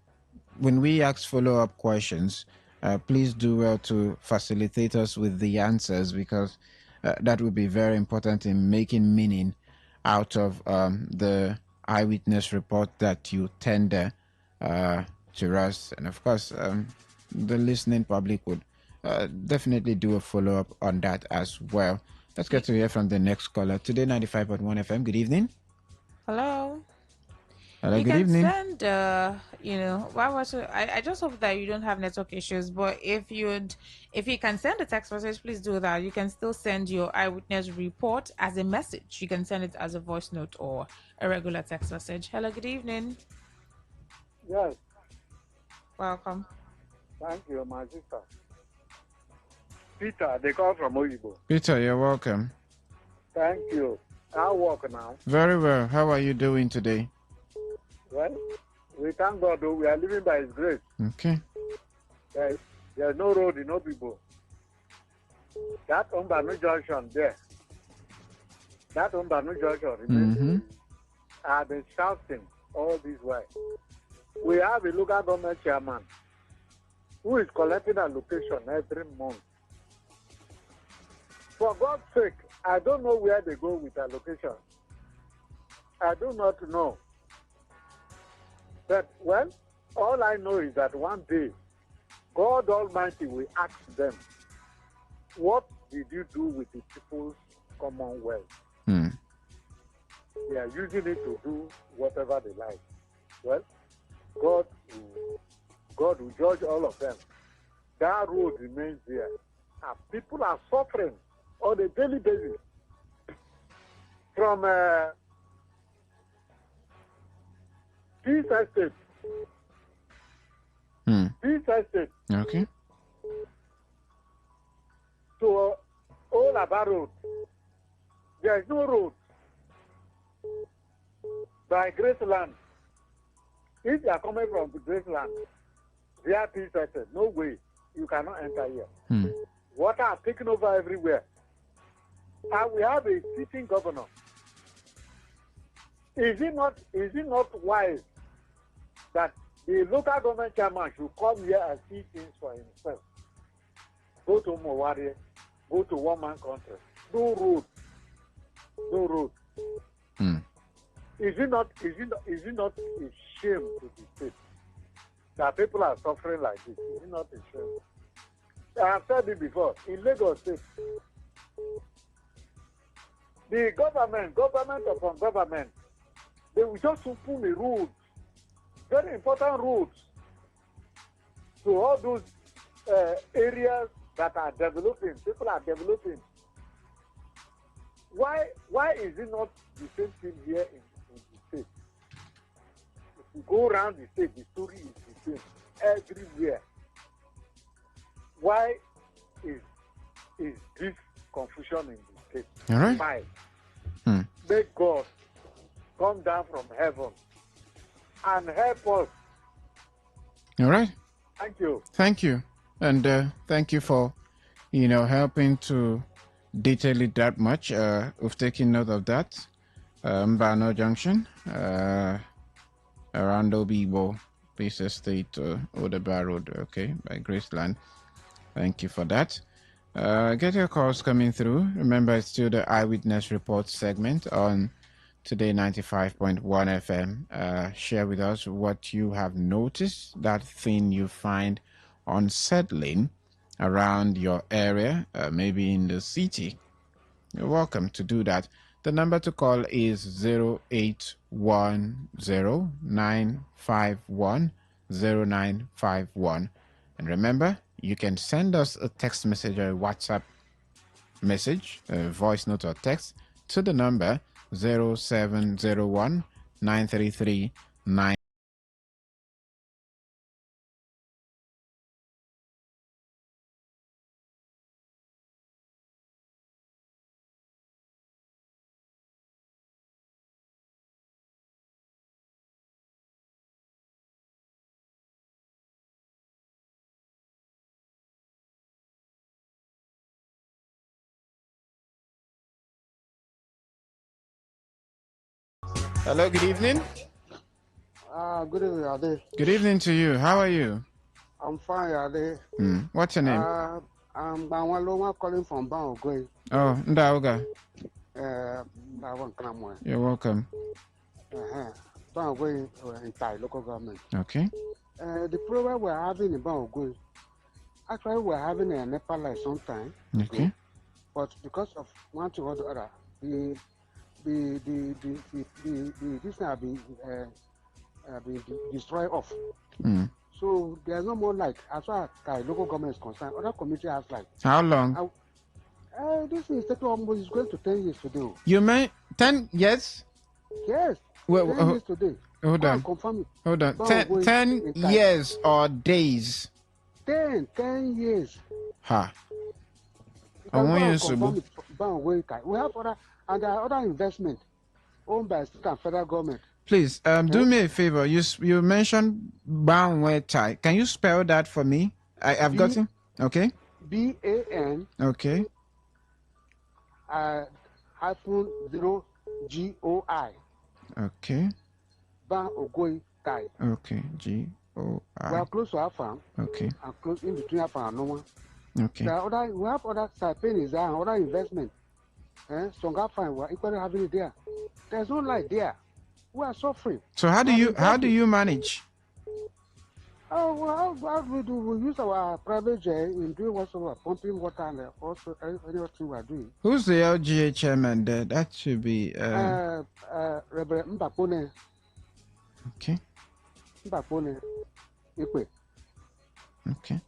[SPEAKER 1] we ask follow-up questions, please do well to facilitate us with the answers, because that would be very important in making meaning out of the eyewitness report that you tender to us. And of course, the listening public would definitely do a follow-up on that as well. Let's get to hear from the next caller. Today 95.1 FM. Good evening.
[SPEAKER 14] Hello.
[SPEAKER 1] Hello,
[SPEAKER 14] you
[SPEAKER 1] good
[SPEAKER 14] can
[SPEAKER 1] evening.
[SPEAKER 14] Send, I just hope that you don't have network issues, but if you can send a text message, please do that. You can still send your eyewitness report as a message. You can send it as a voice note or a regular text message. Hello, good evening.
[SPEAKER 2] Yes.
[SPEAKER 14] Welcome.
[SPEAKER 2] Thank you, my sister. Peter, they call from Oyibo.
[SPEAKER 1] Peter, you're welcome.
[SPEAKER 2] Thank you. I'll walk now.
[SPEAKER 1] Very well. How are you doing today?
[SPEAKER 2] Well, we thank God, though. We are living by His grace.
[SPEAKER 1] Okay.
[SPEAKER 2] There's no road in Obibo. That Umbanu junction there. That Umbanu junction. I've been shouting all this way. We have a local government chairman who is collecting a location every month. For God's sake, I don't know where they go with a location. I do not know. But, well, All I know is that one day, God Almighty will ask them, what did you do with the people's commonwealth? They are using it to do whatever they like. Well, God will judge all of them. That road remains there. And people are suffering on a daily basis. From Peace Estate. Peace Estate.
[SPEAKER 1] Okay.
[SPEAKER 2] To Old Aba Road. There is no road by Graceland. If you are coming from Graceland, via Peace Estate, no way. You cannot enter here. Water are taken over everywhere. And we have a sitting governor. Is it not wise that the local government chairman should come here and see things for himself? Go to Mowari, go to one man country. No road. No road. Is it not a shame to the state that people are suffering like this? Is it not a shame? I have said it before. In Lagos State, the government upon government, they will just open the roads, very important roads, to all those areas that are developing. People are developing. Why is it not the same thing here in the state? If you go around the state, the story is the same everywhere. Why is this confusion in the state?
[SPEAKER 1] All right.
[SPEAKER 2] Why? May God come down from heaven and help us.
[SPEAKER 1] All right.
[SPEAKER 2] Thank you.
[SPEAKER 1] Thank you. And thank you for, helping to detail it that much. We've taken note of that. Mbano Junction, around Obibo, Peace Estate, Odeba Road, okay, by Graceland. Thank you for that. Get your calls coming through. Remember, it's still the Eyewitness Report segment on Today 95.1 FM. Share with us what you have noticed, that thing you find unsettling around your area, maybe in the city. You're welcome to do that. The number to call is 0810-951-0951. And remember, you can send us a text message or a WhatsApp message, a voice note or text, to the number 0701-933-9. Hello, good evening.
[SPEAKER 16] Good evening, Ade.
[SPEAKER 1] Good evening to you. How are you?
[SPEAKER 16] I'm fine, Ade.
[SPEAKER 1] What's your name?
[SPEAKER 16] I'm Banwaloma calling from Banogwe.
[SPEAKER 1] Oh, Ndauga. You're welcome.
[SPEAKER 16] Banogwe in Thai local government.
[SPEAKER 1] Okay.
[SPEAKER 16] The problem we're having in Banogwe, actually we're having a Nepal light sometime.
[SPEAKER 1] Okay.
[SPEAKER 16] But because of one thing or the other, this thing have been destroyed off. So there's no more light as far as local government is concerned. Other community has light.
[SPEAKER 1] How long?
[SPEAKER 16] This is almost going to 10 years today.
[SPEAKER 1] You mean 10 years?
[SPEAKER 16] Yes.
[SPEAKER 1] Well,
[SPEAKER 16] 10 years today.
[SPEAKER 1] Hold on.
[SPEAKER 16] Confirm it.
[SPEAKER 1] Hold on. 10 years or days?
[SPEAKER 16] 10 years.
[SPEAKER 1] Ha. I want you to.
[SPEAKER 16] We have other, and there are other investment owned by state and federal government.
[SPEAKER 1] Please, do me a favor. You mentioned Banwe Tai. Can you spell that for me? I've got him. Okay.
[SPEAKER 16] BAN.
[SPEAKER 1] Okay.
[SPEAKER 16] -0
[SPEAKER 1] Okay.
[SPEAKER 16] Ban Ogoi Tai.
[SPEAKER 1] Okay. GOI.
[SPEAKER 16] We are close to our farm.
[SPEAKER 1] Okay.
[SPEAKER 16] And close in between our farm and no one.
[SPEAKER 1] Okay.
[SPEAKER 16] We have other Saipenis there and other investment. Songa farm, we are equally having it there. There's no light there. We are suffering.
[SPEAKER 1] So how do you manage?
[SPEAKER 16] Oh, well, what we do, we use our private jet in doing whatsoever, pumping water and also anything we are doing.
[SPEAKER 1] Who's the LGA chairman there? That should be.
[SPEAKER 16] Reverend Mbakone.
[SPEAKER 1] Okay.
[SPEAKER 16] Mbakone. Ikwe.
[SPEAKER 1] Okay.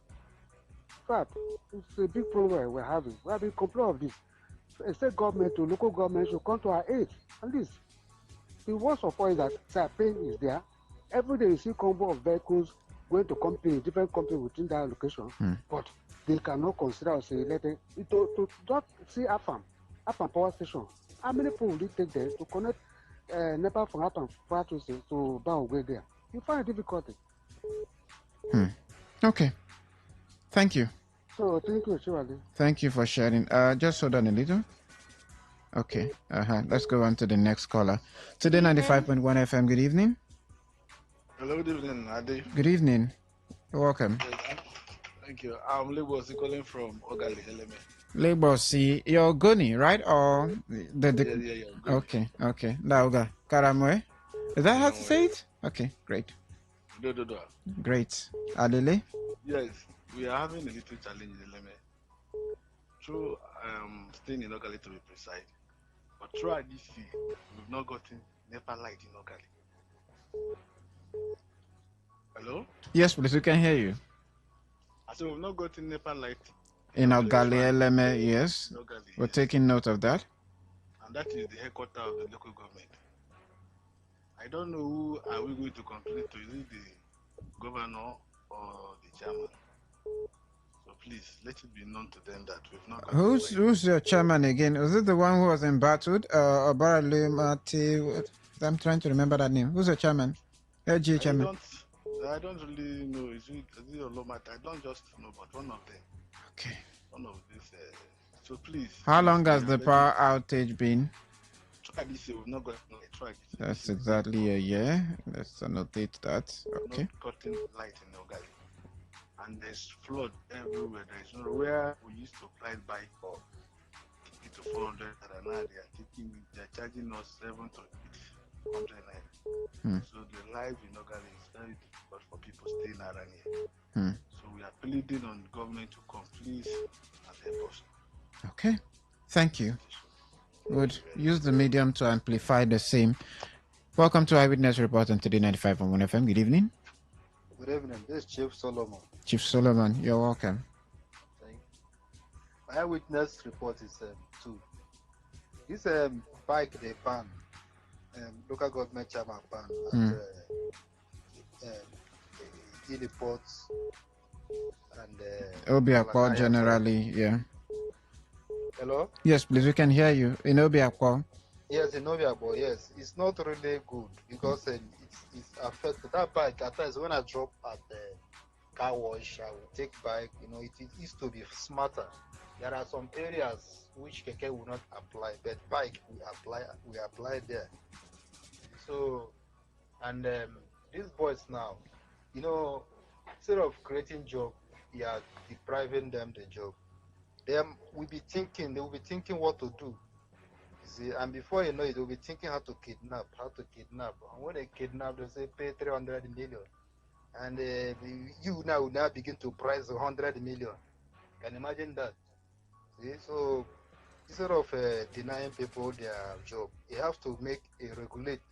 [SPEAKER 16] But it's a big problem we're having. We have been complaining of this. A state government to local government should come to our aid. At least the worst of all is that pain is there. Every day you see combo of vehicles going to different companies within that location, but they cannot consider us related to just see AFAM power station. How many people will it take there to connect NEPA from AFAM power station to Baogwe there? You find it difficult.
[SPEAKER 1] Okay. Thank you.
[SPEAKER 16] So thank you, Shivali.
[SPEAKER 1] Thank you for sharing. Just hold on a little. Okay. Let's go on to the next caller. Today 95.1 FM. Good evening.
[SPEAKER 5] Hello, good evening, Ade.
[SPEAKER 1] Good evening. You're welcome.
[SPEAKER 5] Yes, thank you. I'm Lagos calling from Ogali, LMA.
[SPEAKER 1] Lagos, you're Goni, right? Or
[SPEAKER 5] Yeah.
[SPEAKER 1] Okay. Lauga. Karamwe. Is that how to say it? Okay, great.
[SPEAKER 5] Do.
[SPEAKER 1] Great. Adele?
[SPEAKER 5] Yes, we are having a little challenge in LMA. Through staying in Ogali to be precise. But throughout this year, we've not gotten NEPA light in Ogali. Hello?
[SPEAKER 1] Yes, please, we can hear you.
[SPEAKER 5] I said we've not gotten NEPA light
[SPEAKER 1] in Ogali, LMA, yes. We're taking note of that.
[SPEAKER 5] And that is the headquarters of the local government. I don't know who are we going to complain to. Is it the governor or the chairman? So please, let it be known to them that we've not got
[SPEAKER 1] Who's your chairman again? Was it the one who was embattled? Obarale Mati? I'm trying to remember that name. Who's your chairman? LG chairman.
[SPEAKER 5] I don't really know. Is it Olomata? I don't just know, but one of them.
[SPEAKER 1] Okay.
[SPEAKER 5] One of these. So please.
[SPEAKER 1] How long has the power outage been?
[SPEAKER 5] Try this year. We've not got try this.
[SPEAKER 1] That's exactly a year. Let's annotate that. Okay.
[SPEAKER 5] Not cutting light in Ogali. And there's flood everywhere. There's nowhere we used to fly bike for 50 to 400, and now they're charging us 700 to 800 naira. So the life in Ogali is very difficult for people staying around here. So we are pleading on the government to come, please, and help us.
[SPEAKER 1] Okay. Thank you. Good. Use the medium to amplify the same. Welcome to Eyewitness Report on Today 95.1 FM. Good evening.
[SPEAKER 19] Good evening. This is Chief Solomon.
[SPEAKER 1] Chief Solomon, you're welcome.
[SPEAKER 19] Thank you. My Eyewitness Report is 2. This bike they ban, local government chairman ban at the ports and
[SPEAKER 1] Obiakwa generally, yeah.
[SPEAKER 19] Hello?
[SPEAKER 1] Yes, please, we can hear you. In Obiakwa.
[SPEAKER 19] Yes, in Obiakwa, yes. It's not really good because it's affected. That bike, at times when I drop at the car wash, I will take bike. It used to be smarter. There are some areas which keke will not apply, but bike we apply there. So, and these boys now, instead of creating job, they are depriving them the job. They will be thinking what to do. You see, and before you know it, they'll be thinking how to kidnap. And when they kidnap, they say pay 300 million. And you now will now begin to price 100 million. Can you imagine that? See? So instead of denying people their job, you have to make a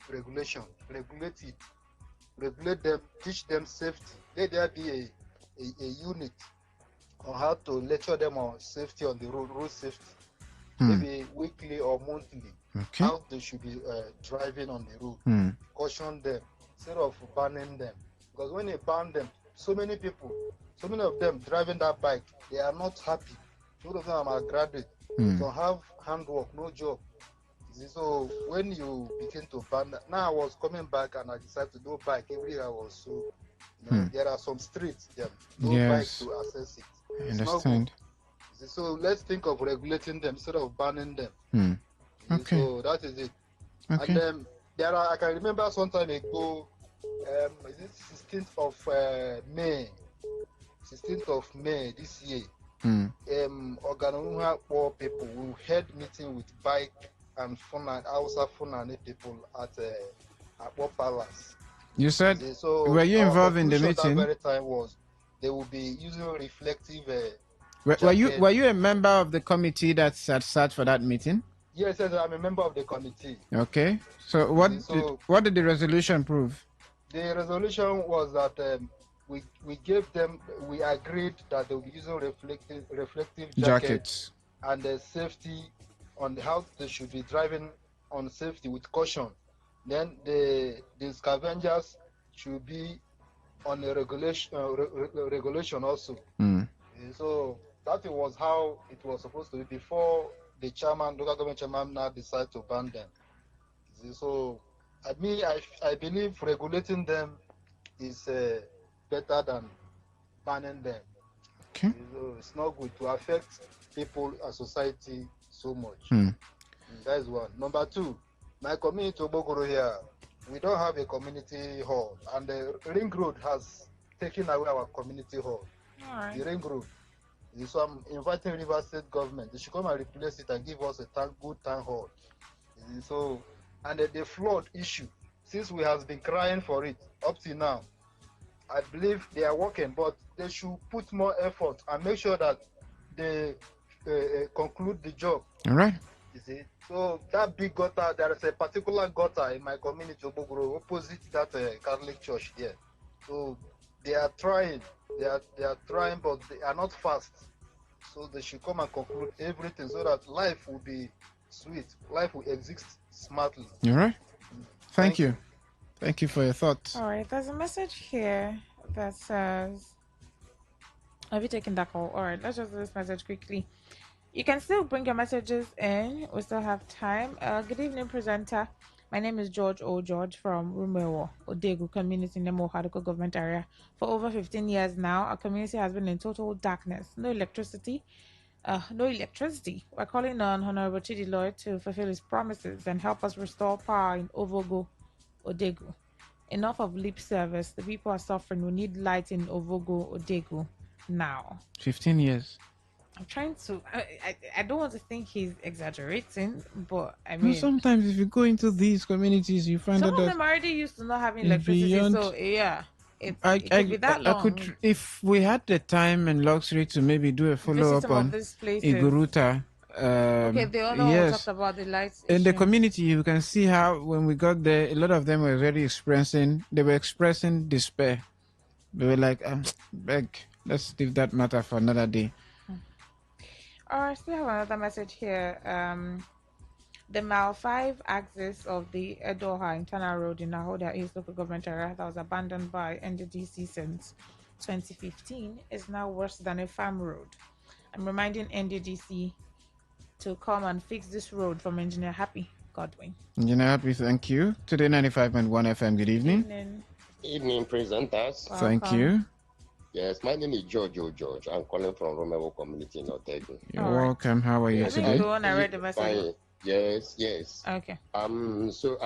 [SPEAKER 19] regulation, regulate them, teach them safety. Let there be a unit on how to lecture them on safety on the road safety, maybe weekly or monthly.
[SPEAKER 1] Okay.
[SPEAKER 19] How they should be driving on the road. Caution them instead of banning them, because when they ban them, so many of them driving that bike, they are not happy. Most of them are graduate, don't have handwork, no job. So when you begin to ban that, now I was coming back and I decided to do bike every hour. So there are some streets, no bike to access it.
[SPEAKER 1] I understand.
[SPEAKER 19] So let's think of regulating them instead of banning them.
[SPEAKER 1] Okay.
[SPEAKER 19] So that is it.
[SPEAKER 1] Okay.
[SPEAKER 19] And I can remember some time ago, is it 16th of May? 16th of May this year. Oganuha poor people will head meeting with bike and Hausa Fulani people at Akpo Palace.
[SPEAKER 1] You said,
[SPEAKER 19] So
[SPEAKER 1] were you
[SPEAKER 19] our
[SPEAKER 1] involved in the
[SPEAKER 19] conclusion
[SPEAKER 1] meeting?
[SPEAKER 19] that very time was they will be using reflective
[SPEAKER 1] Were
[SPEAKER 19] jacket.
[SPEAKER 1] you a member of the committee that sat for that meeting?
[SPEAKER 19] Yes, I'm a member of the committee.
[SPEAKER 1] Okay. So what did the resolution prove?
[SPEAKER 19] The resolution was that we agreed that they will be using reflective jackets and the safety on how they should be driving on safety with caution. Then the scavengers should be on a regulation also. So that was how it was supposed to be before the local government chairman now decided to ban them. So I believe regulating them is better than banning them.
[SPEAKER 1] Okay.
[SPEAKER 19] So it's not good to affect people and society so much. That is one. Number two, my community Obogoro here, we don't have a community hall, and the ring road has taken away our community hall. The ring road. So I'm inviting River State government. They should come and replace it and give us a good town hall. So, and the flood issue, since we have been crying for it up to now, I believe they are working, but they should put more effort and make sure that they conclude the job.
[SPEAKER 1] All right.
[SPEAKER 19] You see, so that big gutter, there is a particular gutter in my community, Obogoro, opposite that Catholic church there. So they are trying, they are trying, but they are not fast. So they should come and conclude everything so that life will be sweet, life will exist smartly.
[SPEAKER 1] All right. Thank you. Thank you for your thoughts.
[SPEAKER 14] All right, there's a message here that says, have you taken that call? All right, let's just do this message quickly. You can still bring your messages in. We still have time. Good evening, presenter. My name is George O. George from Rumewo, Odegu community in the Mohadoko government area. For over 15 years now, our community has been in total darkness. No electricity. We're calling on Honorable Chidi Lloyd to fulfill his promises and help us restore power in Ovogo, Odegu. Enough of lip service. The people are suffering. We need light in Ovogo, Odegu now.
[SPEAKER 1] 15 years.
[SPEAKER 14] I'm trying to. I don't want to think he's exaggerating, but I mean,
[SPEAKER 1] sometimes if you go into these communities, you find
[SPEAKER 14] some
[SPEAKER 1] out
[SPEAKER 14] of
[SPEAKER 1] that
[SPEAKER 14] them are already used to not having electricity. So yeah, it could be that long.
[SPEAKER 1] If we had the time and luxury to maybe do a follow up on Iguruta.
[SPEAKER 14] Okay, the other one talked about the lights.
[SPEAKER 1] In the community, you can see how when we got there, a lot of them were very expressing despair. They were like, beg, let's leave that matter for another day.
[SPEAKER 14] I still have another message here. The mile 5 axis of the Edoha internal road in Nahoda East local government area that was abandoned by NDDC since 2015 is now worse than a farm road. I'm reminding NDDC to come and fix this road from Engineer Happy Godwin.
[SPEAKER 1] Engineer Happy, thank you. Today 95.1 FM, good evening.
[SPEAKER 6] Evening, presenters.
[SPEAKER 1] Thank you.
[SPEAKER 6] Yes, my name is George O. George. I'm calling from Romero Community in Otegu.
[SPEAKER 1] You're welcome. How are you today?
[SPEAKER 14] I the one I read the message.
[SPEAKER 6] Yes.
[SPEAKER 14] Okay.
[SPEAKER 6] I'm so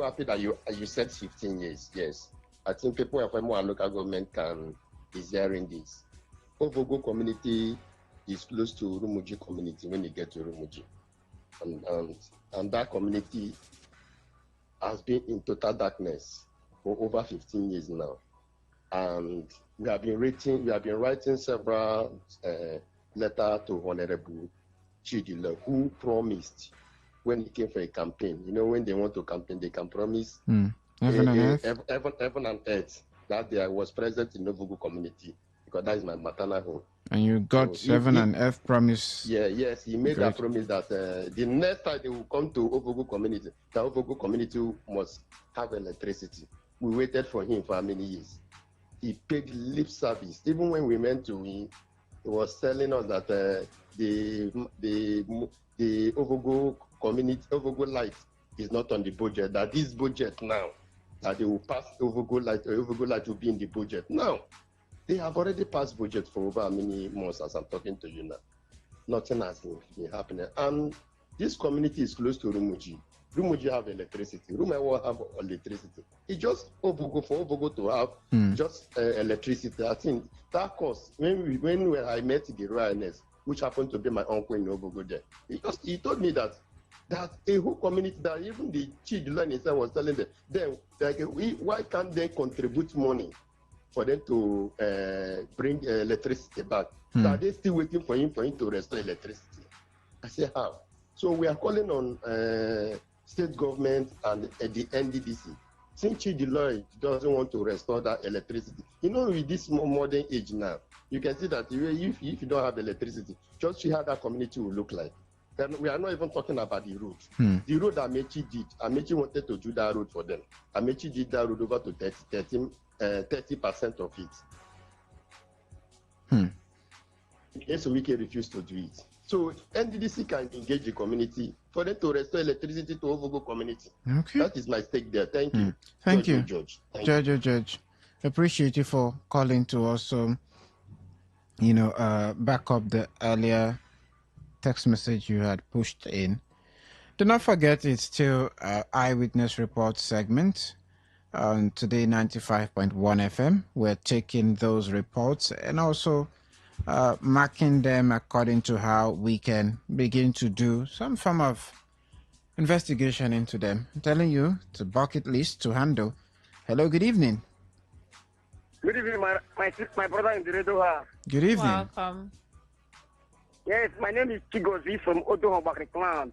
[SPEAKER 6] happy that you said 15 years. Yes. I think people from our local government is hearing this. Ovogo community is close to Rumuji community when you get to Rumuji. And that community has been in total darkness for over 15 years now. And we have been writing several letters to Honorable Chidila, who promised when he came for a campaign. You know, when they want to campaign, they can promise
[SPEAKER 1] heaven
[SPEAKER 6] and earth. That day I was present in Novugu community because that is my maternal home.
[SPEAKER 1] And you got heaven and earth promise.
[SPEAKER 6] Yes, he made that promise that the next time they will come to Ovogu community, the Ovogu community must have electricity. We waited for him for how many years? He paid lip service. Even when we went to him, he was telling us that the Ovogo community, Ovogo light is not on the budget. That this budget now, that they will pass Ovogo light will be in the budget. Now, they have already passed budget for over many months as I'm talking to you now. Nothing has been happening. And this community is close to Rumuji. Rumuji have electricity. Rumewo have electricity. It's just Ovogo to have just electricity. I think that cost, when I met the Royalness, which happened to be my uncle in Ovogo there, he told me that that a whole community, that even the children itself was telling them, like, why can't they contribute money for them to bring electricity back? So are they still waiting for him to restore electricity? I say, how? So we are calling on state government and the NDDC. Since Chidiloi doesn't want to restore that electricity, with this modern age now, you can see that if you don't have electricity, just see how that community will look like. And we are not even talking about the road. The road Amechi did, Amechi wanted to do that road for them. Amechi did that road over to 30% of it. Yes, we can refuse to do it. So NDDC can engage the community for them to restore electricity to Ovogo community.
[SPEAKER 1] Okay.
[SPEAKER 6] That is my stake there. Thank you.
[SPEAKER 1] Thank you,
[SPEAKER 6] George.
[SPEAKER 1] Judge. Appreciate you for calling to also, back up the earlier text message you had pushed in. Do not forget, it's still Eyewitness Report segment on Today 95.1 FM. We're taking those reports and also marking them according to how we can begin to do some form of investigation into them. I'm telling you, it's a bucket list to handle. Hello, good evening.
[SPEAKER 2] Good evening, my brother in the radio.
[SPEAKER 1] Good evening.
[SPEAKER 14] Welcome.
[SPEAKER 2] Yes, my name is Chigozi from Odoho Bakri Clan.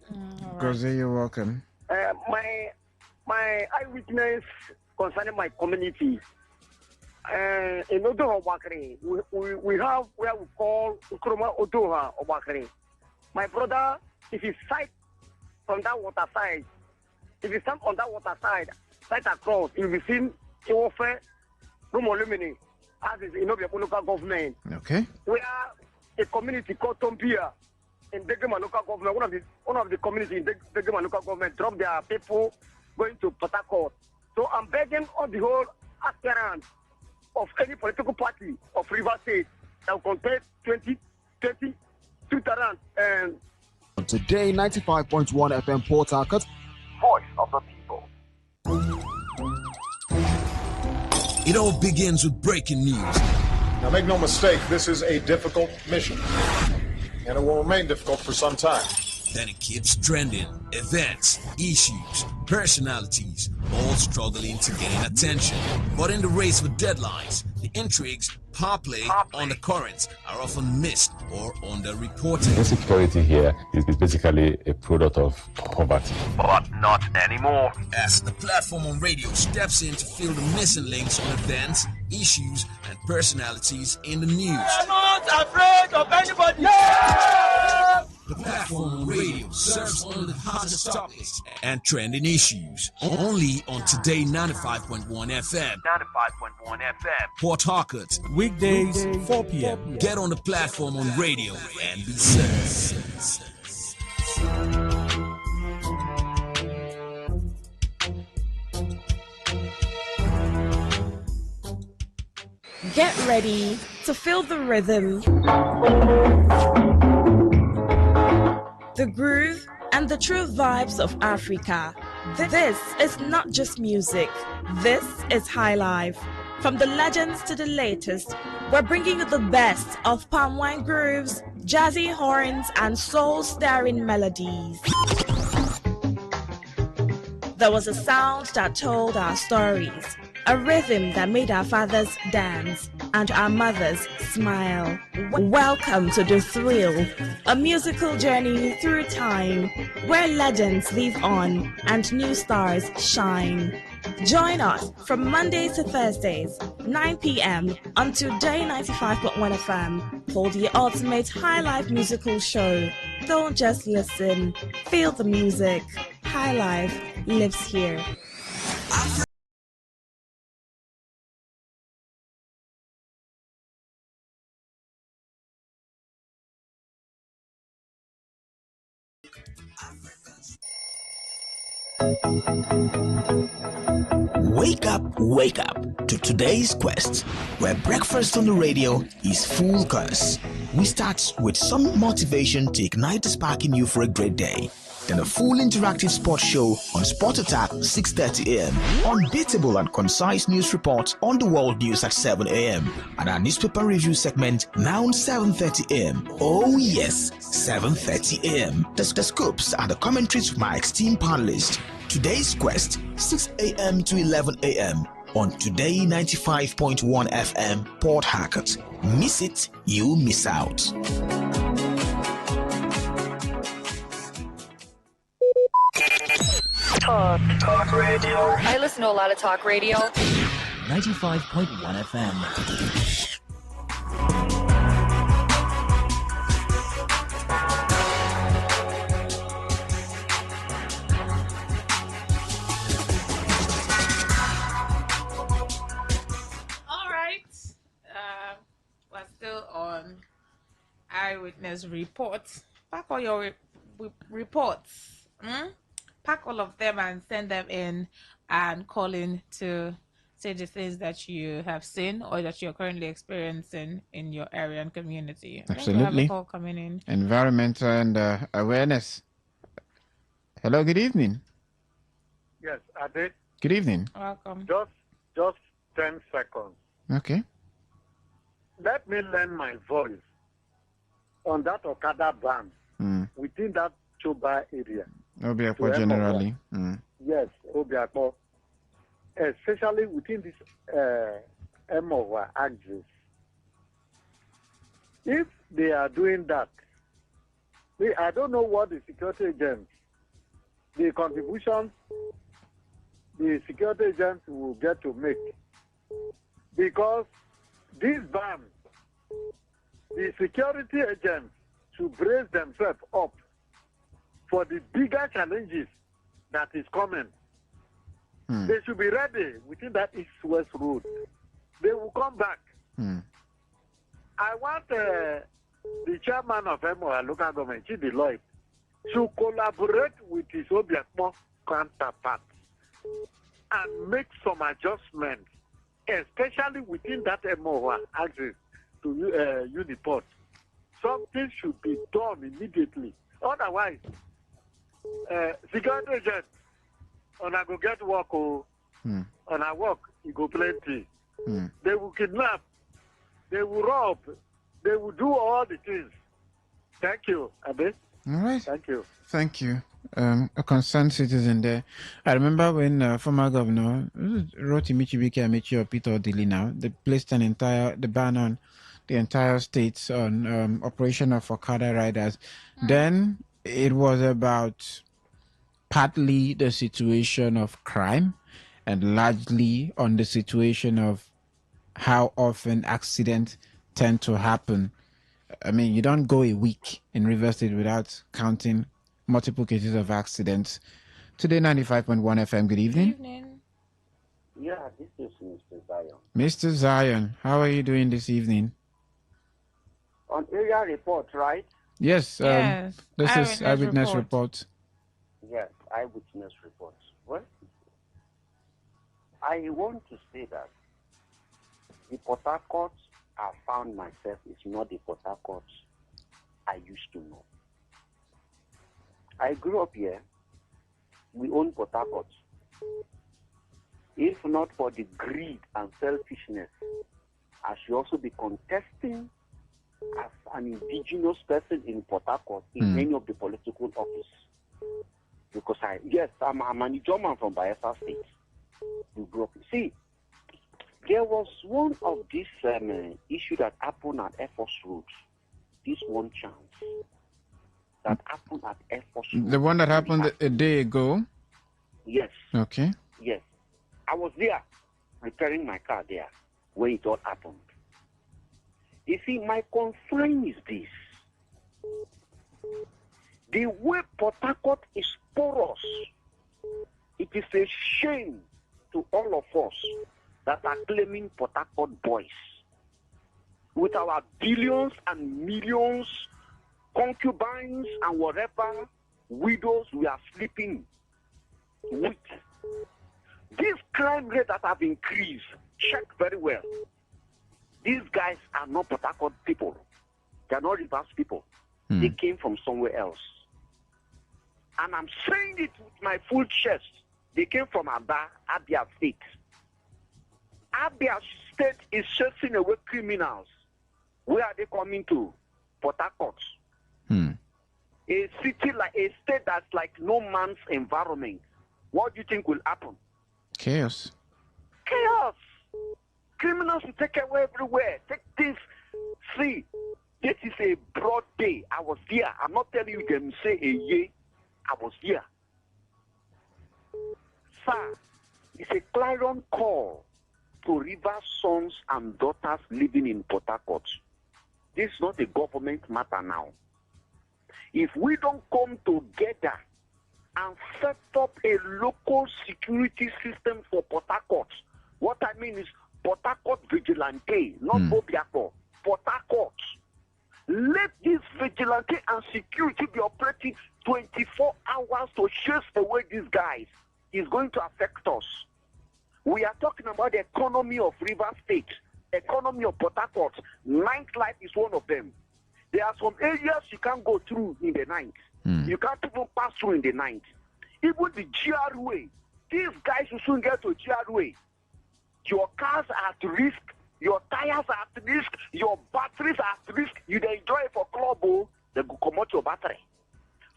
[SPEAKER 1] Gozi, you're welcome.
[SPEAKER 2] My eyewitness concerning my community. In Odoho Bakri, we have where we call Ukroma Odoha Obakri. My brother, if he sight from that water side, if he stand on that water side, sight across, he will be seen in offer room alumini as is in the local government.
[SPEAKER 1] Okay.
[SPEAKER 2] We are a community called Tompia in Degema local government. One of the community in Degema local government dropped their people going to Port Harcourt. So I'm begging on the whole aspirants of any political party of River State that will contest 2022 talent and
[SPEAKER 7] Today 95.1 FM Port Harcourt,
[SPEAKER 2] voice of the people.
[SPEAKER 21] It all begins with breaking news.
[SPEAKER 23] Now make no mistake, this is a difficult mission, and it will remain difficult for some time.
[SPEAKER 21] Then it keeps trending. Events, issues, personalities, all struggling to gain attention. But in the race for deadlines, the intrigues, power play on the currents are often missed or underreported.
[SPEAKER 24] Insecurity here is basically a product of poverty.
[SPEAKER 21] But not anymore. As the platform on radio steps in to fill the missing links on events, issues, and personalities in the news.
[SPEAKER 17] We are not afraid of anybody. Yeah!
[SPEAKER 21] The platform on radio serves only the hottest topics and trending issues. Only on Today 95.1 FM. 95.1 FM. Port Harcourt.
[SPEAKER 12] Weekdays, 4 p.m.
[SPEAKER 21] Get on the platform on radio and be served.
[SPEAKER 13] Get ready to feel the rhythm, the groove, and the true vibes of Africa. This is not just music. This is high life. From the legends to the latest, we're bringing you the best of palm wine grooves, jazzy horns, and soul-stirring melodies. There was a sound that told our stories, a rhythm that made our fathers dance and our mothers smile. Welcome to The Thrill, a musical journey through time where legends live on and new stars shine. Join us from Mondays to Thursdays, 9 p.m. on Today 95.1 FM for the ultimate high life musical show. Don't just listen, feel the music. High life lives here.
[SPEAKER 4] Wake up to today's quest, where breakfast on the radio is full course. We start with some motivation to ignite the spark in you for a great day.
[SPEAKER 3] then a full interactive sports show on Sport Attack 6:30 a.m. Unbeatable and concise news reports on the world news at 7 a.m. and our newspaper review segment now 7:30 a.m. Oh yes, 7:30 a.m. The scoops and the commentaries from my esteemed panelists. Today's quest, 6 a.m. to 11 a.m. on Today 95.1 FM, Port Harcourt. Miss it, you miss out.
[SPEAKER 18] Talk radio. I listen to a lot of talk radio.
[SPEAKER 8] 95.1 FM.
[SPEAKER 14] We're still on Eyewitness Reports. Pack all your reports. Pack all of them and send them in and call in to say the things that you have seen or that you're currently experiencing in your area and community. I think we have a call coming in.
[SPEAKER 1] Environmental and awareness. Hello, good evening.
[SPEAKER 2] Yes, Ade.
[SPEAKER 1] Good evening.
[SPEAKER 14] Welcome.
[SPEAKER 2] Just 10 seconds.
[SPEAKER 1] Okay.
[SPEAKER 2] Let me lend my voice on that Okada band within that Choba area.
[SPEAKER 1] Obiakpo generally.
[SPEAKER 2] Yes, Obiakpo. Especially within this Emowa axis. If they are doing that, I don't know what the security agents, the contribution the security agents will get to make. Because this ban, the security agents should brace themselves up for the bigger challenges that is coming. They should be ready within that east-west road. They will come back. I want the chairman of Emoa local government, Chidi Lloyd, to collaborate with his Obiakpo counterpart and make some adjustments, especially within that Emoa axis to Uniport. Something should be done immediately. Otherwise, security agents, on I go get work, on I work, you go plenty. They will kidnap, they will rob, they will do all the things. Thank you, Abe.
[SPEAKER 1] All right.
[SPEAKER 2] Thank you.
[SPEAKER 1] Thank you. A concerned citizen there. I remember when former governor Rotimi Amici or Peter Odili now, they placed the ban on the entire state on operation of Okada riders. Then it was about partly the situation of crime and largely on the situation of how often accidents tend to happen. I mean, you don't go a week in River State without counting multiple cases of accidents. Today, 95.1 FM, good evening.
[SPEAKER 14] Good evening.
[SPEAKER 9] Yeah, this is Mr. Zion.
[SPEAKER 1] Mr. Zion, how are you doing this evening?
[SPEAKER 9] On area report, right?
[SPEAKER 1] Yes, this is Eyewitness Report.
[SPEAKER 9] Yes, Eyewitness Report. Well, I want to say that the Port Harcourt I found myself is not the Port Harcourt I used to know. I grew up here. We own Port Harcourt. If not for the greed and selfishness, I should also be contesting as an indigenous person in Port Harcourt in any of the political office. Because I'm an German from Bayelsa State. We grew up. See, there was one of this issue that happened at Air Force Road. This one chance that happened at Air Force Road.
[SPEAKER 1] The one that happened a day ago?
[SPEAKER 9] Yes.
[SPEAKER 1] Okay.
[SPEAKER 9] Yes. I was there, repairing my car there, when it all happened. You see, my concern is this. The way Port Harcourt is porous, it is a shame to all of us that are claiming Port Harcourt boys. With our billions and millions, concubines and whatever, widows we are sleeping with. These crime rates that have increased, check very well. These guys are not Port Harcourt people. They are not reverse people. They came from somewhere else. And I'm saying it with my full chest. They came from Abia State. Abia State is chasing away criminals. Where are they coming to? Port Harcourt. A city like a state that's like no man's environment. What do you think will happen?
[SPEAKER 1] Chaos.
[SPEAKER 9] Chaos. Criminals will take away everywhere. Take this. See, this is a broad day. I was there. I'm not telling you them say a year. I was there. Sir, it's a clarion call to river sons and daughters living in Port Harcourt. This is not a government matter now. If we don't come together and set up a local security system for Port Harcourt, what I mean is Port Harcourt vigilante, not Obiako. Port Harcourt. Let this vigilante and security be operating 24 hours to chase away these guys. It's going to affect us. We are talking about the economy of River State, economy of Port Harcourt. Nightlife is one of them. There are some areas you can't go through in the night. You can't even pass through in the night. Even the GRA, these guys will soon get to GRA. Your cars are at risk. Your tires are at risk. Your batteries are at risk. You enjoy it for club, they go come out your battery.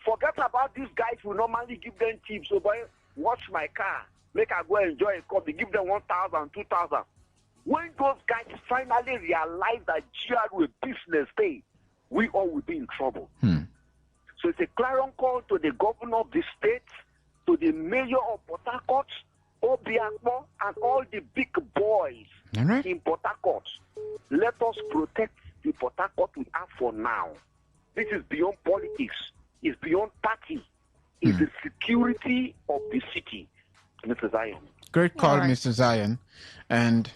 [SPEAKER 9] Forget about these guys who normally give them tips. So, boy, watch my car. Make I go enjoy a club. They give them 1,000, 2,000. When those guys finally realize that GRA business day, we all will be in trouble. So it's a clarion call to the governor of the state, to the mayor of Port Harcourt, Obiakpo, and all the big boys in Port Harcourt. Let us protect the Port Harcourt we have for now. This is beyond politics. It's beyond party. It's the security of the city. Mr. Zion.
[SPEAKER 1] Great call, Mr. Zion. And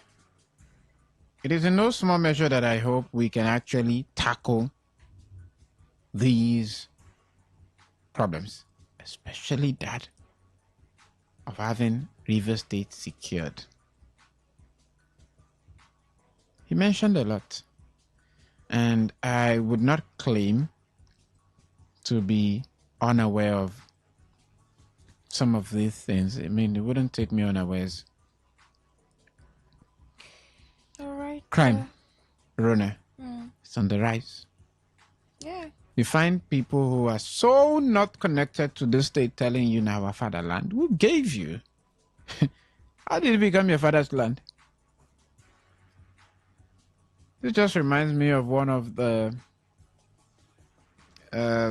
[SPEAKER 1] it is in no small measure that I hope we can actually tackle these problems, especially that of having River State secured. He mentioned a lot, and I would not claim to be unaware of some of these things. I mean, it wouldn't take me unawares.
[SPEAKER 14] All right.
[SPEAKER 1] Crime, Rona, it's on the rise.
[SPEAKER 14] Yeah.
[SPEAKER 1] You find people who are so not connected to the state telling you now our fatherland. Who gave you? How did it become your father's land? This just reminds me of one of the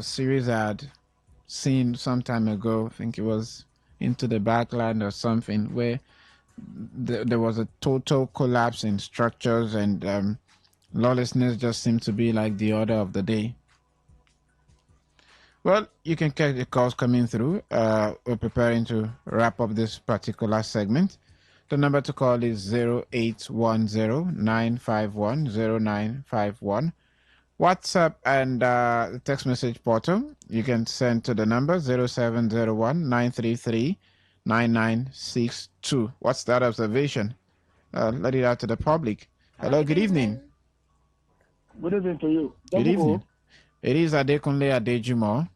[SPEAKER 1] series I had seen some time ago. I think it was Into the Backland or something, where there was a total collapse in structures and lawlessness just seemed to be like the order of the day. Well, you can catch the calls coming through. We're preparing to wrap up this particular segment. The number to call is 0810-951-0951. WhatsApp and the text message portal, you can send to the number 0701-933-9962. What's that observation? Let it out to the public. Hello, good evening.
[SPEAKER 10] Good evening to you.
[SPEAKER 1] Good evening. It is Adekunle Adejimo.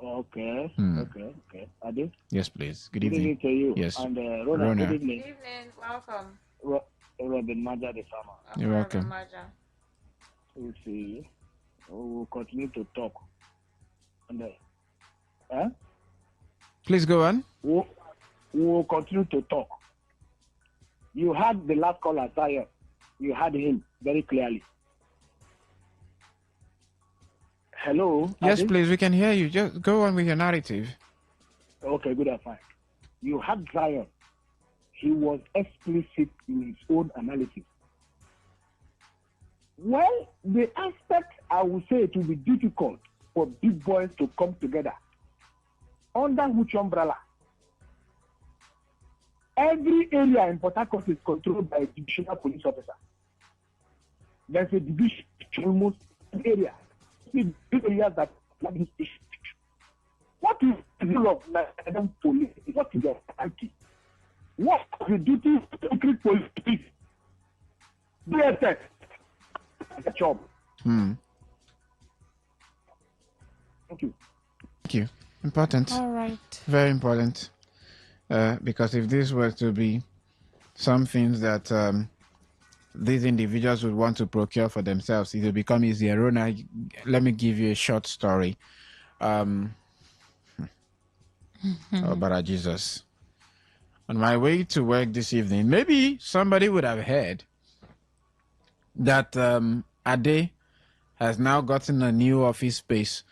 [SPEAKER 10] Okay. Ade?
[SPEAKER 1] Yes, please. Good
[SPEAKER 10] evening.
[SPEAKER 1] evening
[SPEAKER 10] To you.
[SPEAKER 1] Yes.
[SPEAKER 10] And Rona, good evening.
[SPEAKER 14] Good evening. Welcome.
[SPEAKER 10] Robin Maja, the farmer.
[SPEAKER 1] You're welcome.
[SPEAKER 10] We'll see. We'll continue to talk. And
[SPEAKER 1] please go on.
[SPEAKER 10] We'll continue to talk. You had the last caller, Zion. You had him very clearly. Hello?
[SPEAKER 1] Yes,
[SPEAKER 10] Ade?
[SPEAKER 1] please. We can hear you. Just go on with your narrative.
[SPEAKER 10] Okay, good and fine. You had Zion. He was explicit in his own analysis. Well, the aspect I would say it will be difficult for big boys to come together. Under which umbrella? Every area in Port Harcourt is controlled by a divisional police officer. There's a division in almost every area. Big areas that have this issue. What is the role of Nigerian police? What is their duty? What is the duty of secret police? DSS. The job.
[SPEAKER 1] Thank you. Important.
[SPEAKER 14] All right.
[SPEAKER 1] Very important. Because if this were to be some things that these individuals would want to procure for themselves, it will become easier. Rona, let me give you a short story. Oh, Bara Jesus. On my way to work this evening, maybe somebody would have heard that Ade has now gotten a new office space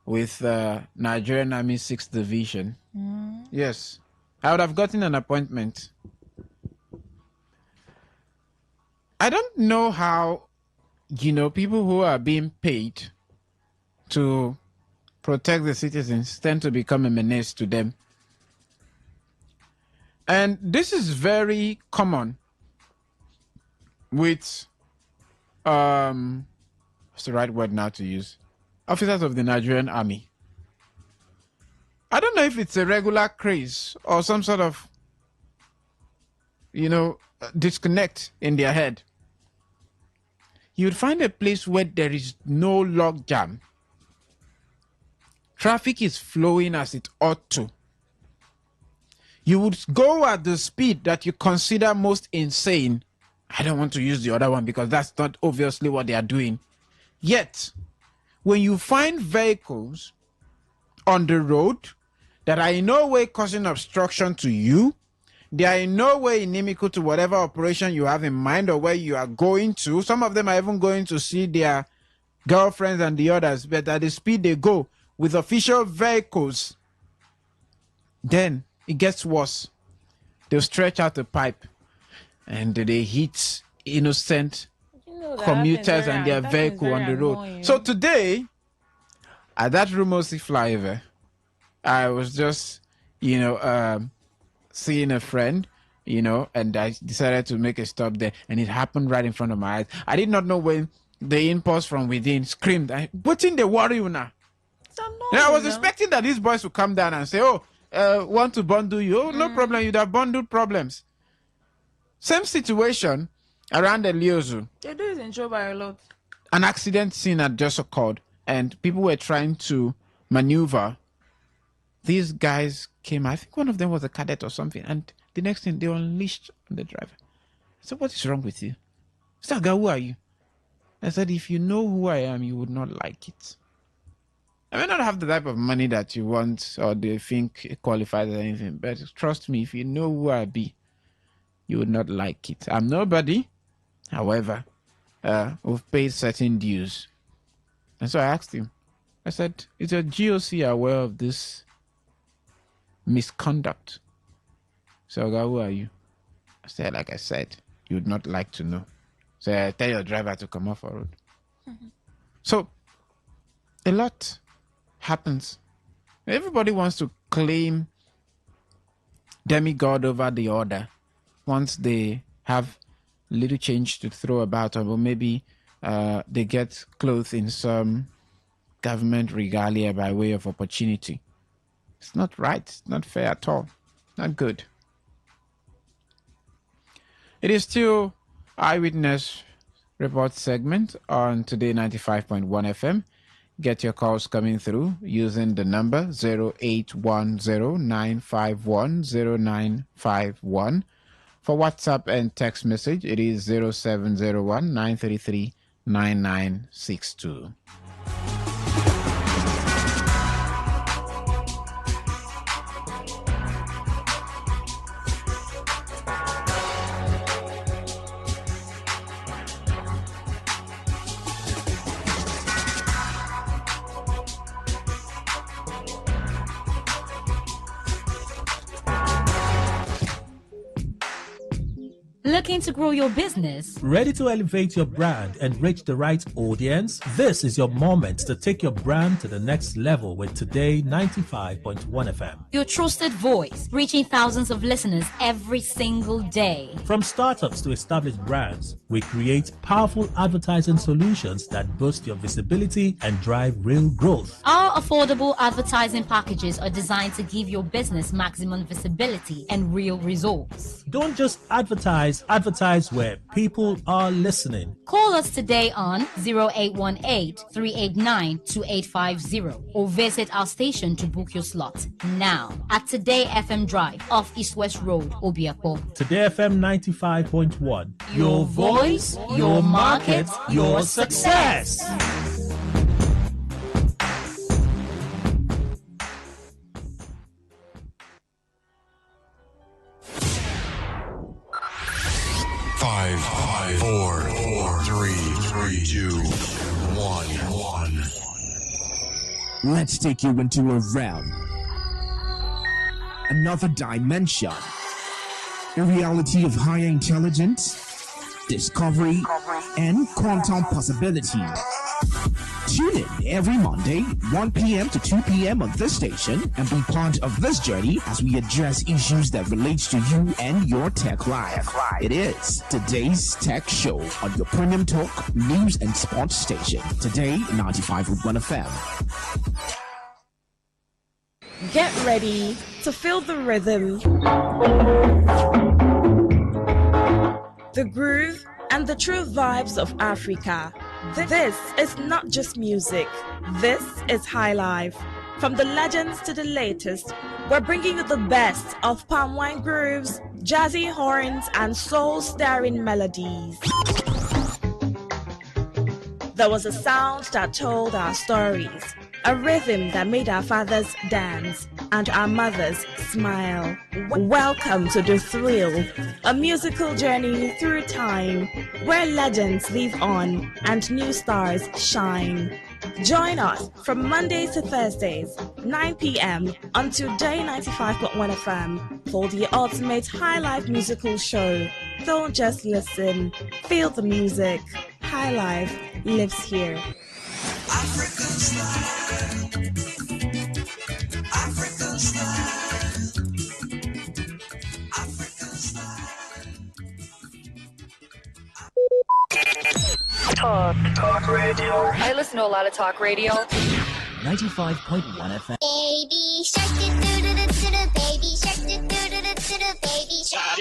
[SPEAKER 1] with Nigerian Army 6th Division. Yes, I would have gotten an appointment. I don't know how, people who are being paid to protect the citizens tend to become a menace to them. And this is very common with, what's the right word now to use? Officers of the Nigerian Army. I don't know if it's a regular craze or some sort of, disconnect in their head. You'd find a place where there is no log jam. Traffic is flowing as it ought to. You would go at the speed that you consider most insane. I don't want to use the other one because that's not obviously what they are doing. Yet, when you find vehicles on the road that are in no way causing obstruction to you, they are in no way inimical to whatever operation you have in mind or where you are going to. Some of them are even going to see their girlfriends and the others, but at the speed they go with official vehicles, then it gets worse. They'll stretch out a pipe and they hit innocent commuters and their vehicle on the road. Annoying. So today, at that Rumosi flyover, I was just, seeing a friend, and I decided to make a stop there, and it happened right in front of my eyes. I did not know when the impulse from within screamed, "What's in the worry you now?" I was expecting that these boys would come down and say, want to bundle you? Oh, no problem, you'd have bundled problems. Same situation around the Liozu.
[SPEAKER 14] They do it in Joba a lot.
[SPEAKER 1] An accident scene had just occurred, and people were trying to maneuver. These guys came, I think one of them was a cadet or something, and the next thing they unleashed on the driver. I said, "What is wrong with you?" He said, "Who are you?" I said, "If you know who I am, you would not like it. I may not have the type of money that you want or they think it qualifies or anything, but trust me, if you know who I be, you would not like it. I'm nobody. However, we've paid certain dues." And so I asked him, I said, "Is your GOC aware of this misconduct?" So, "Who are you?" I said, "Like I said, you would not like to know. So I tell your driver to come off our road." So a lot happens. Everybody wants to claim demigod over the order once they have little change to throw about, or maybe they get clothed in some government regalia by way of opportunity. It's not right. It's not fair at all. Not good. It is still Eyewitness Report segment on Today 95.1 FM. Get your calls coming through using the number 0810-951-0951. For WhatsApp and text message, it is 0701-933-9962.
[SPEAKER 8] Looking to grow your business?
[SPEAKER 12] Ready to elevate your brand and reach the right audience? This is your moment to take your brand to the next level with Today 95.1 FM.
[SPEAKER 8] Your trusted voice, reaching thousands of listeners every single day.
[SPEAKER 12] From startups to established brands, we create powerful advertising solutions that boost your visibility and drive real growth.
[SPEAKER 8] Our affordable advertising packages are designed to give your business maximum visibility and real results.
[SPEAKER 12] Don't just advertise Advertise where people are listening.
[SPEAKER 8] Call us today on 0818-389-2850 or visit our station to book your slot now at Today FM Drive off East West Road, Obiapo.
[SPEAKER 12] Today FM 95.1.
[SPEAKER 8] Your voice, your market, your success.
[SPEAKER 11] Five, four, three, two, one.
[SPEAKER 3] Let's take you into a realm, another dimension, a reality of higher intelligence, discovery, and quantum possibilities. Tune in every Monday, 1 p.m. to 2 p.m. on this station and be part of this journey as we address issues that relate to you and your tech life. It is Today's Tech Show on your premium talk, news, and sports station. Today, 95.1 FM.
[SPEAKER 13] Get ready to feel the rhythm, the groove, and the true vibes of Africa. This is not just music. This is high life. From the legends to the latest, we're bringing you the best of palm wine grooves, jazzy horns, and soul-stirring melodies. There was a sound that told our stories, a rhythm that made our fathers dance and our mothers smile. Welcome to The Thrill, a musical journey through time where legends live on and new stars shine. Join us from Mondays to Thursdays, 9 p.m. on Today 95.1 FM for the ultimate high life musical show. Don't just listen, feel the music. High life lives here.
[SPEAKER 17] African style. African style. African style.
[SPEAKER 18] Talk radio. I listen to a lot of talk radio.
[SPEAKER 15] 95.1 FM.
[SPEAKER 20] Baby shark, do do do do do, baby shark, do do do do do, baby shark.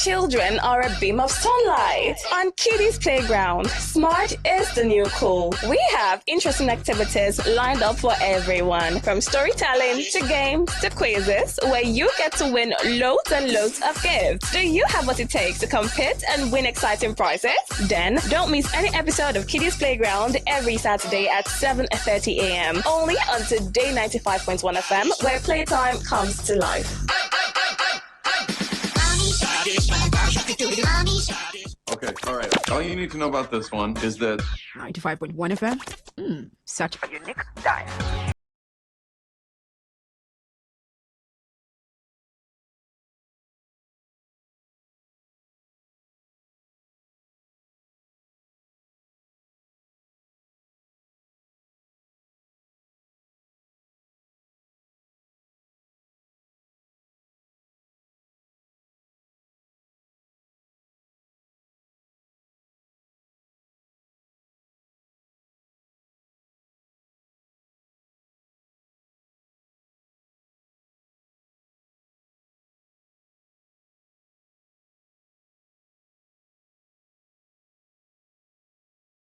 [SPEAKER 22] Children are a beam of sunlight. On Kiddies Playground, smart is the new cool. We have interesting activities lined up for everyone, from storytelling to games to quizzes, where you get to win loads and loads of gifts. Do you have what it takes to compete and win exciting prizes? Then don't miss any episode of Kiddies Playground every Saturday at 7:30 a.m. only on Today 95.1 FM, where playtime comes to life.
[SPEAKER 25] Okay, all right. All you need to know about this one is that
[SPEAKER 26] 95.1 FM? Such a unique style.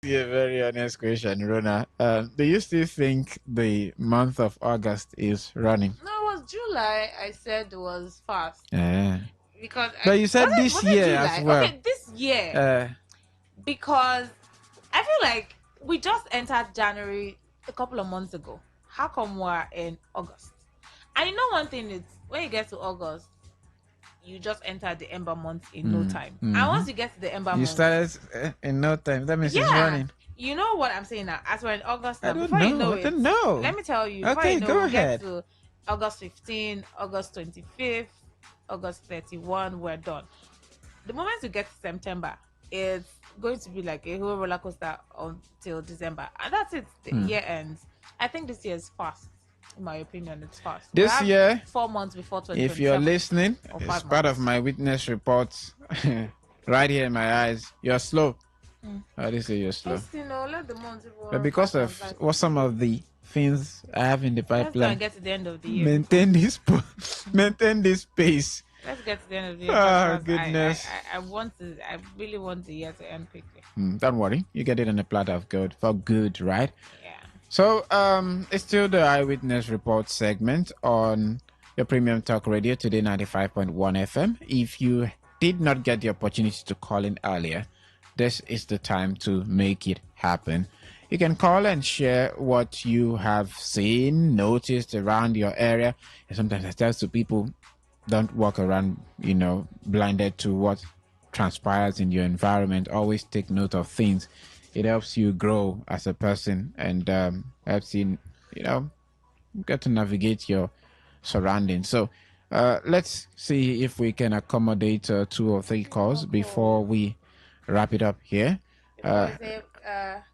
[SPEAKER 1] A very honest question, Rona. Do you still think the month of August is running?
[SPEAKER 14] No, it was July. I said it was fast.
[SPEAKER 1] Yeah.
[SPEAKER 14] Because
[SPEAKER 1] But you said this year as well.
[SPEAKER 14] Okay, this year. Because I feel like we just entered January a couple of months ago. How come we're in August? And you know one thing is, when you get to August, you just enter the Ember month in no time.
[SPEAKER 1] Mm-hmm.
[SPEAKER 14] And once you get to the Ember month,
[SPEAKER 1] you started in no time. That means it's running.
[SPEAKER 14] You know what I'm saying now? As we're in August now,
[SPEAKER 1] I don't
[SPEAKER 14] before
[SPEAKER 1] know.
[SPEAKER 14] you know
[SPEAKER 1] I don't know.
[SPEAKER 14] let me tell you.
[SPEAKER 1] Okay,
[SPEAKER 14] before you know,
[SPEAKER 1] go
[SPEAKER 14] we get
[SPEAKER 1] ahead.
[SPEAKER 14] to August 15, August 25th, August 31, we're done. The moment you get to September, it's going to be like a whole roller coaster until December. And that's it. The year ends. I think this year is fast. In my opinion, it's fast.
[SPEAKER 1] This year,
[SPEAKER 14] 4 months before 2027.
[SPEAKER 1] if you're listening,
[SPEAKER 14] or
[SPEAKER 1] it's
[SPEAKER 14] 5
[SPEAKER 1] part
[SPEAKER 14] months.
[SPEAKER 1] of my witness reports right here in my eyes. You're slow. How do you say you're slow?
[SPEAKER 14] Just, let the months
[SPEAKER 1] But because of what some of the things I have in the
[SPEAKER 14] let's go
[SPEAKER 1] pipeline,
[SPEAKER 14] and get to the end of the year.
[SPEAKER 1] maintain this pace.
[SPEAKER 14] Let's get to the end of the year.
[SPEAKER 1] Oh, goodness.
[SPEAKER 14] I really want the year to end quickly.
[SPEAKER 1] Don't worry. You get it on a platter of gold for good, right?
[SPEAKER 14] Yeah.
[SPEAKER 1] So, it's still the Eyewitness Report segment on your premium talk radio, Today 95.1 FM. If you did not get the opportunity to call in earlier, this is the time to make it happen. You can call and share what you have seen, noticed around your area. And sometimes I tell to people, don't walk around, blinded to what transpires in your environment. Always take note of things. It helps you grow as a person and helps you, get to navigate your surroundings. So let's see if we can accommodate 2 or 3 calls before we wrap it up here.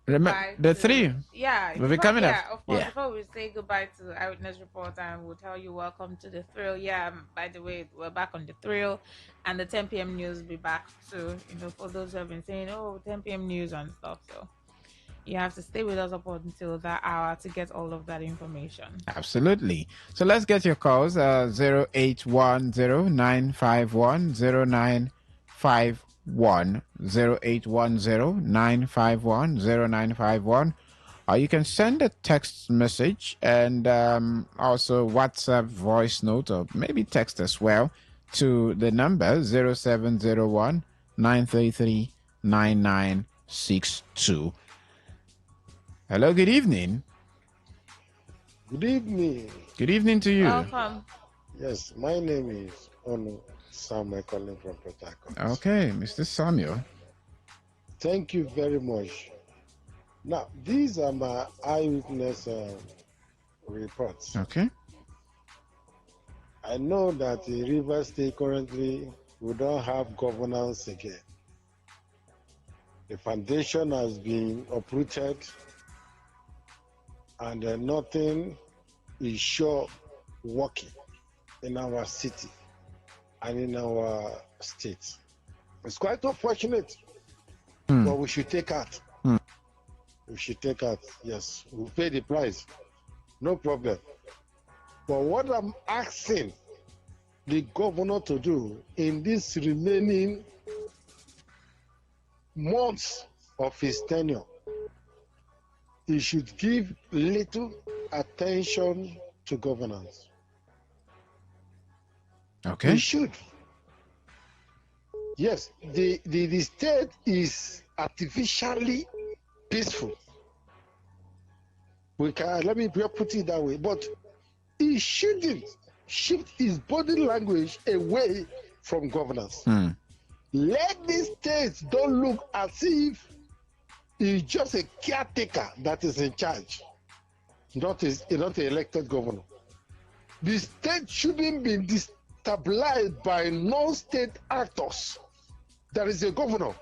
[SPEAKER 1] Remember the 3.
[SPEAKER 14] Yeah,
[SPEAKER 1] will be coming up.
[SPEAKER 14] Of course. Before we say goodbye to Eyewitness Report, and we'll tell you welcome to the Thrill. Yeah, by the way, we're back on the Thrill, and the 10 p.m. news will be back. So, for those who have been saying, 10 p.m. news and stuff. So, you have to stay with us up until that hour to get all of that information.
[SPEAKER 1] Absolutely. So let's get your calls. 0810-951-0951. 0810-951-0951. You can send a text message and also WhatsApp voice note or maybe text as well to the number 0701 933 9962. Hello, good evening.
[SPEAKER 5] Good evening.
[SPEAKER 1] Good evening to you.
[SPEAKER 14] Welcome.
[SPEAKER 5] Yes, my name is Onu Samuel calling from Port Harcourt.
[SPEAKER 1] Okay, Mr. Samuel.
[SPEAKER 5] Thank you very much. Now, these are my eyewitness reports.
[SPEAKER 1] Okay.
[SPEAKER 5] I know that in Rivers State currently we don't have governance again. The foundation has been uprooted and nothing is sure working in our city and in our state. It's quite unfortunate, but we should take out. We should take out, yes. We'll pay the price, no problem. But what I'm asking the governor to do in this remaining months of his tenure, he should give little attention to governance.
[SPEAKER 1] Okay.
[SPEAKER 5] He should. Yes, the state is artificially peaceful. Let me put it that way, but he shouldn't shift his body language away from governance. Let the state don't look as if he's just a caretaker that is in charge, not an elected governor. The state shouldn't be destabilized by non-state actors. There is a governor.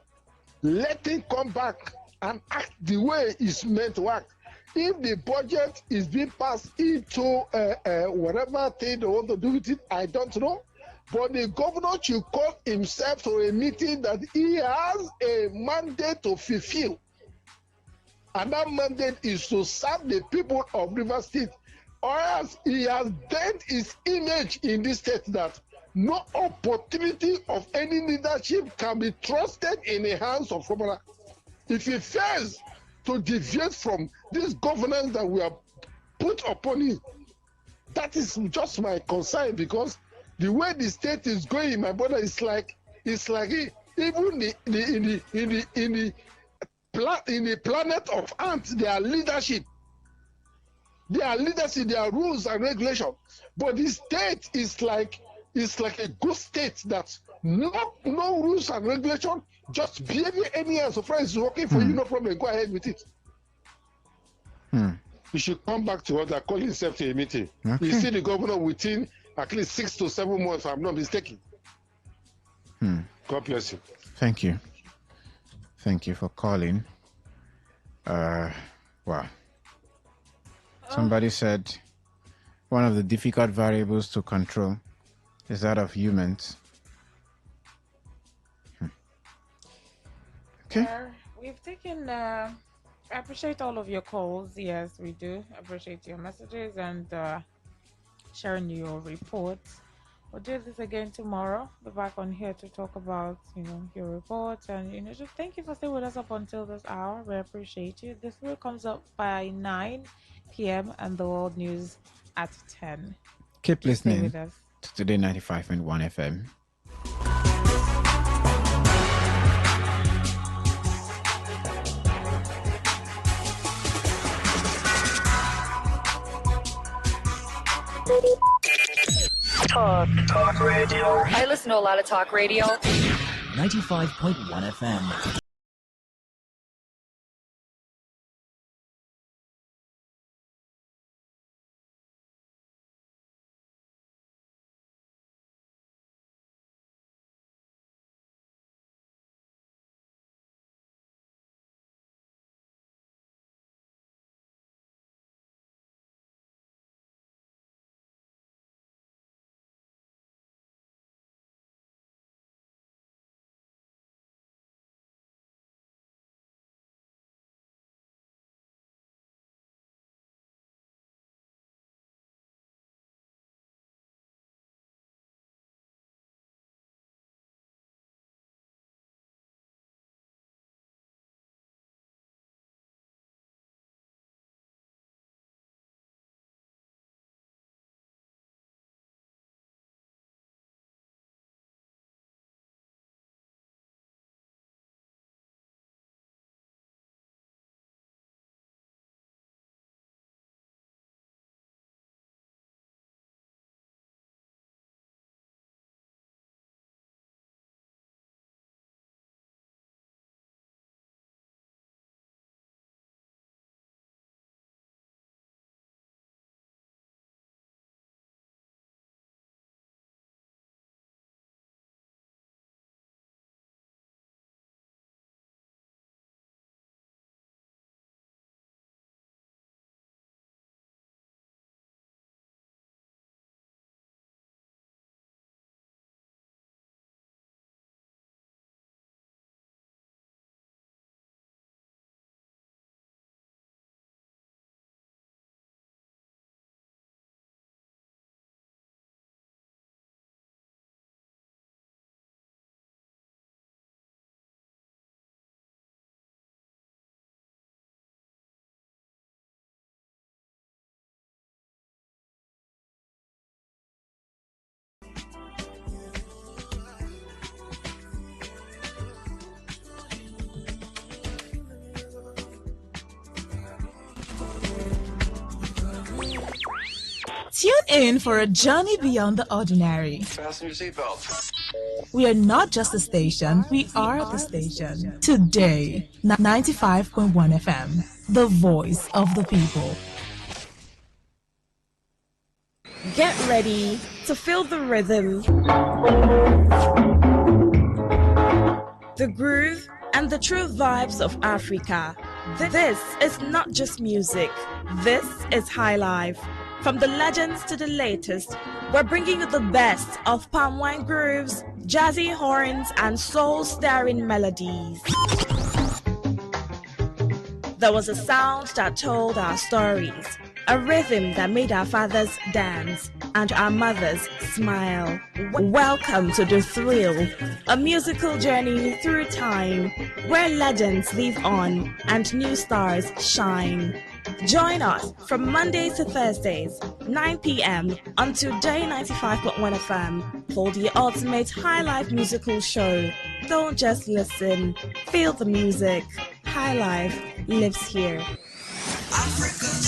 [SPEAKER 5] Let him come back and act the way it's meant to act. If the budget is being passed into whatever thing they want to do with it, I don't know. But the governor should call himself to a meeting that he has a mandate to fulfill. And that mandate is to serve the people of River State. Or else he has bent his image in this state that no opportunity of any leadership can be trusted in the hands of governor. If he fails to deviate from this governance that we have put upon him, that is just my concern, because the way the state is going, my brother, it's like even in the planet of ants, their leadership, their rules and regulations. But the state is like a good state that no rules and regulations, just behavior anyhow. So far it's working for you, no problem. Go ahead with it. You should come back to order, call himself to a meeting.
[SPEAKER 1] Okay.
[SPEAKER 5] You see the governor within at least 6 to 7 months, if I'm not mistaken. God bless you.
[SPEAKER 1] Thank you. Thank you for calling. Wow. Somebody said one of the difficult variables to control is that of humans. Okay.
[SPEAKER 14] We've taken. I appreciate all of your calls. Yes, we do appreciate your messages and sharing your reports. We'll do this again tomorrow. Be back on here to talk about, your reports and, just thank you for staying with us up until this hour. We appreciate you. This will comes up by 9 p.m. and the world news at 10.
[SPEAKER 1] Keep
[SPEAKER 14] Stay
[SPEAKER 1] listening
[SPEAKER 14] with us.
[SPEAKER 1] to Today 95.1 FM.
[SPEAKER 18] Talk radio. I listen to a lot of talk radio.
[SPEAKER 15] 95.1 FM.
[SPEAKER 13] Tune in for a journey beyond the ordinary.
[SPEAKER 6] Fasten your seatbelts.
[SPEAKER 13] We are not just a station, we are the station. Today, 95.1 FM, the voice of the people. Get ready to feel the rhythm, the groove, and the true vibes of Africa. This is not just music, this is high life. From the legends to the latest, we're bringing you the best of palm wine grooves, jazzy horns, and soul-stirring melodies. There was a sound that told our stories, a rhythm that made our fathers dance and our mothers smile. Welcome to The Thrill, a musical journey through time where legends live on and new stars shine. Join us from Mondays to Thursdays, 9 p.m. on Today 95.1 FM for the ultimate high life musical show. Don't just listen, feel the music. High life lives here. Africa.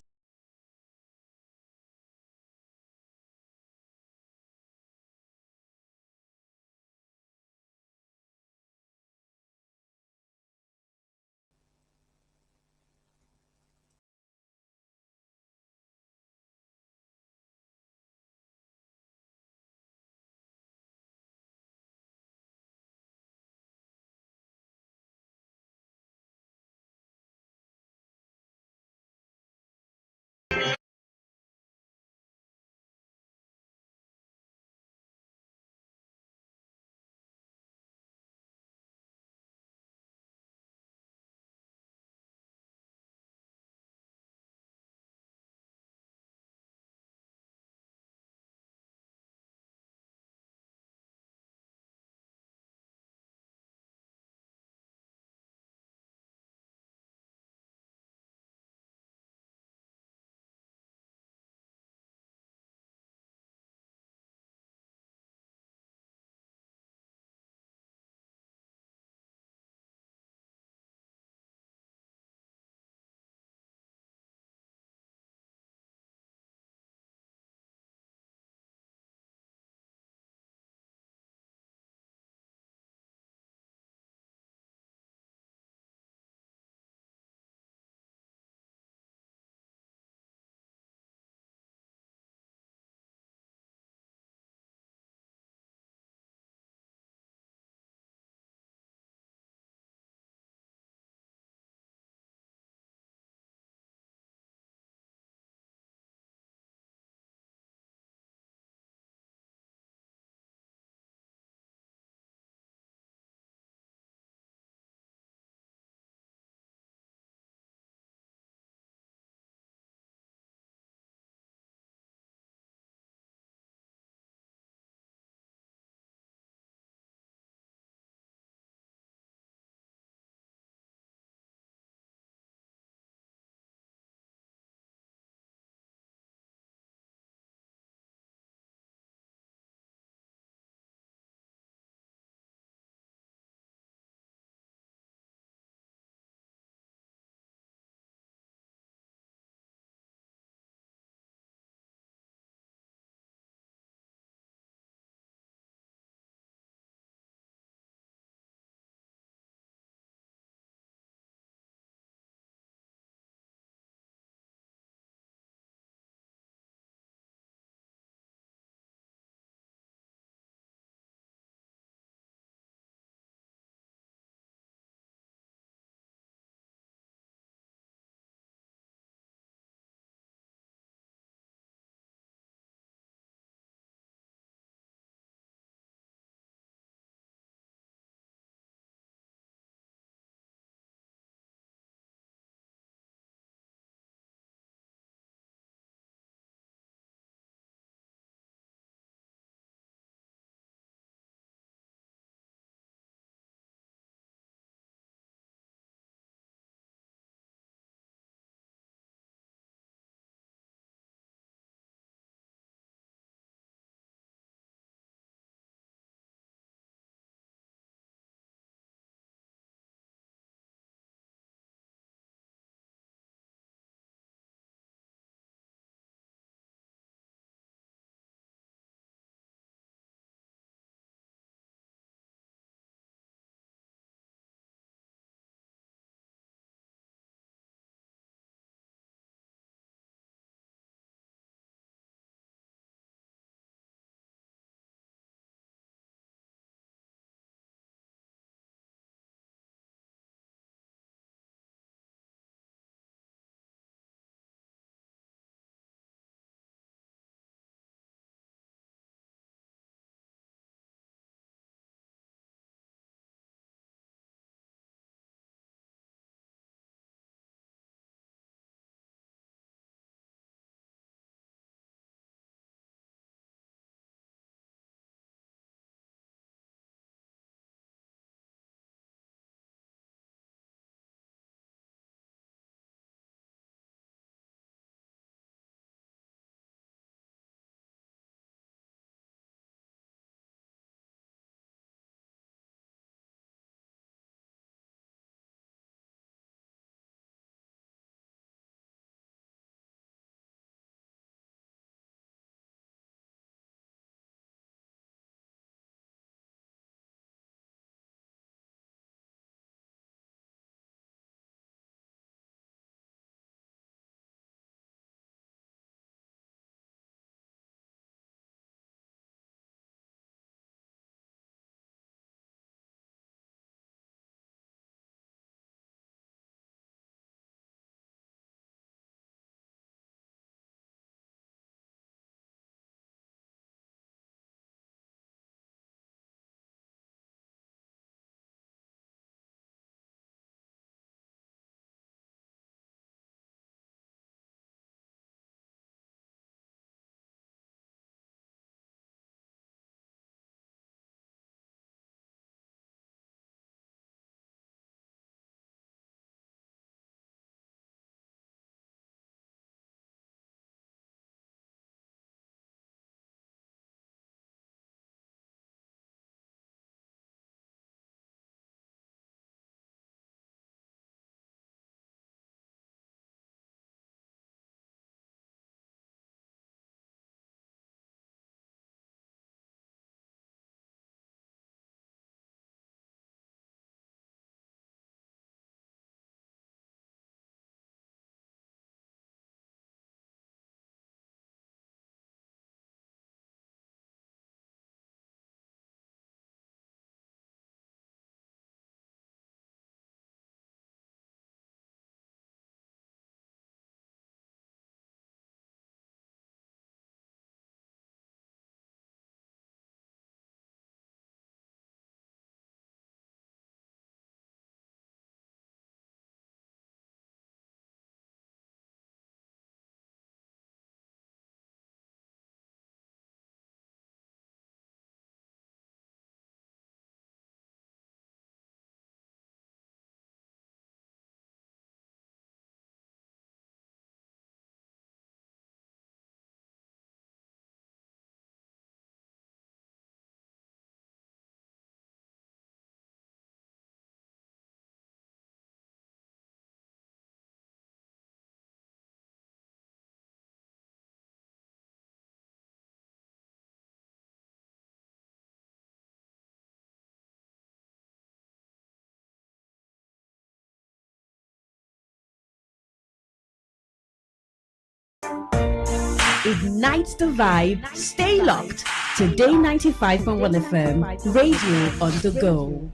[SPEAKER 6] Ignite the vibe. Stay locked. Today 95.1 FM. Radio on the go.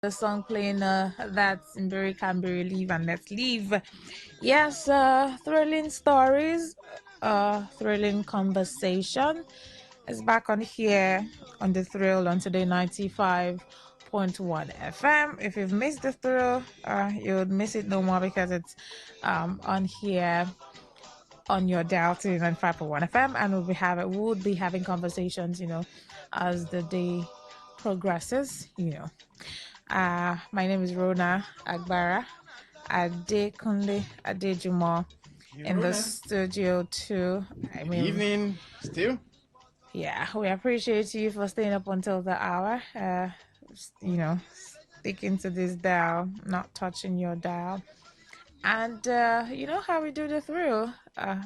[SPEAKER 14] The song playing that's Mbiri Canberra Leave and Let's Leave. Yes, thrilling stories, thrilling conversation is back on here on the Thrill on Today 95.1 FM. If you've missed the Thrill, you would miss it no more because it's on here on your dial to 95.1 FM, and we'll be having conversations, as the day progresses, My name is Rona Agbara Adekunle Adejumo in the studio too.
[SPEAKER 1] Good evening, still.
[SPEAKER 14] Yeah, we appreciate you for staying up until the hour. Sticking to this dial, not touching your dial. And you know how we do the thrill.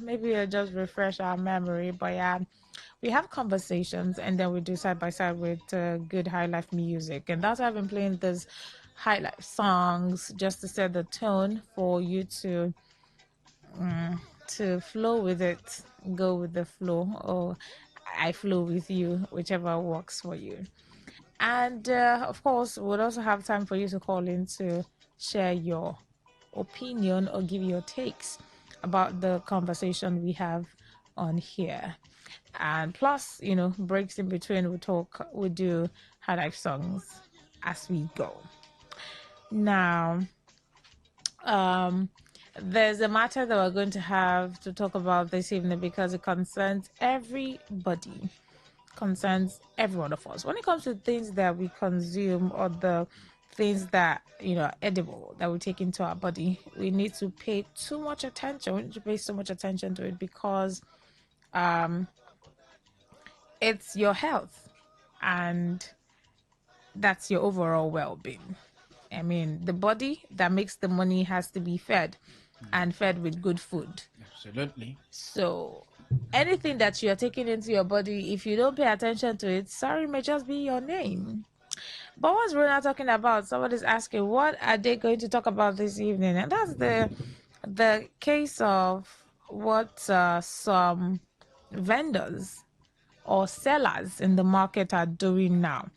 [SPEAKER 14] Maybe I'll just refresh our memory, but yeah. We have conversations and then we do side by side with good high life music. And that's why I've been playing these high life songs just to set the tone for you to flow with it, go with the flow, or I flow with you, whichever works for you. And of course, we'll also have time for you to call in to share your opinion or give your takes about the conversation we have on here. And plus, breaks in between, we do high life songs as we go. Now, there's a matter that we're going to have to talk about this evening because it concerns everybody, concerns every one of us. When it comes to things that we consume or the things that, are edible that we take into our body, we need to pay too much attention. We need to pay so much attention to it because, it's your health and that's your overall well-being. I mean, the body that makes the money has to be fed and fed with good food.
[SPEAKER 1] Absolutely.
[SPEAKER 14] So anything that you're taking into your body, if you don't pay attention to it, sorry, may just be your name. But what's Rona talking about? Somebody's asking, what are they going to talk about this evening? And that's the case of what some vendors or sellers in the market are doing now.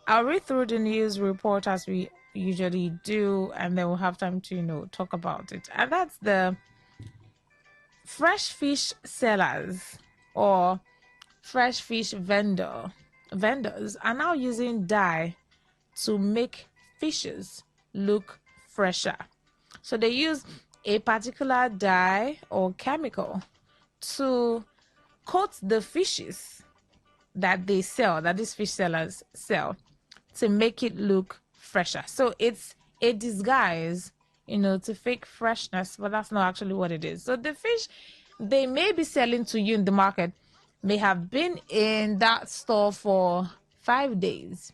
[SPEAKER 14] I'll read through the news report as we usually do, and then we'll have time to, talk about it. And that's the fresh fish sellers or fresh fish vendors are now using dye to make fishes look fresher. So they use a particular dye or chemical to coat the fishes that they sell, that these fish sellers sell, to make it look fresher. So it's a disguise, to fake freshness, but that's not actually what it is. So the fish they may be selling to you in the market may have been in that store for 5 days,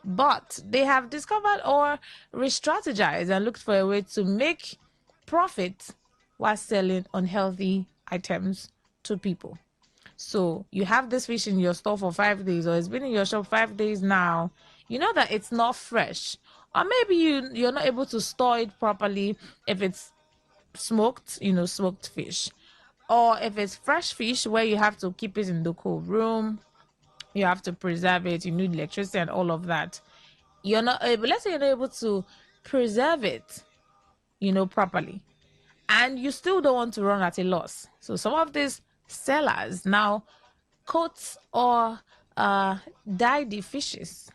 [SPEAKER 14] but they have discovered or re-strategized and looked for a way to make profit while selling unhealthy items to people. So you have this fish in your store for 5 days, or it's been in your shop 5 days now. You know that it's not fresh, or maybe you're not able to store it properly if it's smoked, smoked fish. Or if it's fresh fish where you have to keep it in the cold room, you have to preserve it, you need electricity and all of that. You're not able, let's say you're not able to preserve it, properly. And you still don't want to run at a loss. So some of these sellers now coat or dye the fishes,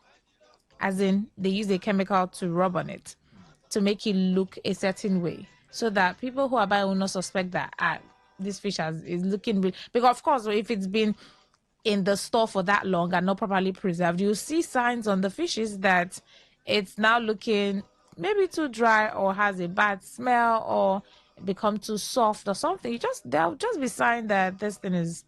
[SPEAKER 14] as in they use a chemical to rub on it to make it look a certain way, so that people who are buying will not suspect that this fish is looking real. Because of course, if it's been in the store for that long and not properly preserved, you see signs on the fishes that it's now looking maybe too dry or has a bad smell or become too soft or something. There'll just be sign that this thing is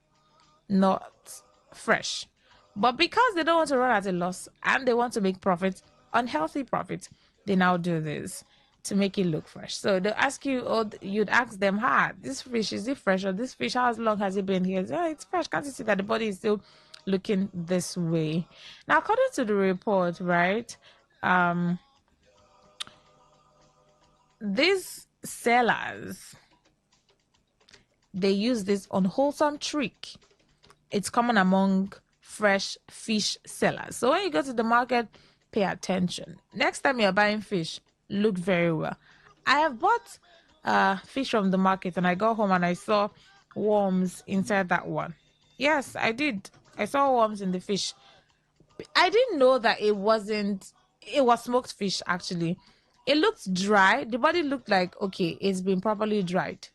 [SPEAKER 14] not fresh. But because they don't want to run at a loss and they want to make profit, unhealthy profit, they now do this to make it look fresh. So they'll ask you, or you'd ask them, this fish, is it fresh? Or this fish, how long has it been here? Oh, it's fresh. Can't you see that the body is still looking this way? Now, according to the report, right, these sellers, they use this unwholesome trick. It's common among fresh fish sellers. So when you go to the market, pay attention. Next time you're buying fish, look very well. I have bought fish from the market and I got home and I saw worms inside that one. Yes, I did. I saw worms in the fish. I didn't know that it was smoked fish actually. It looked dry. The body looked like, okay, it's been properly dried.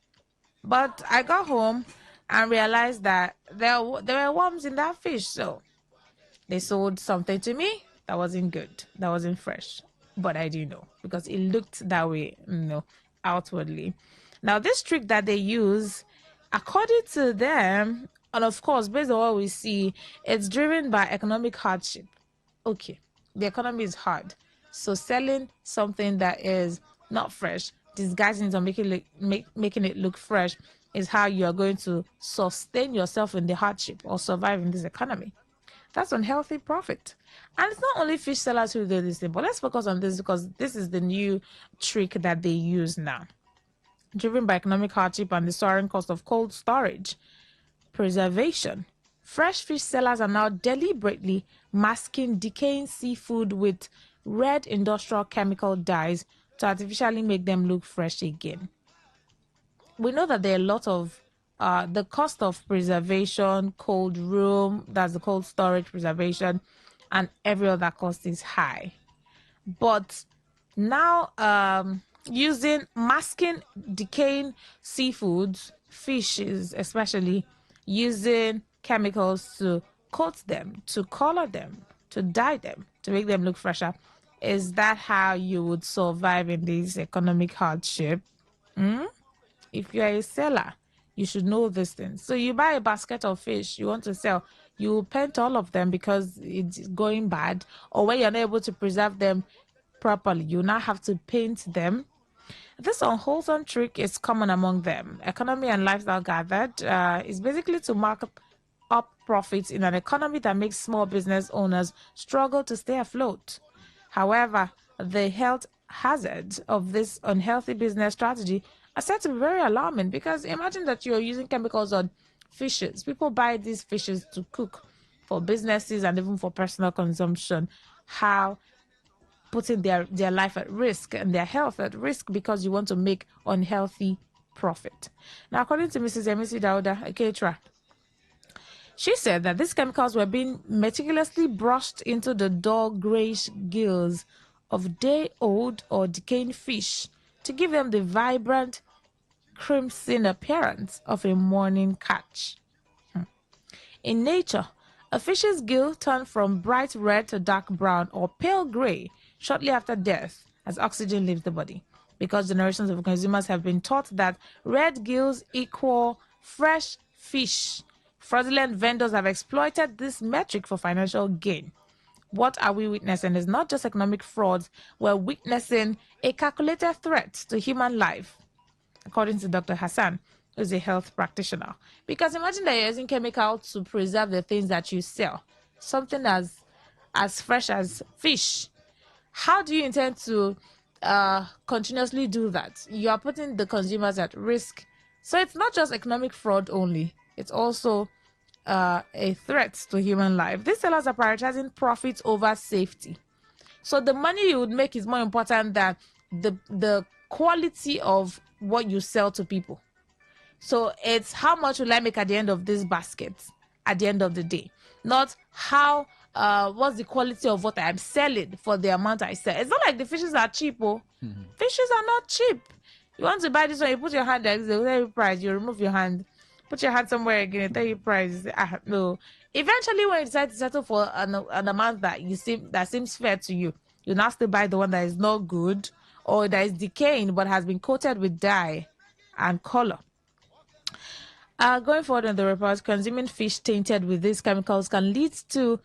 [SPEAKER 14] But I got home and realized that there were worms in that fish. So they sold something to me that wasn't good, that wasn't fresh. But I didn't know because it looked that way, outwardly. Now, this trick that they use, according to them, and of course, based on what we see, it's driven by economic hardship. Okay, the economy is hard. So selling something that is not fresh, disguising it or making it look fresh is how you are going to sustain yourself in the hardship or survive in this economy. That's unhealthy profit. And it's not only fish sellers who do this thing, but let's focus on this because this is the new trick that they use now. Driven by economic hardship and the soaring cost of cold storage, preservation, fresh fish sellers are now deliberately masking decaying seafood with red industrial chemical dyes to artificially make them look fresh again. We know that there are a lot of the cost of preservation, cold room, that's the cold storage preservation, and every other cost is high. But now using masking decaying seafoods, fishes especially, using chemicals to coat them, to color them, to dye them, to make them look fresher. Is that how you would survive in this economic hardship? If you are a seller, you should know these things. So you buy a basket of fish you want to sell, you paint all of them because it's going bad, or when you're not able to preserve them properly, you now have to paint them. This unwholesome trick is common among them. Economy and Lifestyle gathered is basically to mark up profits in an economy that makes small business owners struggle to stay afloat. However, the health hazards of this unhealthy business strategy are said to be very alarming, because imagine that you're using chemicals on fishes. People buy these fishes to cook for businesses and even for personal consumption. How putting their life at risk and their health at risk because you want to make unhealthy profit. Now, according to Mrs. Emisi Dauda, a caterer, she said that these chemicals were being meticulously brushed into the dull grayish gills of day-old or decaying fish to give them the vibrant crimson appearance of a morning catch. In nature, a fish's gill turns from bright red to dark brown or pale gray shortly after death as oxygen leaves the body, because generations of consumers have been taught that red gills equal fresh fish. Fraudulent vendors have exploited this metric for financial gain. What are we witnessing is not just economic fraud, we're witnessing a calculated threat to human life, according to Dr. Hassan, who's a health practitioner. Because imagine that you're using chemicals to preserve the things that you sell, something as fresh as fish. How do you intend to continuously do that, you are putting the consumers at risk. So it's not just economic fraud only, it's also a threat to human life. These sellers are prioritizing profits over safety. So the money you would make is more important than the quality of what you sell to people. So it's how much will I make at the end of this basket at the end of the day, not how what's the quality of what I'm selling for the amount I sell. It's not like the fishes are cheap. Fishes are not cheap. You want to buy this one, you put your hand there, they will tell you price, you remove your hand, put your hand somewhere again, they tell you price. You say, no. Eventually, when you decide to settle for an amount that seems fair to you, you now still buy the one that is not good or that is decaying but has been coated with dye and color. Going forward in the report, consuming fish tainted with these chemicals can lead to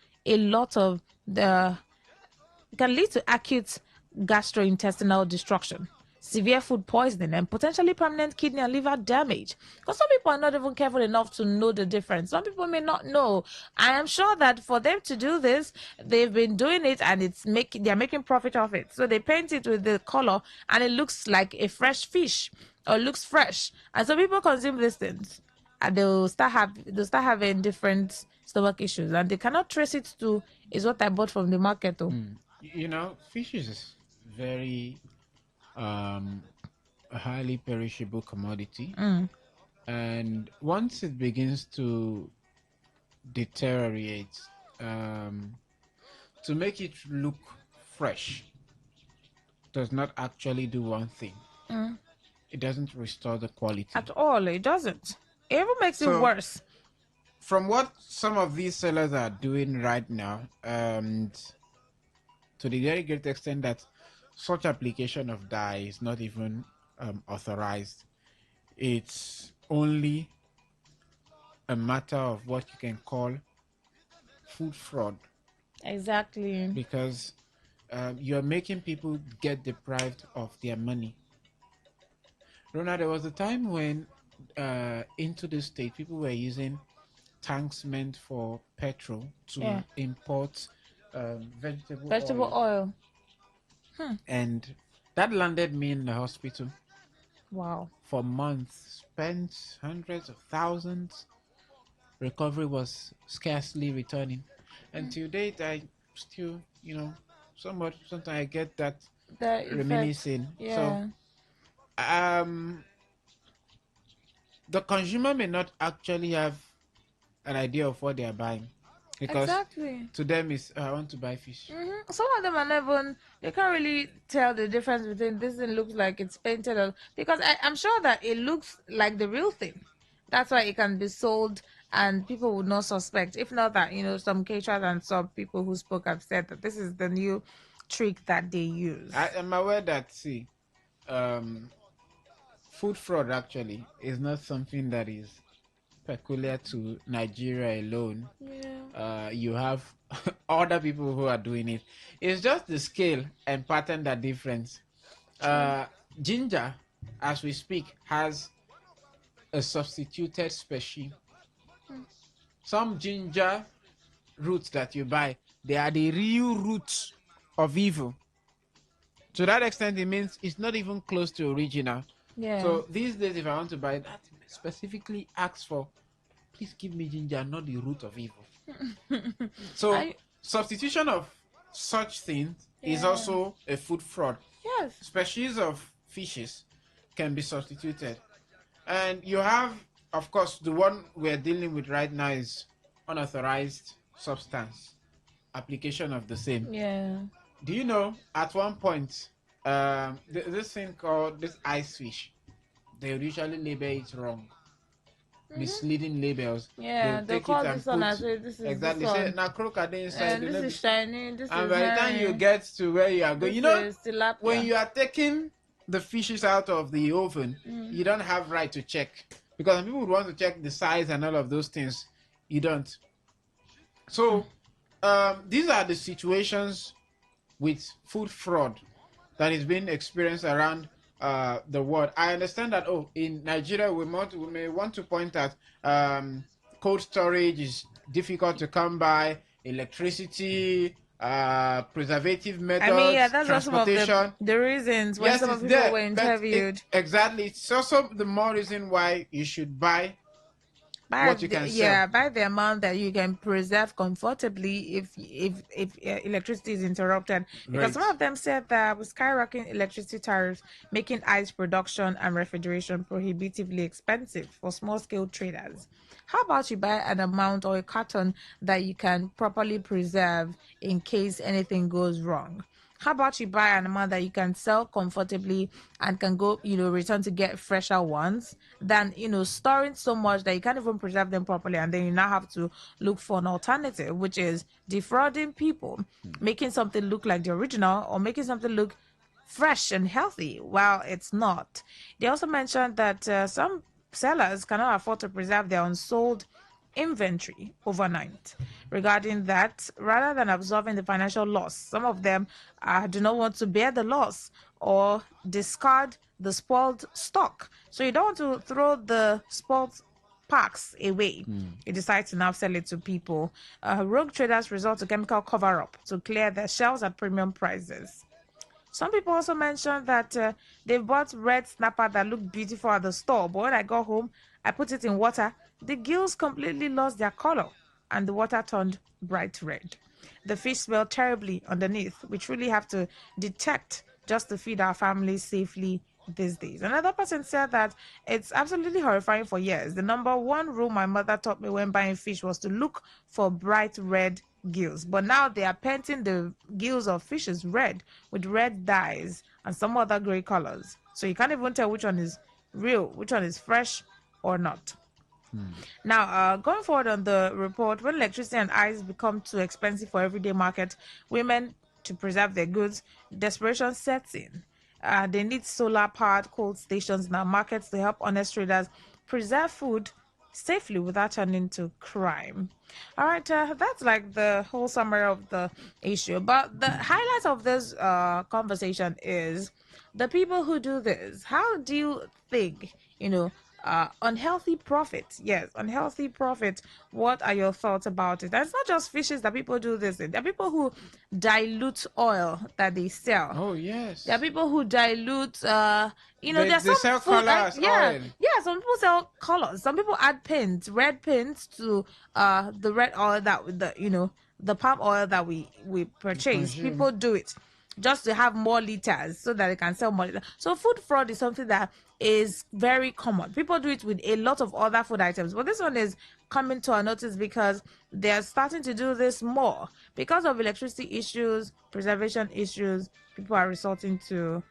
[SPEAKER 14] acute gastrointestinal destruction, severe food poisoning, and potentially permanent kidney and liver damage. Because some people are not even careful enough to know the difference. Some people may not know. I am sure that for them to do this, they've been doing it and they're making profit off it. So they paint it with the color and it looks like a fresh fish or looks fresh. And so people consume these things and they'll start having different stomach issues and they cannot trace it to is what I bought from the market.
[SPEAKER 1] You know, fish is very a highly perishable commodity. And once it begins to deteriorate, to make it look fresh does not actually do one thing. It doesn't restore the quality
[SPEAKER 14] at all. It doesn't. It even makes it worse.
[SPEAKER 1] From what some of these sellers are doing right now, and to the very great extent that such application of dye is not even authorized, it's only a matter of what you can call food fraud.
[SPEAKER 14] Exactly.
[SPEAKER 1] Because you're making people get deprived of their money. Rona, there was a time when into the state, people were using tanks meant for petrol to import vegetable
[SPEAKER 14] oil.
[SPEAKER 1] And that landed me in the hospital.
[SPEAKER 14] Wow.
[SPEAKER 1] For months, spent hundreds of thousands. Recovery was scarcely returning. And to date, I still, sometimes I get that reminiscing.
[SPEAKER 14] Yeah.
[SPEAKER 1] So, the consumer may not actually have an idea of what they are buying. Because to them is, I want to buy fish.
[SPEAKER 14] Some of them are never, they can't really tell the difference between this thing looks like it's painted because I'm sure that it looks like the real thing. That's why it can be sold and people would not suspect. If not that, some caterers and some people who spoke have said that this is the new trick that they use.
[SPEAKER 1] I am aware that, food fraud actually is not something that is peculiar to Nigeria alone. You have other people who are doing it. It's just the scale and pattern that different. Ginger, as we speak, has a substituted species. Some ginger roots that you buy, they are the real roots of evil. To that extent, it means it's not even close to original. So these days, if I want to buy that, specifically ask for, please give me ginger, not the root of evil. So substitution of such things is also a food fraud.
[SPEAKER 14] Yes.
[SPEAKER 1] Species of fishes can be substituted. And you have, of course, the one we're dealing with right now is unauthorized substance application of the same. Do you know, at one point, this thing called this ice fish, they would usually label it wrong. Misleading labels.
[SPEAKER 14] They call this one as well. This is
[SPEAKER 1] exactly. Say now crocodile inside.
[SPEAKER 14] This is shiny. This
[SPEAKER 1] and
[SPEAKER 14] is
[SPEAKER 1] by the time you get to where you are going, when you are taking the fishes out of the oven, you don't have right to check, because people would want to check the size and all of those things. You don't. So these are the situations with food fraud that is being experienced around the world. I understand that in Nigeria we may want to point at cold storage is difficult to come by, electricity, preservative methods,
[SPEAKER 14] I mean, yeah, that's just some of
[SPEAKER 1] transportation.
[SPEAKER 14] the reasons when
[SPEAKER 1] Yes,
[SPEAKER 14] some
[SPEAKER 1] it's
[SPEAKER 14] of the people
[SPEAKER 1] there,
[SPEAKER 14] were
[SPEAKER 1] but
[SPEAKER 14] interviewed.
[SPEAKER 1] exactly. It's also the more reason why you should buy what you can sell.
[SPEAKER 14] By the amount that you can preserve comfortably if electricity is interrupted, because some
[SPEAKER 1] Right.
[SPEAKER 14] of them said that with skyrocketing electricity tariffs making ice production and refrigeration prohibitively expensive for small scale traders. How about you buy an amount or a carton that you can properly preserve in case anything goes wrong? How about you buy an amount that you can sell comfortably and can go, return to get fresher ones than, storing so much that you can't even preserve them properly, and then you now have to look for an alternative, which is defrauding people, making something look like the original or making something look fresh and healthy while it's not. They also mentioned that some sellers cannot afford to preserve their unsold inventory overnight. Regarding that, rather than absorbing the financial loss, some of them do not want to bear the loss or discard the spoiled stock. So you don't want to throw the spoiled packs away. You decide to now sell it to people. Rogue traders resort to chemical cover up to clear their shelves at premium prices. Some people also mentioned that they've bought red snapper that looked beautiful at the store, but when I got home, I put it in water. The gills completely lost their color, and the water turned bright red. The fish smell terribly underneath. We truly have to detect just to feed our families safely these days. Another person said that it's absolutely horrifying for years. The number one rule my mother taught me when buying fish was to look for bright red gills. But now they are painting the gills of fishes red with red dyes and some other gray colors. So you can't even tell which one is real, which one is fresh or not. Now, going forward on the report, when electricity and ice become too expensive for everyday market women to preserve their goods, desperation sets in. They need solar-powered cold stations in our markets to help honest traders preserve food safely without turning to crime. All right, that's like the whole summary of the issue. But the highlight of this conversation is the people who do this. How do you think, unhealthy profit? Yes, unhealthy profit. What are your thoughts about it? And it's not just fishes that people do this in. There are people who dilute oil that they sell.
[SPEAKER 1] Oh, yes.
[SPEAKER 14] There are people who dilute, there's
[SPEAKER 1] they
[SPEAKER 14] some
[SPEAKER 1] sell
[SPEAKER 14] food.
[SPEAKER 1] colors, oil.
[SPEAKER 14] Yeah, some people sell colors. Some people add paint, red paint to the red oil the palm oil that we purchase.
[SPEAKER 1] Consume.
[SPEAKER 14] People do it just to have more liters so that they can sell more liters. So food fraud is something that is very common. People do it with a lot of other food items, but this one is coming to our notice because they're starting to do this more because of electricity issues, preservation issues. People are resorting to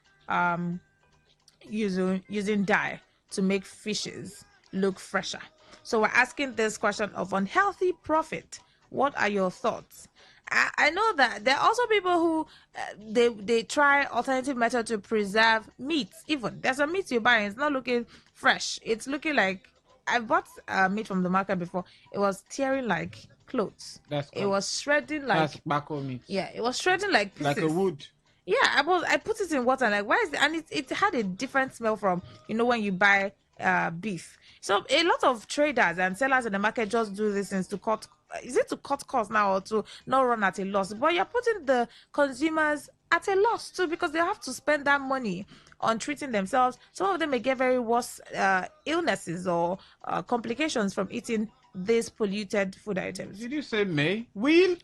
[SPEAKER 14] using dye to make fishes look fresher. So we're asking this question of unhealthy profit. What are your thoughts? I know that there are also people who they try alternative method to preserve meat. Even there's some meat you buy and it's not looking fresh. It's looking like I bought meat from the market before. It was tearing like clothes. It was shredding like
[SPEAKER 1] that's tobacco meat.
[SPEAKER 14] Yeah, it was shredding like pieces.
[SPEAKER 1] Like a wood.
[SPEAKER 14] Yeah, I put it in water. Like, why is it? And it had a different smell from when you buy beef. So a lot of traders and sellers in the market just do these things to cut. Is it to cut costs now or to not run at a loss? But you're putting the consumers at a loss too because they have to spend that money on treating themselves. Some of them may get very worse illnesses or complications from eating these polluted food items.
[SPEAKER 1] Did you say may? Will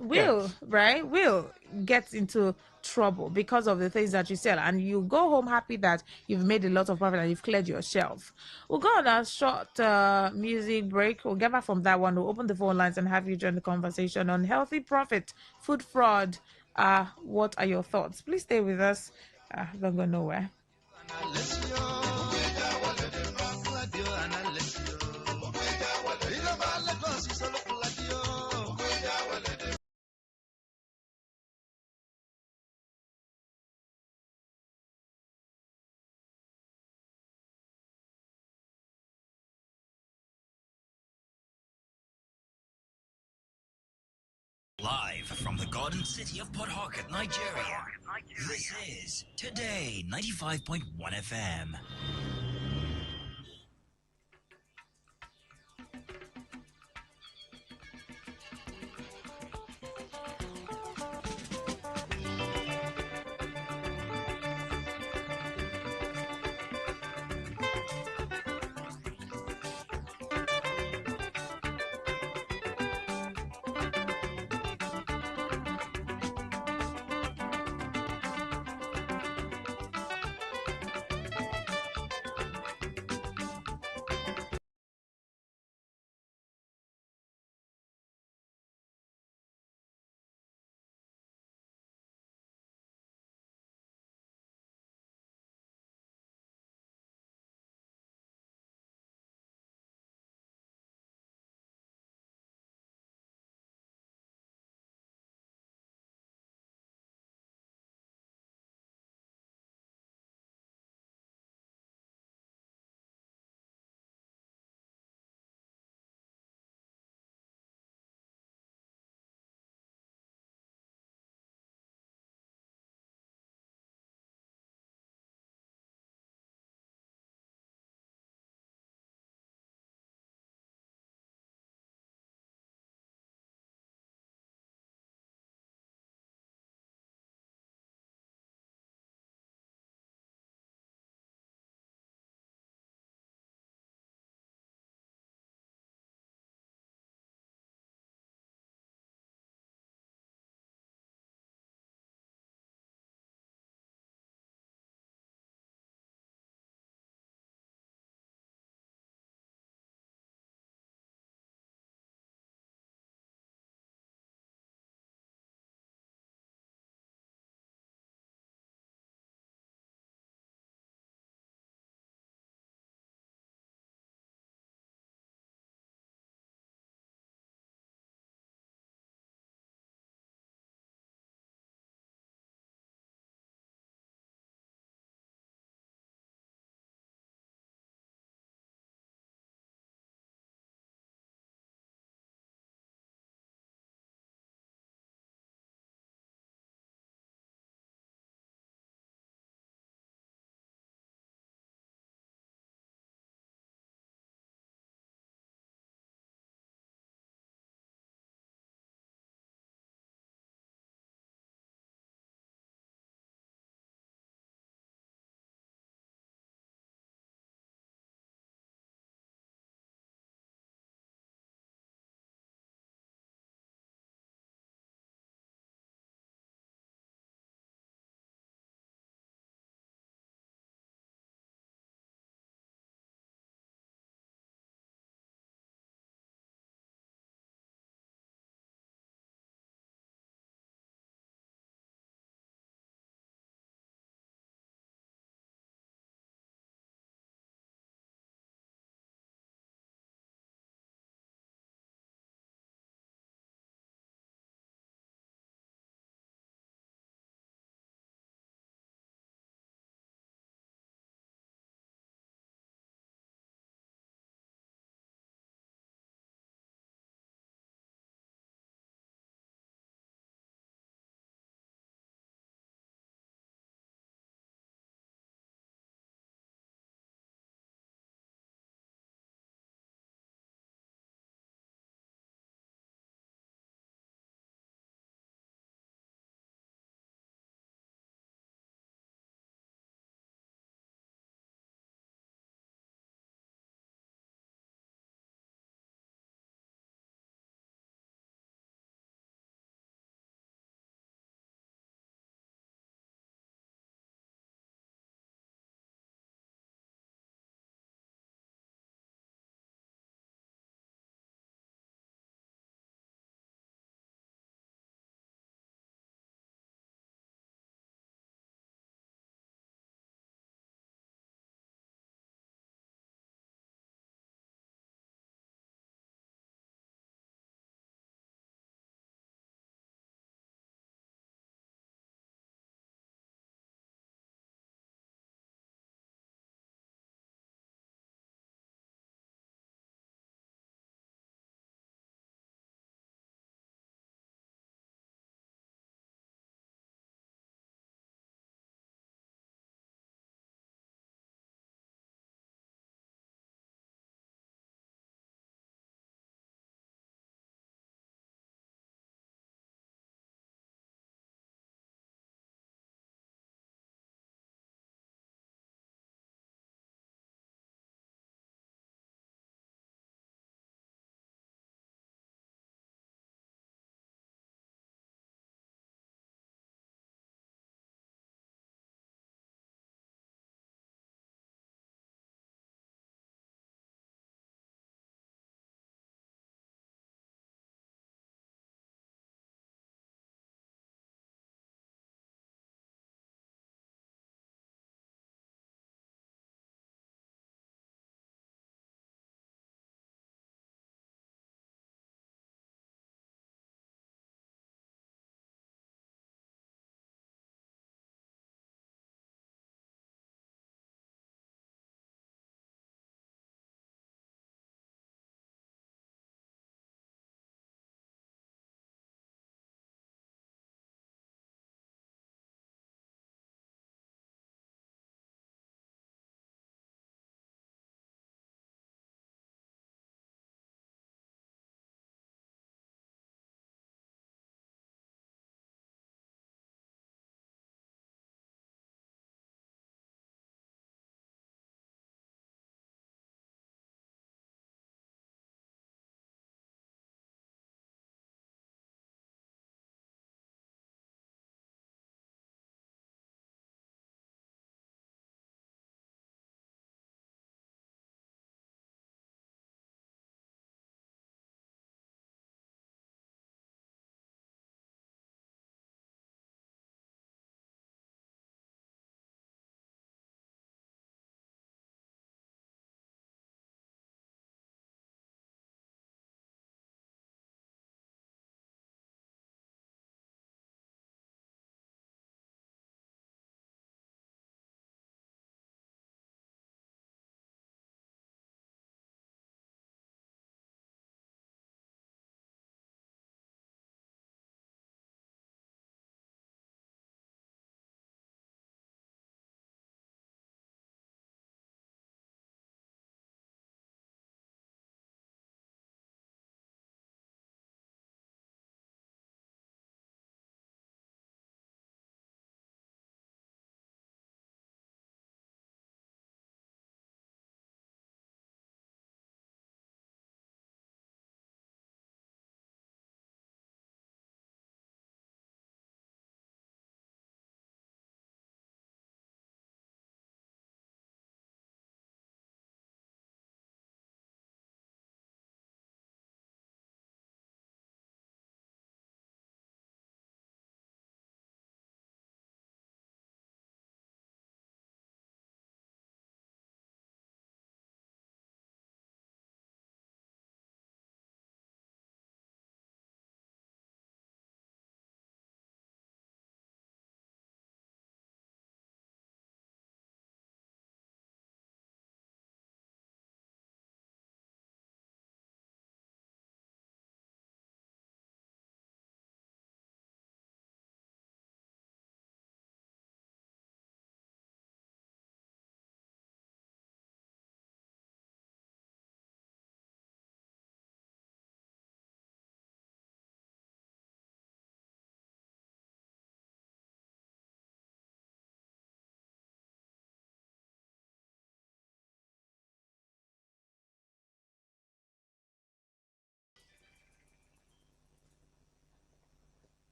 [SPEAKER 14] get into trouble because of the things that you sell, and you go home happy that you've made a lot of profit and you've cleared your shelf. We'll go on a short music break. We'll get back from that one. We'll open the phone lines and have you join the conversation on healthy profit, food fraud. What are your thoughts? Please stay with us. Don't go nowhere.
[SPEAKER 15] Live from the Garden City of Port Harcourt, Nigeria. This is Today 95.1 FM.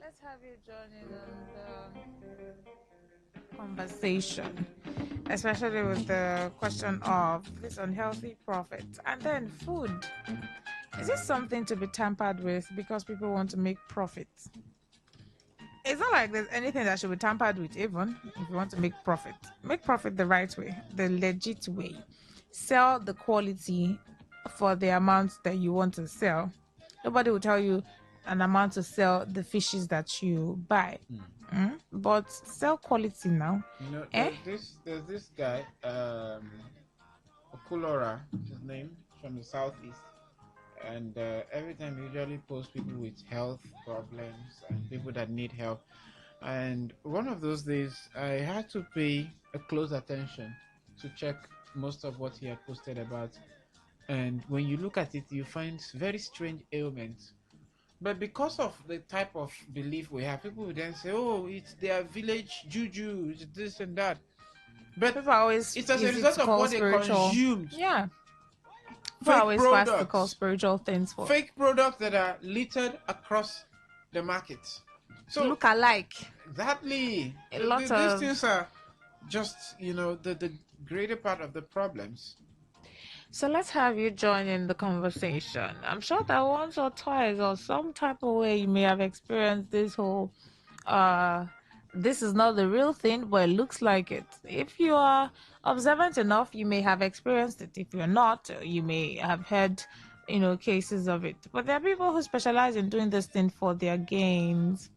[SPEAKER 14] Let's have you join in on the conversation, especially with the question of this unhealthy profit. And then food. Is this something to be tampered with because people want to make profit? It's not like there's anything that should be tampered with, even if you want to make profit. Make profit the right way, the legit way. Sell the quality for the amount that you want to sell. Nobody will tell you an amount to sell the fishes that you buy. But sell quality now.
[SPEAKER 1] There's this guy, Okulora, his name, from the southeast. And every time he usually posts people with health problems and people that need help. And one of those days, I had to pay a close attention to check most of what he had posted about. And when you look at it, you find very strange ailments. But because of the type of belief we have, people would then say, "Oh, it's their village juju, it's this and that." But
[SPEAKER 14] people always
[SPEAKER 1] it's as a result of what they consumed.
[SPEAKER 14] Yeah.
[SPEAKER 1] Fake
[SPEAKER 14] always
[SPEAKER 1] products.
[SPEAKER 14] fast to call spiritual things for.
[SPEAKER 1] Fake products that are littered across the market. So
[SPEAKER 14] look alike.
[SPEAKER 1] Exactly.
[SPEAKER 14] These
[SPEAKER 1] things are just, the greater part of the problems.
[SPEAKER 14] So let's have you join in the conversation. I'm sure that once or twice or some type of way you may have experienced this whole this is not the real thing, but it looks like it. If you are observant enough, you may have experienced it. If you're not, you may have heard, cases of it. But there are people who specialize in doing this thing for their gains.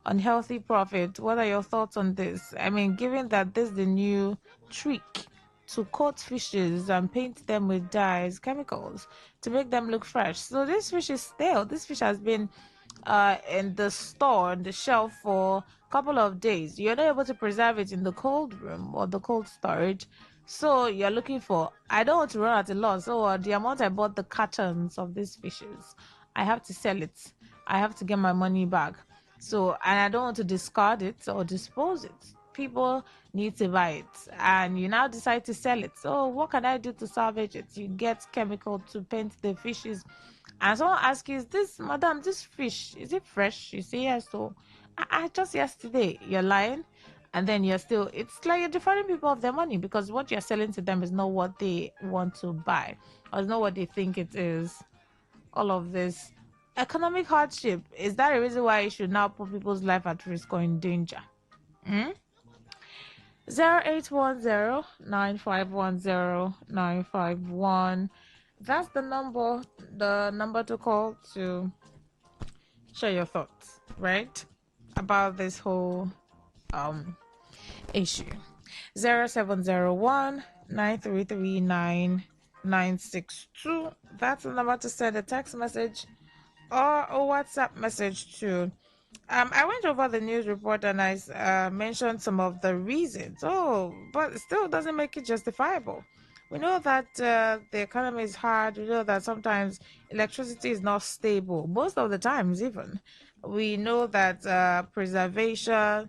[SPEAKER 14] Unhealthy profit. What are your thoughts on this? I mean, given that this is the new trick to coat fishes and paint them with dyes, chemicals, to make them look fresh. So this fish is stale. This fish has been in the store, on the shelf for a couple of days. You're not able to preserve it in the cold room or the cold storage. So you're looking for, I don't want to run at a loss. So the amount I bought the cartons of these fishes, I have to sell it. I have to get my money back. So, and I don't want to discard it or dispose it. People need to buy it, and you now decide to sell it. So what can I do to salvage it? You get chemical to paint the fishes, and someone asks you, is this, madam, this fish, is it fresh? You say yes. So I just yesterday. You're lying. And then it's like you're defrauding people of their money, because what you're selling to them is not what they want to buy, or it's not what they think it is. All of this economic hardship, is that a reason why you should now put people's life at risk or in danger? 0810-9510951. That's the number to call to share your thoughts, right, about this whole issue. 0701-933-9962. That's the number to send a text message or a WhatsApp message to. I went over the news report and I mentioned some of the reasons. But it still doesn't make it justifiable. We know that the economy is hard. We know that sometimes electricity is not stable. Most of the times, even. We know that preservation,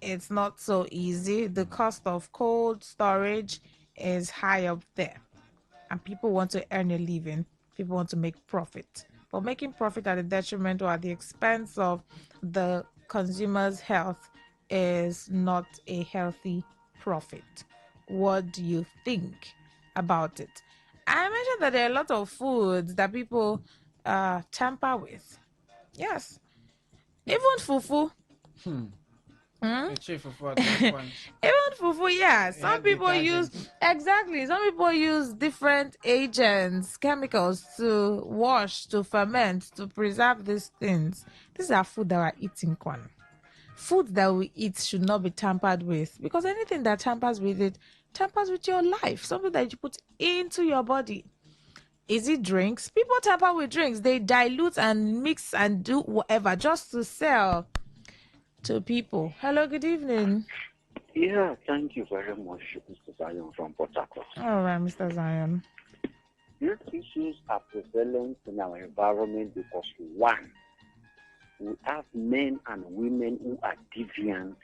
[SPEAKER 14] it's not so easy. The cost of cold storage is high up there. And people want to earn a living. People want to make profit. But making profit at the detriment or at the expense of the consumer's health is not a healthy profit. What do you think about it? I mentioned that there are a lot of foods that people tamper with. Yes. Even fufu. Even fufu, yeah. Some people use different agents, chemicals to wash, to ferment, to preserve these things. These are food that we're eating, Kwan. Food that we eat should not be tampered with, because anything that tampers with it tampers with your life. Something that you put into your body. Is it drinks? People tamper with drinks. They dilute and mix and do whatever just to sell to people. Hello, good evening.
[SPEAKER 9] Yeah, thank you very much, Mr. Zion from Port Harcourt.
[SPEAKER 14] All right, Mr. Zion.
[SPEAKER 9] These issues are prevalent in our environment because, one, we have men and women who are deviant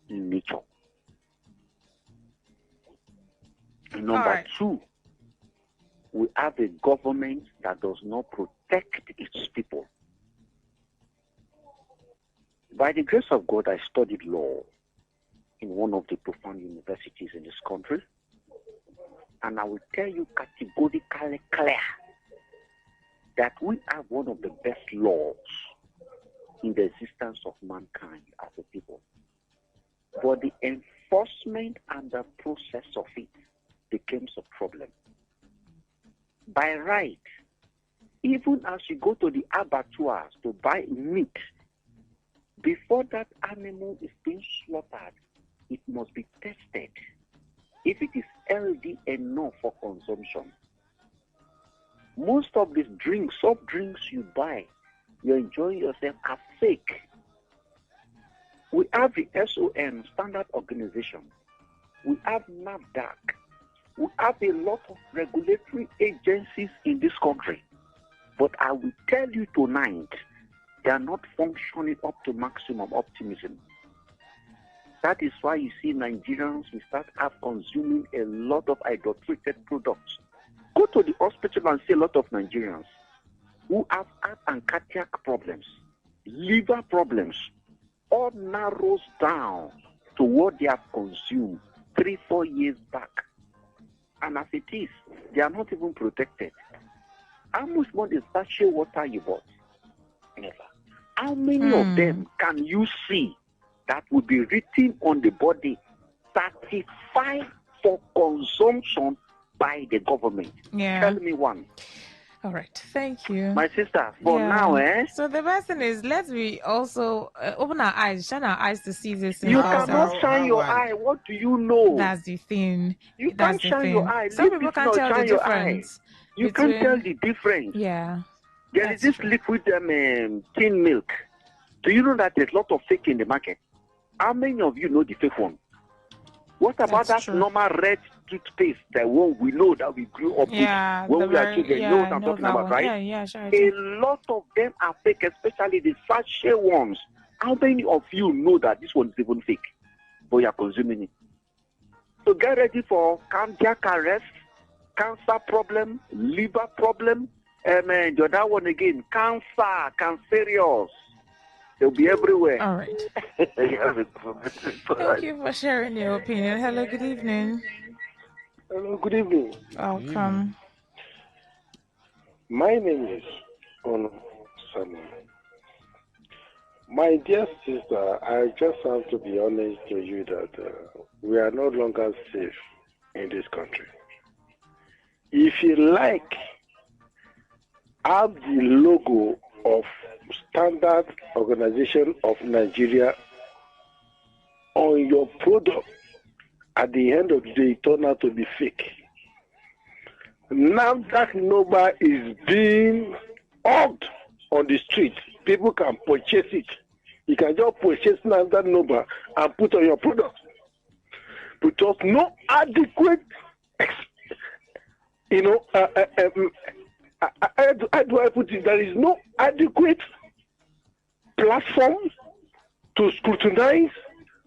[SPEAKER 9] in nature. Number two, we have a government that does not protect its people. By the grace of God, I studied law in one of the profound universities in this country. And I will tell you categorically clear that we have one of the best laws in the existence of mankind as a people. But the enforcement and the process of it becomes a problem. By right, even as you go to the abattoirs to buy meat, before that animal is being slaughtered, it must be tested if it is healthy enough for consumption. Most of these drinks, soft drinks you buy, you're enjoying yourself, are fake. We have the SON, Standard Organization. We have NAFDAC. We have a lot of regulatory agencies in this country. But I will tell you tonight, they are not functioning up to maximum optimism. That is why you see Nigerians, we start consuming a lot of adulterated products. Go to the hospital and see a lot of Nigerians who have heart and cardiac problems, liver problems, all narrows down to what they have consumed 3-4 years back. And as it is, they are not even protected. How much more is sachet water you bought? Never. How many of them can you see that will be written on the body, certified for consumption by the government?
[SPEAKER 14] Yeah.
[SPEAKER 9] Tell me one.
[SPEAKER 14] All right, thank you.
[SPEAKER 9] My sister, for now,
[SPEAKER 14] So the best thing is, let's be also open our eyes, shine our eyes to see this.
[SPEAKER 9] You cannot shine your eye. What do you know?
[SPEAKER 14] That's the thing.
[SPEAKER 9] You can't shine your eye.
[SPEAKER 14] Some people can't tell the difference.
[SPEAKER 9] You can't tell the difference.
[SPEAKER 14] Yeah.
[SPEAKER 9] There is this liquid thin milk. Do you know that there's a lot of fake in the market? How many of you know the fake one? What about that normal red toothpaste, the one we know that we grew up with when we are children? You know what I'm talking about, right?
[SPEAKER 14] Sure.
[SPEAKER 9] A lot of them are fake, especially the sachet ones. How many of you know that this one is even fake, but you are consuming it? So get ready for cardiac arrest, cancer problem, liver problem, and the other one again, cancerous. They'll be everywhere.
[SPEAKER 14] All right. Thank you for sharing your opinion. Hello, good evening.
[SPEAKER 5] Hello, good evening.
[SPEAKER 14] Welcome.
[SPEAKER 5] My name is Ono Samuel. My dear sister, I just have to be honest to you that we are no longer safe in this country. If you like, have the logo of Standard Organization of Nigeria on your product. At the end of the day, it turned out to be fake. NAFDAC number is being hawked on the street. People can purchase it. You can just purchase NAFDAC number and put on your product. But there's no adequate, how do I put it? There is no adequate platform to scrutinize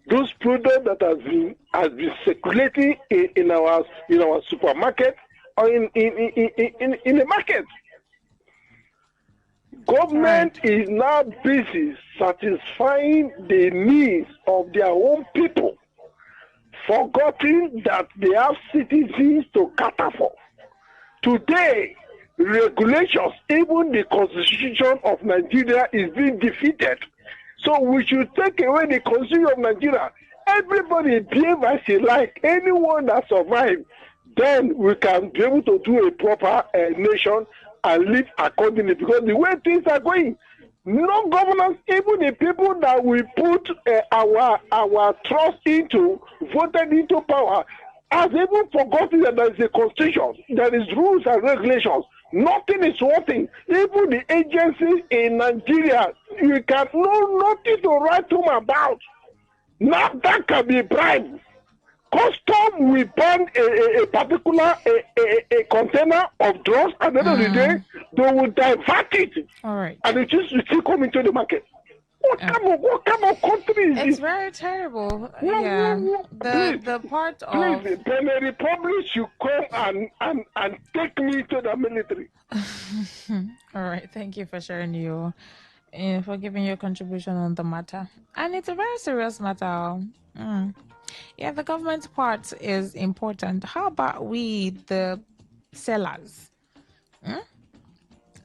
[SPEAKER 5] those products that has been circulating in our supermarket or in the market. Government is now busy satisfying the needs of their own people, forgetting that they have citizens to cater for. Today, regulations, even the Constitution of Nigeria is being defeated. So we should take away the Constitution of Nigeria. Everybody behave as he like. Anyone that survives, then we can be able to do a proper nation and live accordingly. Because the way things are going, no governance, even the people that we put our trust into, voted into power, has even forgotten that there is a constitution, there is rules and regulations. Nothing is working. Even the agencies in Nigeria, you can know nothing to write home about. Now that can be bribed. Custom will ban a particular container of drugs, at the end of the day, they will divert it.
[SPEAKER 14] All right.
[SPEAKER 5] And it just still come into the market. What kind of country is this?
[SPEAKER 14] It's very terrible. The part of...
[SPEAKER 5] Please, Benin Republic should come and take me to the military.
[SPEAKER 14] All right. Thank you for sharing your for giving your contribution on the matter. And it's a very serious matter. Yeah, the government part is important. How about we, the sellers?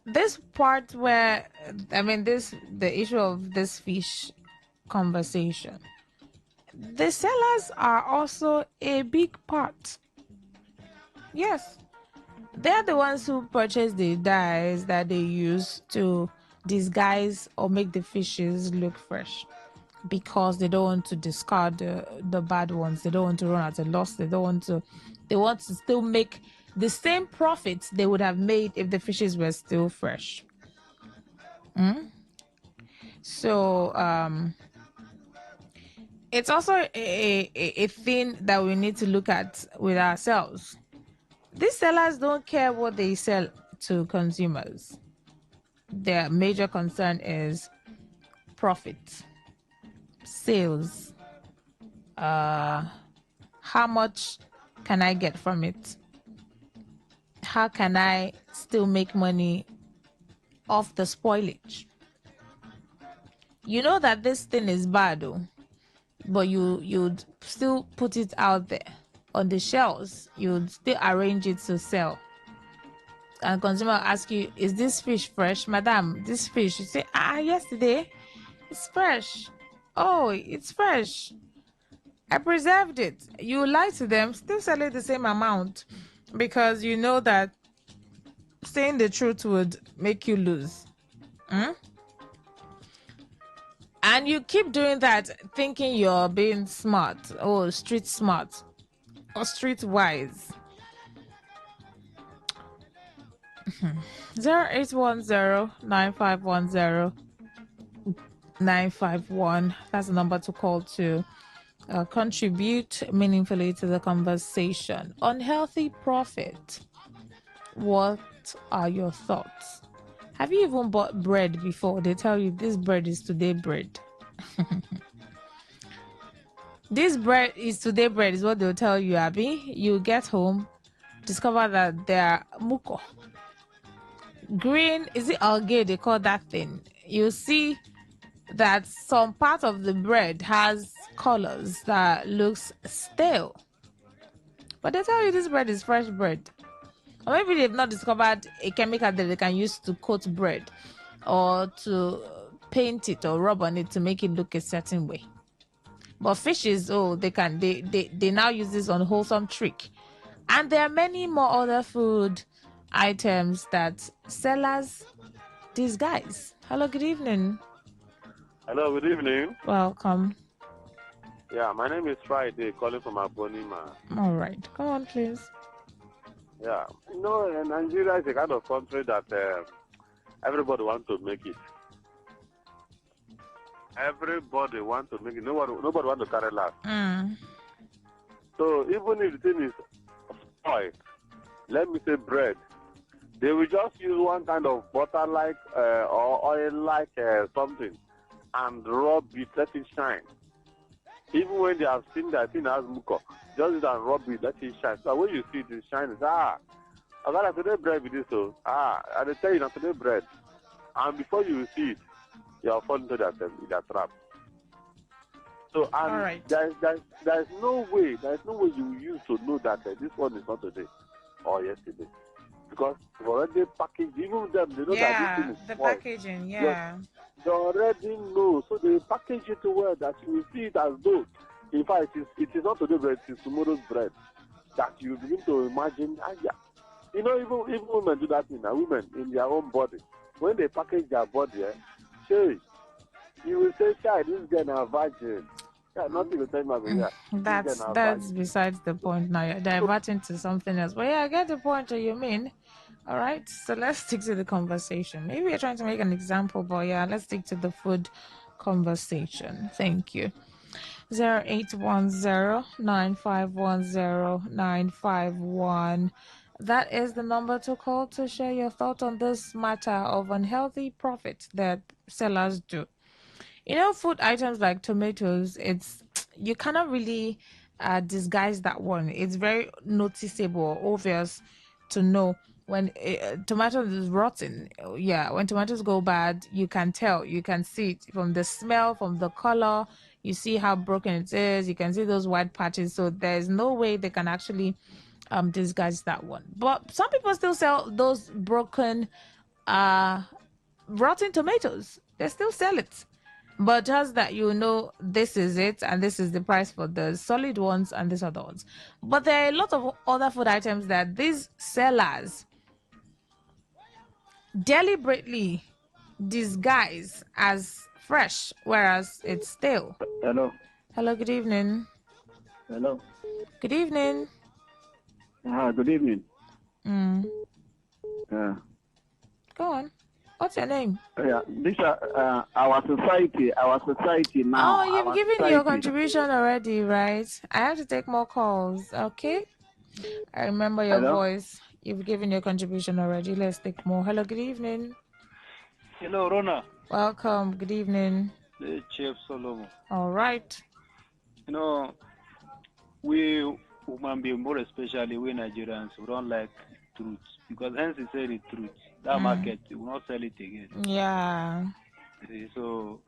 [SPEAKER 14] This part where, the issue of this fish conversation, the sellers are also a big part. Yes, they're the ones who purchase the dyes that they use to disguise or make the fishes look fresh, because they don't want to discard the bad ones. They don't want to run at a loss. They want to still make the same profits they would have made if the fishes were still fresh. So it's also a thing that we need to look at with ourselves. These sellers don't care what they sell to consumers. Their major concern is profit, sales. How much can I get from it? How can I still make money off the spoilage? You know that this thing is bad, though, but you'd still put it out there on the shelves. You'd still arrange it to sell. And consumer ask you, is this fish fresh? Madam, this fish. You say, yesterday. It's fresh. Oh, it's fresh. I preserved it. You lie to them, still sell it the same amount, because you know that saying the truth would make you lose. And you keep doing that thinking you're being smart, or street smart, or street wise. 0810-9510-951. That's the number to call to contribute meaningfully to the conversation. Unhealthy profit. What are your thoughts? Have you even bought bread before? They tell you this bread is today bread. This bread is today bread is what they'll tell you, Abby. You get home, discover that they're muko. Green, is it algae they call that thing? You see that some part of the bread has colors that looks stale. But they tell you this bread is fresh bread. Or maybe they've not discovered a chemical that they can use to coat bread or to paint it or rub on it to make it look a certain way. But fishes, they now use this unwholesome trick. And there are many more other food items that sellers disguise. Hello, good evening.
[SPEAKER 7] Hello, good evening.
[SPEAKER 14] Welcome.
[SPEAKER 7] Yeah, my name is Friday, calling from Abonima.
[SPEAKER 14] All right, come on, please.
[SPEAKER 7] Yeah, Nigeria is a kind of country that everybody wants to make it. Everybody wants to make it. Nobody wants to carry last. So even if the thing is spoiled, let me say bread, they will just use one kind of butter-like or oil-like something and rub it, let it shine. Even when they have seen that thing as muko, just use and rub it, let it shine. So when you see it, it shines. I got today bread with this, so and they tell you not today bread. And before you see it, you are falling into that trap. So and there's no way you use to know that this one is not today or yesterday, because they've already packaged. Even them, they know that this thing is
[SPEAKER 14] the
[SPEAKER 7] spoiled.
[SPEAKER 14] packaging,
[SPEAKER 7] They already know, so they package it well that you will see it as though, in fact, it is not today's bread, it is tomorrow's bread. That you begin to imagine. Even women do that thing. Women in their own body, when they package their body, you will say, "Child, this girl is a virgin." Yeah, nothing will tell me about
[SPEAKER 14] That's besides the point now. You're diverting to something else. But yeah, I get the point that you mean. All right, so let's stick to the conversation. Maybe you're trying to make an example, but yeah, let's stick to the food conversation. Thank you. 0810-9510-951. That is the number to call to share your thoughts on this matter of unhealthy profit that sellers do. Food items like tomatoes, you cannot really disguise that one. It's very noticeable, obvious to know when tomatoes is rotten. Yeah, when tomatoes go bad, you can tell. You can see it from the smell, from the color. You see how broken it is. You can see those white patches. So there's no way they can actually disguise that one. But some people still sell those broken rotten tomatoes. They still sell it. But just that this is it and this is the price for the solid ones and these other ones. But there are a lot of other food items that these sellers deliberately disguise as fresh, whereas it's stale.
[SPEAKER 4] Hello.
[SPEAKER 14] Hello, good evening.
[SPEAKER 4] Hello.
[SPEAKER 14] Good evening.
[SPEAKER 4] Good evening.
[SPEAKER 14] Go on. What's your name?
[SPEAKER 4] This our society. Our society now.
[SPEAKER 14] Oh, you've
[SPEAKER 4] our
[SPEAKER 14] given
[SPEAKER 4] society.
[SPEAKER 14] your contribution already, right? I have to take more calls, okay? I remember your voice. You've given your contribution already. Let's take more. Hello, good evening.
[SPEAKER 16] Hello, Rona.
[SPEAKER 14] Welcome. Good evening.
[SPEAKER 16] Chief Solomon.
[SPEAKER 14] All right.
[SPEAKER 16] We human beings, more especially we Nigerians, we don't like truth because hence he said the truth. That market, we will not sell it again.
[SPEAKER 14] Yeah.
[SPEAKER 16] So,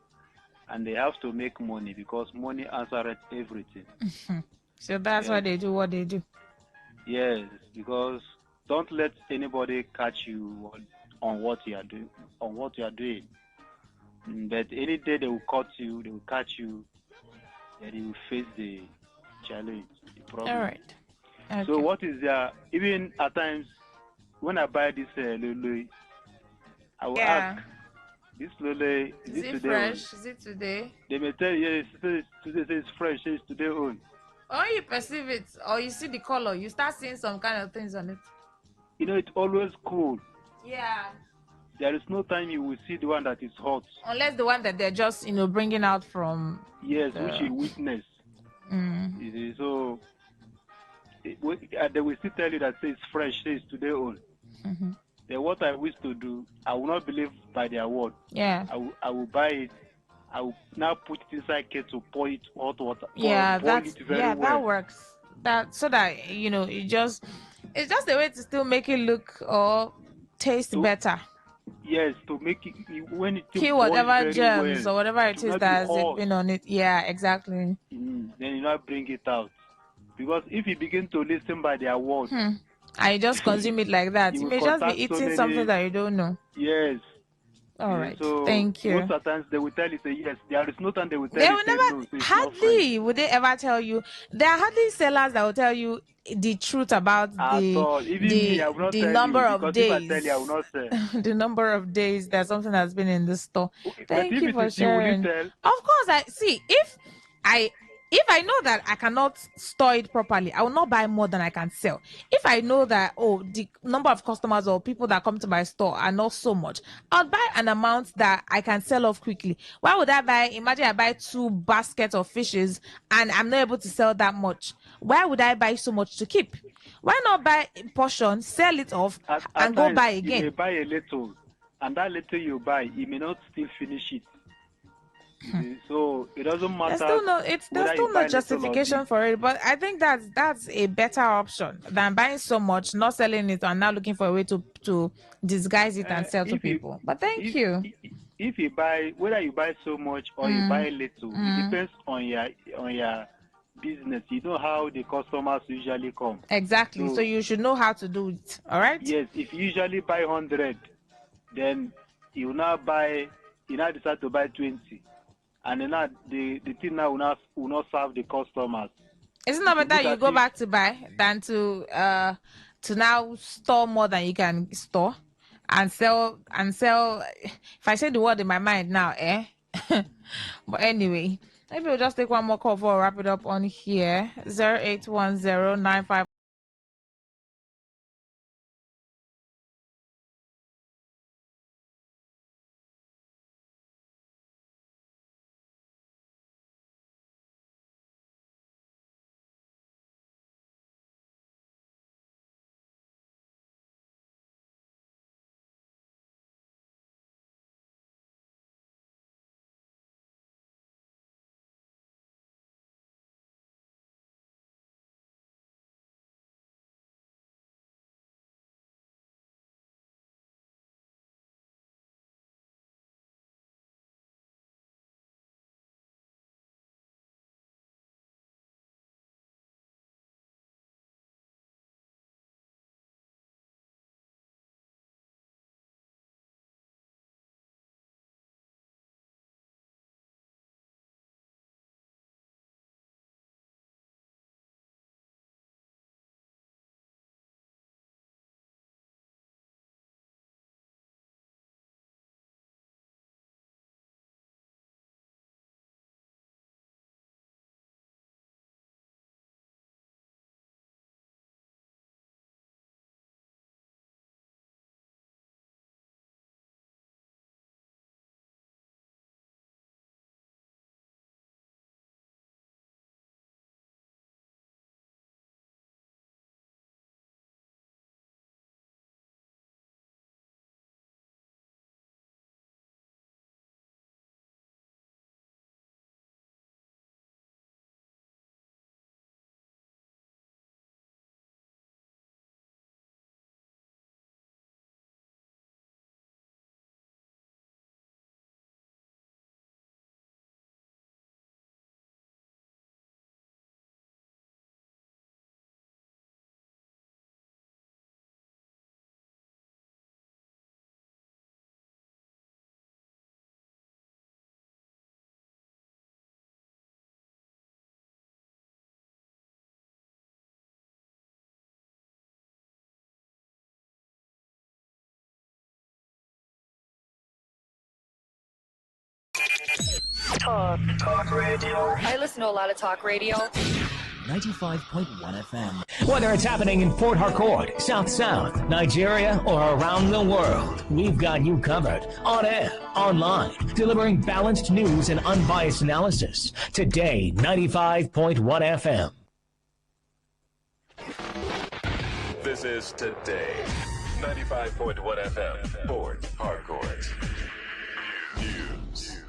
[SPEAKER 16] and they have to make money because money answers everything.
[SPEAKER 14] So that's why they do what they do.
[SPEAKER 16] Yes, because don't let anybody catch you on what you are doing. But any day they will catch you, and you will face the challenge, the problem.
[SPEAKER 14] All right. Okay.
[SPEAKER 16] So what is there? Even at times when I buy this lulu, I will ask, this lulu, is it
[SPEAKER 14] it
[SPEAKER 16] today
[SPEAKER 14] fresh?
[SPEAKER 16] own?
[SPEAKER 14] Is it today?
[SPEAKER 16] They may tell you, yes, today it's fresh, it's today own.
[SPEAKER 14] Or you perceive it, or you see the color, you start seeing some kind of things on it.
[SPEAKER 16] It's always cold.
[SPEAKER 14] Yeah.
[SPEAKER 16] There is no time you will see the one that is hot.
[SPEAKER 14] Unless the one that they're just, bringing out from.
[SPEAKER 16] Yes, which you witness. So they will still tell you that it's fresh, it's today old. Then what I wish to do, I will not believe by their word.
[SPEAKER 14] Yeah.
[SPEAKER 16] I will buy it. I will now put it inside kettle, pour it hot water.
[SPEAKER 14] Yeah,
[SPEAKER 16] boil it very well.
[SPEAKER 14] that works. So that it's just a way to still make it look or taste better.
[SPEAKER 16] Yes, to make it when it
[SPEAKER 14] kill whatever germs or whatever it is that has been on it. Yeah, exactly.
[SPEAKER 16] Then you not bring it out, because if you begin to listen by their words,
[SPEAKER 14] I just consume it like that. You may just be eating something that you don't know.
[SPEAKER 16] Yes.
[SPEAKER 14] All right.
[SPEAKER 16] So
[SPEAKER 14] thank you.
[SPEAKER 16] Most of the times they will tell you, say yes. There is no time they will tell
[SPEAKER 14] they
[SPEAKER 16] you,
[SPEAKER 14] will
[SPEAKER 16] say
[SPEAKER 14] never,
[SPEAKER 16] no. It's
[SPEAKER 14] hardly would they ever tell you. There are hardly sellers that will tell you the truth about the number of days.
[SPEAKER 16] If I tell you, I will not say.
[SPEAKER 14] The number of days that something has been in the store. Thank you for
[SPEAKER 16] will
[SPEAKER 14] sharing.
[SPEAKER 16] you tell?
[SPEAKER 14] Of course, I see. If I know that I cannot store it properly, I will not buy more than I can sell. If I know that, the number of customers or people that come to my store are not so much, I'll buy an amount that I can sell off quickly. Why would I buy? Imagine I buy 2 baskets of fishes and I'm not able to sell that much. Why would I buy so much to keep? Why not buy a portion, sell it off, and go buy again?
[SPEAKER 16] You may buy a little, and that little you buy, you may not still finish it. So it doesn't matter.
[SPEAKER 14] There's still no justification for it, but I think that's a better option than buying so much, not selling it, and now looking for a way to disguise it and sell to people. But thank you.
[SPEAKER 16] If you buy, whether you buy so much or you buy little, it depends on your business. You know how the customers usually come.
[SPEAKER 14] Exactly. So you should know how to do it. All right.
[SPEAKER 16] Yes. If you usually buy 100, then you now decide to buy 20. And then the thing now will not serve the customers.
[SPEAKER 14] Isn't it better you go back to buy than to now store more than you can store and sell? If I say the word in my mind now, But anyway, maybe we'll just take one more call before we wrap it up on here. 081095
[SPEAKER 18] Talk radio. I listen to a lot of talk radio.
[SPEAKER 15] 95.1 FM.
[SPEAKER 2] Whether it's happening in Port Harcourt, South, Nigeria, or around the world, we've got you covered. On air, online, delivering balanced news and unbiased analysis. Today, 95.1 FM.
[SPEAKER 10] This is Today, 95.1 FM, Port Harcourt. News.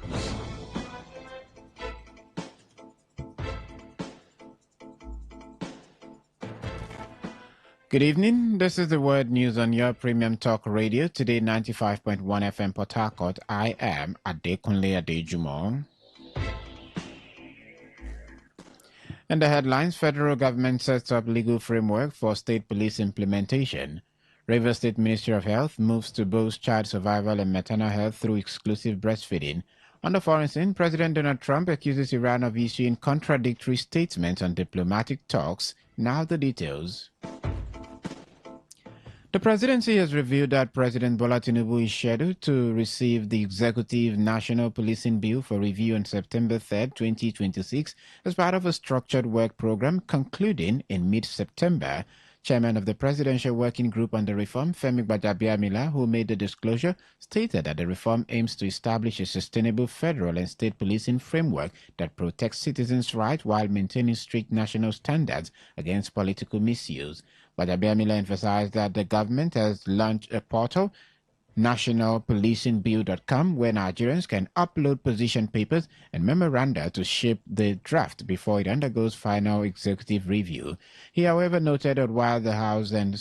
[SPEAKER 1] Good evening. This is the Word News on your premium talk radio. Today, 95.1 FM Port Harcourt. I am Adekunle Adejumo. And the headlines: Federal government sets up legal framework for state police implementation. Rivers State Ministry of Health moves to boost child survival and maternal health through exclusive breastfeeding. On the foreign scene, President Donald Trump accuses Iran of issuing contradictory statements on diplomatic talks. Now the details. The presidency has revealed that President Bola Tinubu is scheduled to receive the Executive National Policing Bill for review on September 3, 2026, as part of a structured work program concluding in mid-September. Chairman of the Presidential Working Group on the Reform, Femi Gbajabiamila, who made the disclosure, stated that the reform aims to establish a sustainable federal and state policing framework that protects citizens' rights while maintaining strict national standards against political misuse. Gbajabiamila emphasized that the government has launched a portal, nationalpolicingbill.com, where Nigerians can upload position papers and memoranda to shape the draft before it undergoes final executive review. He, however, noted that while the House and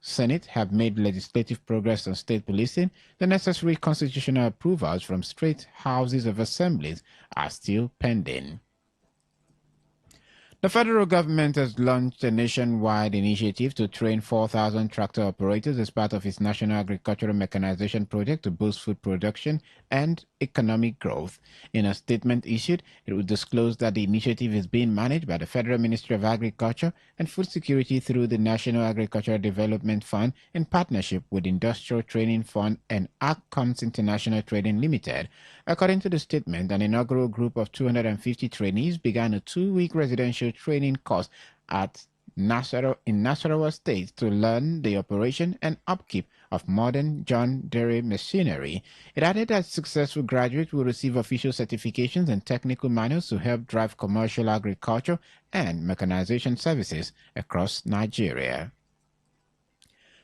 [SPEAKER 1] Senate have made legislative progress on state policing, the necessary constitutional approvals from state houses of assemblies are still pending. The federal government has launched a nationwide initiative to train 4,000 tractor operators as part of its National Agricultural Mechanization Project to boost food production and economic growth. In a statement issued, it will disclose that the initiative is being managed by the Federal Ministry of Agriculture and Food Security through the National Agricultural Development Fund in partnership with Industrial Training Fund and Outcomes International Trading Limited. According to the statement, an inaugural group of 250 trainees began a 2-week residential training course at Nasarawa State to learn the operation and upkeep of modern John Deere machinery. It added that successful graduates will receive official certifications and technical manuals to help drive commercial agriculture and mechanization services across Nigeria.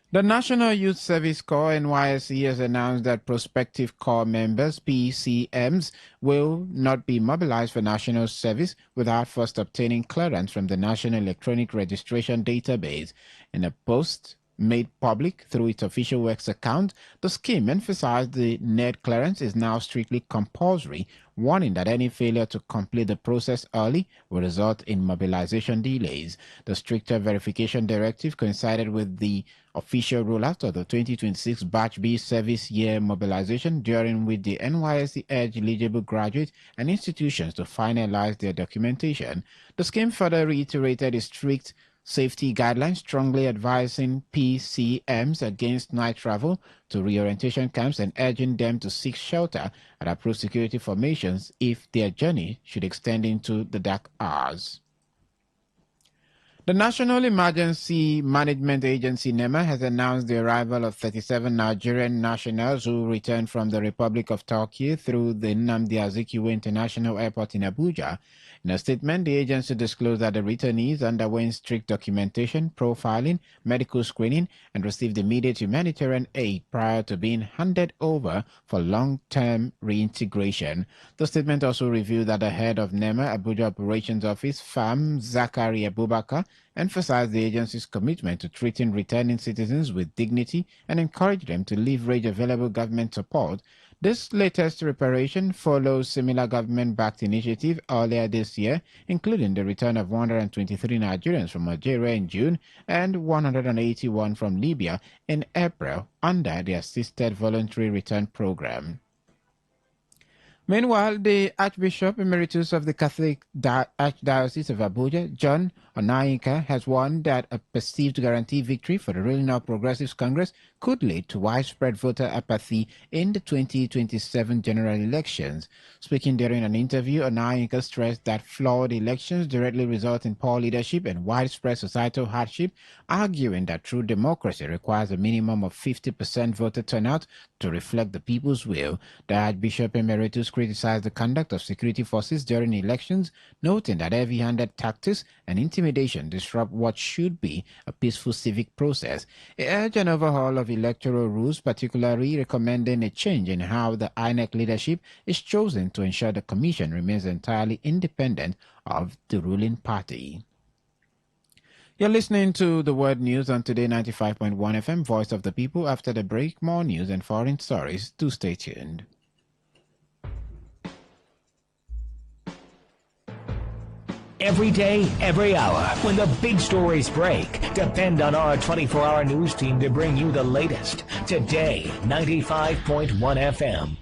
[SPEAKER 1] The National Youth Service Corps (NYSC) has announced that prospective corps members (PCMs) will not be mobilized for national service without first obtaining clearance from the National Electronic Registration Database. In a post made public through its official works account, the scheme emphasized the NED clearance is now strictly compulsory, warning that any failure to complete the process early will result in mobilization delays. The stricter verification directive coincided with the official rollout of the 2026 Batch B service year mobilization, during which the NYSC urged eligible graduates and institutions to finalize their documentation. The scheme further reiterated its strict safety guidelines, strongly advising PCMs against night travel to reorientation camps and urging them to seek shelter at approved security formations if their journey should extend into the dark hours. The National Emergency Management Agency (NEMA) has announced the arrival of 37 Nigerian nationals who returned from the Republic of Turkey through the Nnamdi Azikiwe International Airport in Abuja. In a statement, the agency disclosed that the returnees underwent strict documentation, profiling, medical screening, and received immediate humanitarian aid prior to being handed over for long-term reintegration. The statement also revealed that the head of NEMA Abuja Operations Office, FAM Zachary Abubakar, emphasized the agency's commitment to treating returning citizens with dignity and encouraged them to leverage available government support. This latest reparation follows similar government-backed initiative earlier this year, including the return of 123 Nigerians from Algeria in June and 181 from Libya in April under the Assisted Voluntary Return Program. Meanwhile, the Archbishop Emeritus of the Catholic Archdiocese of Abuja, John Onayinka has warned that a perceived guaranteed victory for the ruling All Progressives Congress could lead to widespread voter apathy in the 2027 general elections. Speaking during an interview, Onayinka stressed that flawed elections directly result in poor leadership and widespread societal hardship, arguing that true democracy requires a minimum of 50% voter turnout to reflect the people's will. The Archbishop Emeritus criticized the conduct of security forces during elections, noting that heavy-handed tactics and intimidation disrupt what should be a peaceful civic process. He urged an overhaul of electoral rules, particularly recommending a change in how the INEC leadership is chosen to ensure the commission remains entirely independent of the ruling party. You're listening to the Word News on Today 95.1 FM, Voice of the People. After the break, more news and foreign stories. Do stay tuned.
[SPEAKER 2] Every day, every hour, when the big stories break, depend on our 24-hour news team to bring you the latest. Today, 95.1 FM.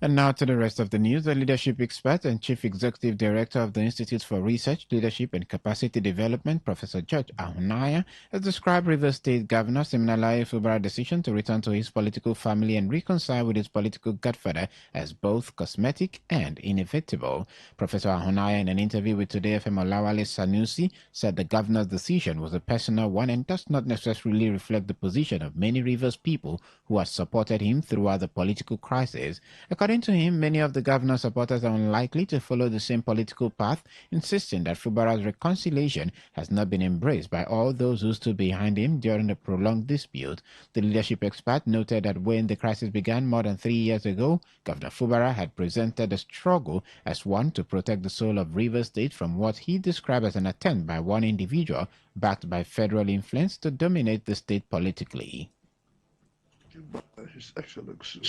[SPEAKER 1] And now to the rest of the news. The leadership expert and chief executive director of the Institute for Research, Leadership and Capacity Development, Professor George Ahunaya, has described Rivers State Governor Siminalayi Fubara's decision to return to his political family and reconcile with his political godfather as both cosmetic and inevitable. Professor Ahunaya, in an interview with Today FM Olawale Sanusi, said the governor's decision was a personal one and does not necessarily reflect the position of many Rivers people who have supported him throughout the political crisis. According to him, many of the governor's supporters are unlikely to follow the same political path, insisting that Fubara's reconciliation has not been embraced by all those who stood behind him during the prolonged dispute. The leadership expert noted that when the crisis began more than 3 years ago, Governor Fubara had presented the struggle as one to protect the soul of Rivers State from what he described as an attempt by one individual, backed by federal influence, to dominate the state politically.
[SPEAKER 8] His Excellency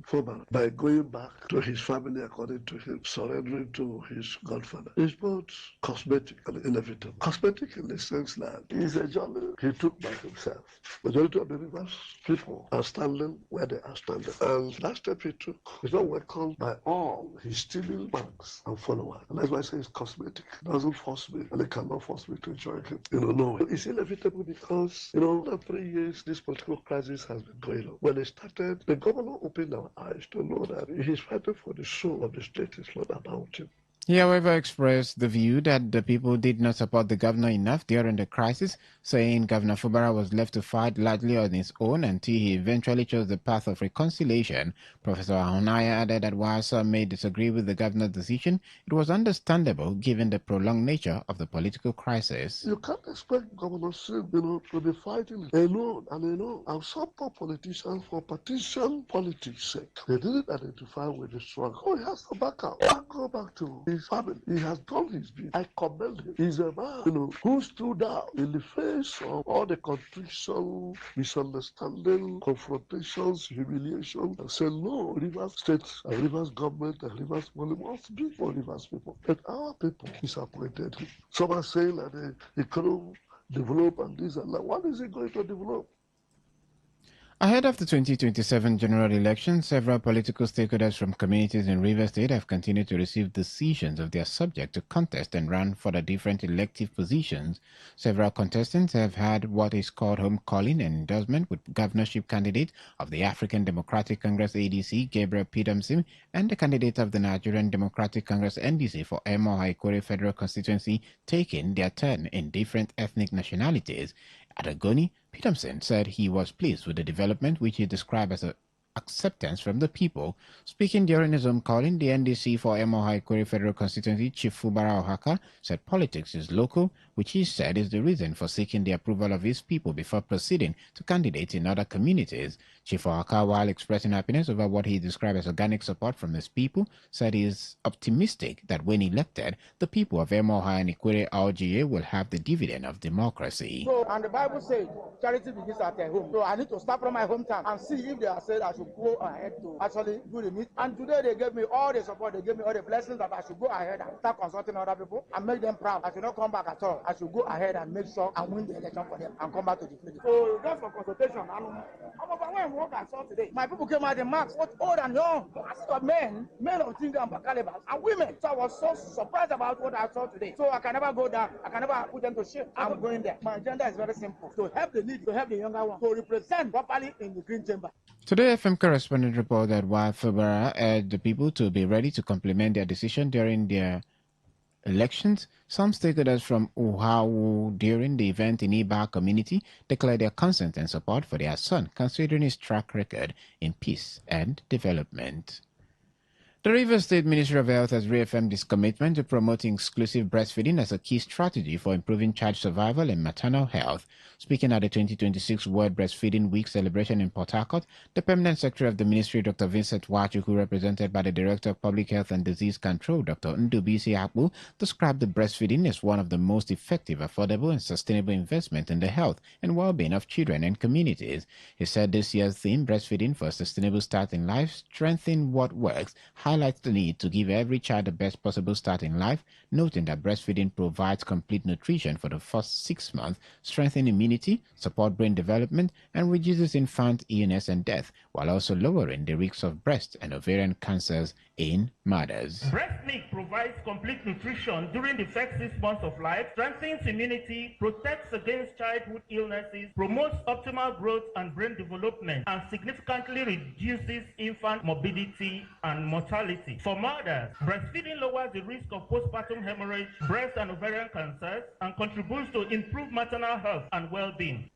[SPEAKER 8] Fubara, by going back to his family according to him, surrendering to his godfather, is both cosmetic and inevitable. Cosmetic in the sense that he's a journey he took by himself. Majority of the Rivers people are standing where they are standing. And that step he took is not welcomed by all his stealing banks and followers. And that's why I say it's cosmetic. It doesn't force me, and it cannot force me to join him. No. It's inevitable because, after 3 years, this political crisis has been going on. When it started, the governor opened our eyes to know that he's fighting for the soul of the state. It's not about him.
[SPEAKER 1] He, however, expressed the view that the people did not support the governor enough during the crisis, saying Governor Fubara was left to fight largely on his own until he eventually chose the path of reconciliation. Professor Ahunaya added that while some may disagree with the governor's decision, it was understandable given the prolonged nature of the political crisis.
[SPEAKER 8] You can't expect Governor Sim, to be fighting alone and alone. And some poor politicians, for partisan politics' sake, they didn't identify with the struggle. Oh, he has to back out. Go back to his family. He has done his bit. I commend him. He's a man, who stood out in the face of all the contrition, misunderstanding, confrontations, humiliation, and said, no, Rivers State and Rivers government and Rivers money must be for Rivers people. But our people disappointed him. Some are saying that he couldn't develop and this and that. What is he going to develop?
[SPEAKER 1] Ahead of the 2027 general election, several political stakeholders from communities in Rivers State have continued to receive decisions of their subject to contest and run for the different elective positions. Several contestants have had what is called home calling and endorsement with governorship candidate of the African Democratic Congress ADC, Gabriel Peterson, and the candidate of the Nigerian Democratic Congress NDC for Emo-Ikwere Federal Constituency taking their turn in different ethnic nationalities. At Agoni, Peterson said he was pleased with the development, which he described as a acceptance from the people. Speaking during his home calling, the NDC for Emo-Ikwere Federal Constituency Chief Fubara Ohaka said politics is local, which he said is the reason for seeking the approval of his people before proceeding to candidate in other communities. Chief Ohaka, while expressing happiness over what he described as organic support from his people, said he is optimistic that when elected, the people of Emo-Ikwere RGA will have the dividend of democracy.
[SPEAKER 12] So, and the Bible says, charity begins at their home. So I need to start from my hometown and see if they are said I should go ahead to actually do the meet. And today they gave me all the support, they gave me all the blessings that I should go ahead and start consulting other people and make them proud. I should not come back at all. I should go ahead and make sure and win the election for them and come back to the field. So just for consultation, I'm overwhelmed what I saw today. My people came out in mass, both old and young. I saw men of Tinga and Bakalebas, and women. So I was so surprised about what I saw today. So I can never go down. I can never put them to shame. I'm going there. My agenda is very simple: to help the needy, to help the younger ones, to represent properly in the Green Chamber.
[SPEAKER 1] Today, FM correspondent reported that while Febara urged the people to be ready to complement their decision during their elections, some stakeholders from Uhawu during the event in Iba community declared their consent and support for their son, considering his track record in peace and development. The Rivers State Ministry of Health has reaffirmed its commitment to promoting exclusive breastfeeding as a key strategy for improving child survival and maternal health. Speaking at the 2026 World Breastfeeding Week celebration in Port Harcourt, the Permanent Secretary of the Ministry, Dr. Vincent Wachuku, represented by the Director of Public Health and Disease Control, Dr. Ndubisi Akbu, described the breastfeeding as one of the most effective, affordable, and sustainable investment in the health and well-being of children and communities. He said this year's theme, Breastfeeding for a Sustainable Start in Life, Strengthen What Works, highlights the need to give every child the best possible start in life, noting that breastfeeding provides complete nutrition for the first 6 months, strengthening immunity, support brain development, and reduces infant illness and death, while also lowering the risks of breast and ovarian cancers in mothers.
[SPEAKER 3] Breast milk provides complete nutrition during the first 6 months of life, strengthens immunity, protects against childhood illnesses, promotes optimal growth and brain development, and significantly reduces infant morbidity and mortality. For mothers, breastfeeding lowers the risk of postpartum hemorrhage, breast and ovarian cancers, and contributes to improved maternal health and well-being.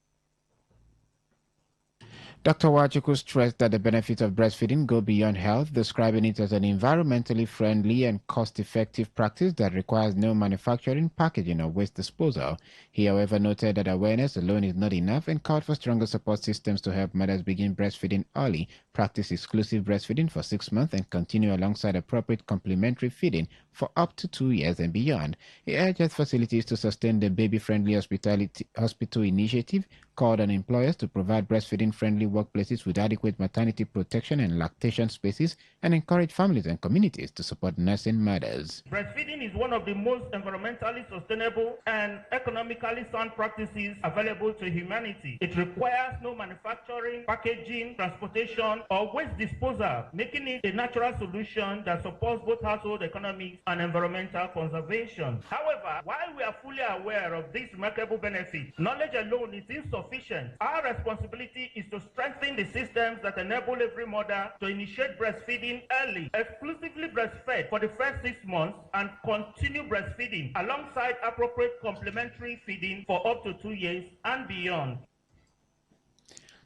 [SPEAKER 1] Dr. Wachuku stressed that the benefits of breastfeeding go beyond health, describing it as an environmentally friendly and cost-effective practice that requires no manufacturing, packaging, or waste disposal. He, however, noted that awareness alone is not enough and called for stronger support systems to help mothers begin breastfeeding early, practice exclusive breastfeeding for 6 months, and continue alongside appropriate complementary feeding for up to 2 years and beyond. He urged health facilities to sustain the baby-friendly hospital initiative, called on employers to provide breastfeeding-friendly workplaces with adequate maternity protection and lactation spaces, and encourage families and communities to support nursing mothers.
[SPEAKER 3] Breastfeeding is one of the most environmentally sustainable and economically sound practices available to humanity. It requires no manufacturing, packaging, transportation, or waste disposal, making it a natural solution that supports both household economics and environmental conservation. However, while we are fully aware of these remarkable benefits, knowledge alone is insufficient. Our responsibility is to strengthen the systems that enable every mother to initiate breastfeeding early, exclusively breastfed for the first 6 months, and continue breastfeeding alongside appropriate complementary feeding for up to 2 years and beyond.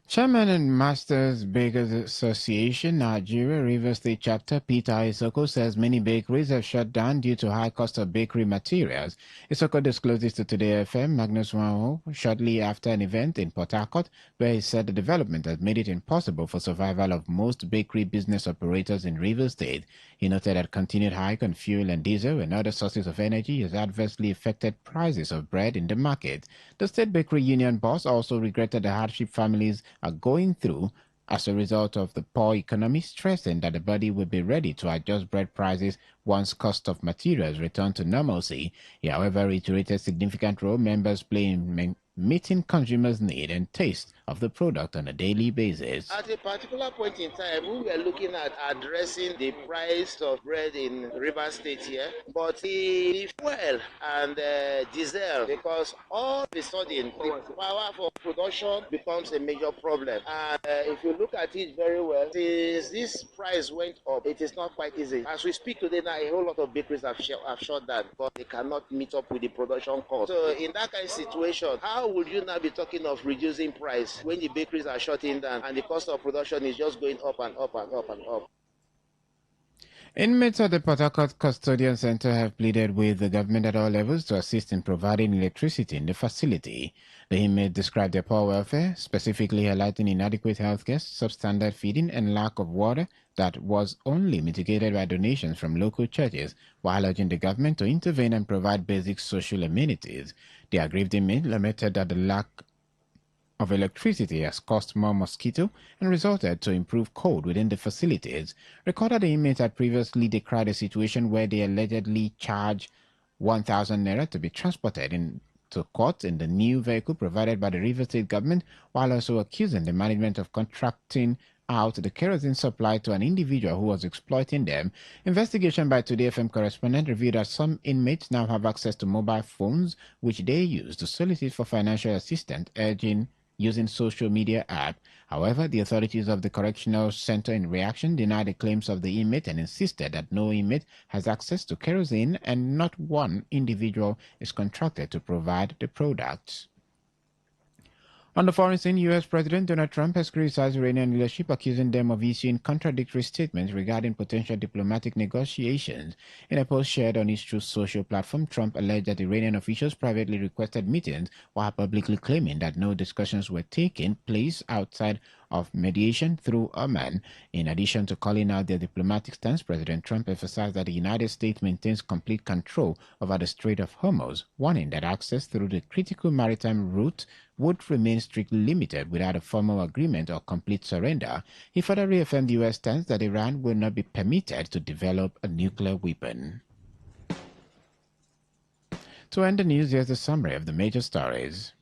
[SPEAKER 1] Chairman and Masters Bakers Association, Nigeria Rivers State Chapter, Peter Isoko, says many bakeries have shut down due to high cost of bakery materials. Isoko disclosed this to Today FM, Magnus Wanho, shortly after an event in Port Harcourt, where he said the development has made it impossible for survival of most bakery business operators in Rivers State. He noted that continued hike on fuel and diesel and other sources of energy has adversely affected prices of bread in the market. The State Bakery Union boss also regretted the hardship families are going through as a result of the poor economy, stressing that the body will be ready to adjust bread prices once cost of materials return to normalcy. He, however, reiterated significant role members play in meeting consumers' need and taste of the product on a daily basis.
[SPEAKER 11] At a particular point in time, we were looking at addressing the price of bread in Rivers State here, but the fuel and diesel, because all of a sudden the power for production becomes a major problem. And if you look at it very well, since this price went up, it is not quite easy. As we speak today now, a whole lot of bakeries have shut down, but they cannot meet up with the production cost. So in that kind of situation, how would you now be talking of reducing price when the bakeries are shutting down and the cost of production is just going up and up and up and up?
[SPEAKER 1] Inmates at the Port Harcourt Custodian Center have pleaded with the government at all levels to assist in providing electricity in the facility. The inmates described their poor welfare, specifically highlighting inadequate healthcare, substandard feeding, and lack of water that was only mitigated by donations from local churches, while urging the government to intervene and provide basic social amenities. The aggrieved inmate lamented that the lack of electricity has caused more mosquito and resulted to improved cold within the facilities. Recorded the inmates had previously decried a situation where they allegedly charged 1,000 naira to be transported in to court in the new vehicle provided by the Rivers State government, while also accusing the management of contracting out the kerosene supply to an individual who was exploiting them. Investigation by Today FM correspondent revealed that some inmates now have access to mobile phones, which they use to solicit for financial assistance, using social media app. However, the authorities of the correctional center in reaction denied the claims of the inmate and insisted that no inmate has access to kerosene and not one individual is contracted to provide the products. On the foreign scene, U.S. President Donald Trump has criticized Iranian leadership, accusing them of issuing contradictory statements regarding potential diplomatic negotiations. In a post shared on his Truth Social platform, Trump alleged that Iranian officials privately requested meetings while publicly claiming that no discussions were taking place outside of mediation through Oman. In addition to calling out their diplomatic stance, President Trump emphasized that the United States maintains complete control over the Strait of Hormuz, warning that access through the critical maritime route would remain strictly limited without a formal agreement or complete surrender. He further reaffirmed the U.S. stance that Iran will not be permitted to develop a nuclear weapon. To end the news, here's a summary of the major stories.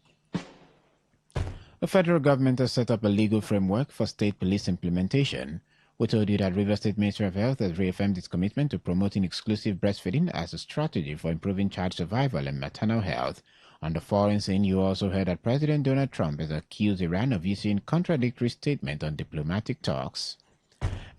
[SPEAKER 1] The federal government has set up a legal framework for state police implementation. We told you that Rivers State Ministry of Health has reaffirmed its commitment to promoting exclusive breastfeeding as a strategy for improving child survival and maternal health. On the foreign scene, you also heard that President Donald Trump has accused Iran of issuing contradictory statements on diplomatic talks.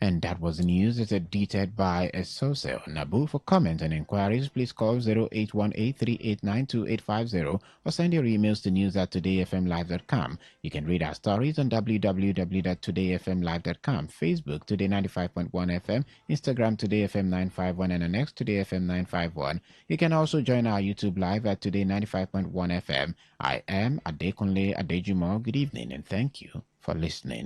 [SPEAKER 1] And that was the news as edited by Esose Nabu. For comments and inquiries, please call 0818-389-2850 or send your emails to news@todayfmlive.com. You can read our stories on www.todayfmlive.com, Facebook Today 95.1 FM, Instagram Today FM 951, and on X Today FM 951. You can also join our YouTube live at Today 95.1 FM. I am Adekunle Adejumo. Good evening and thank you for listening.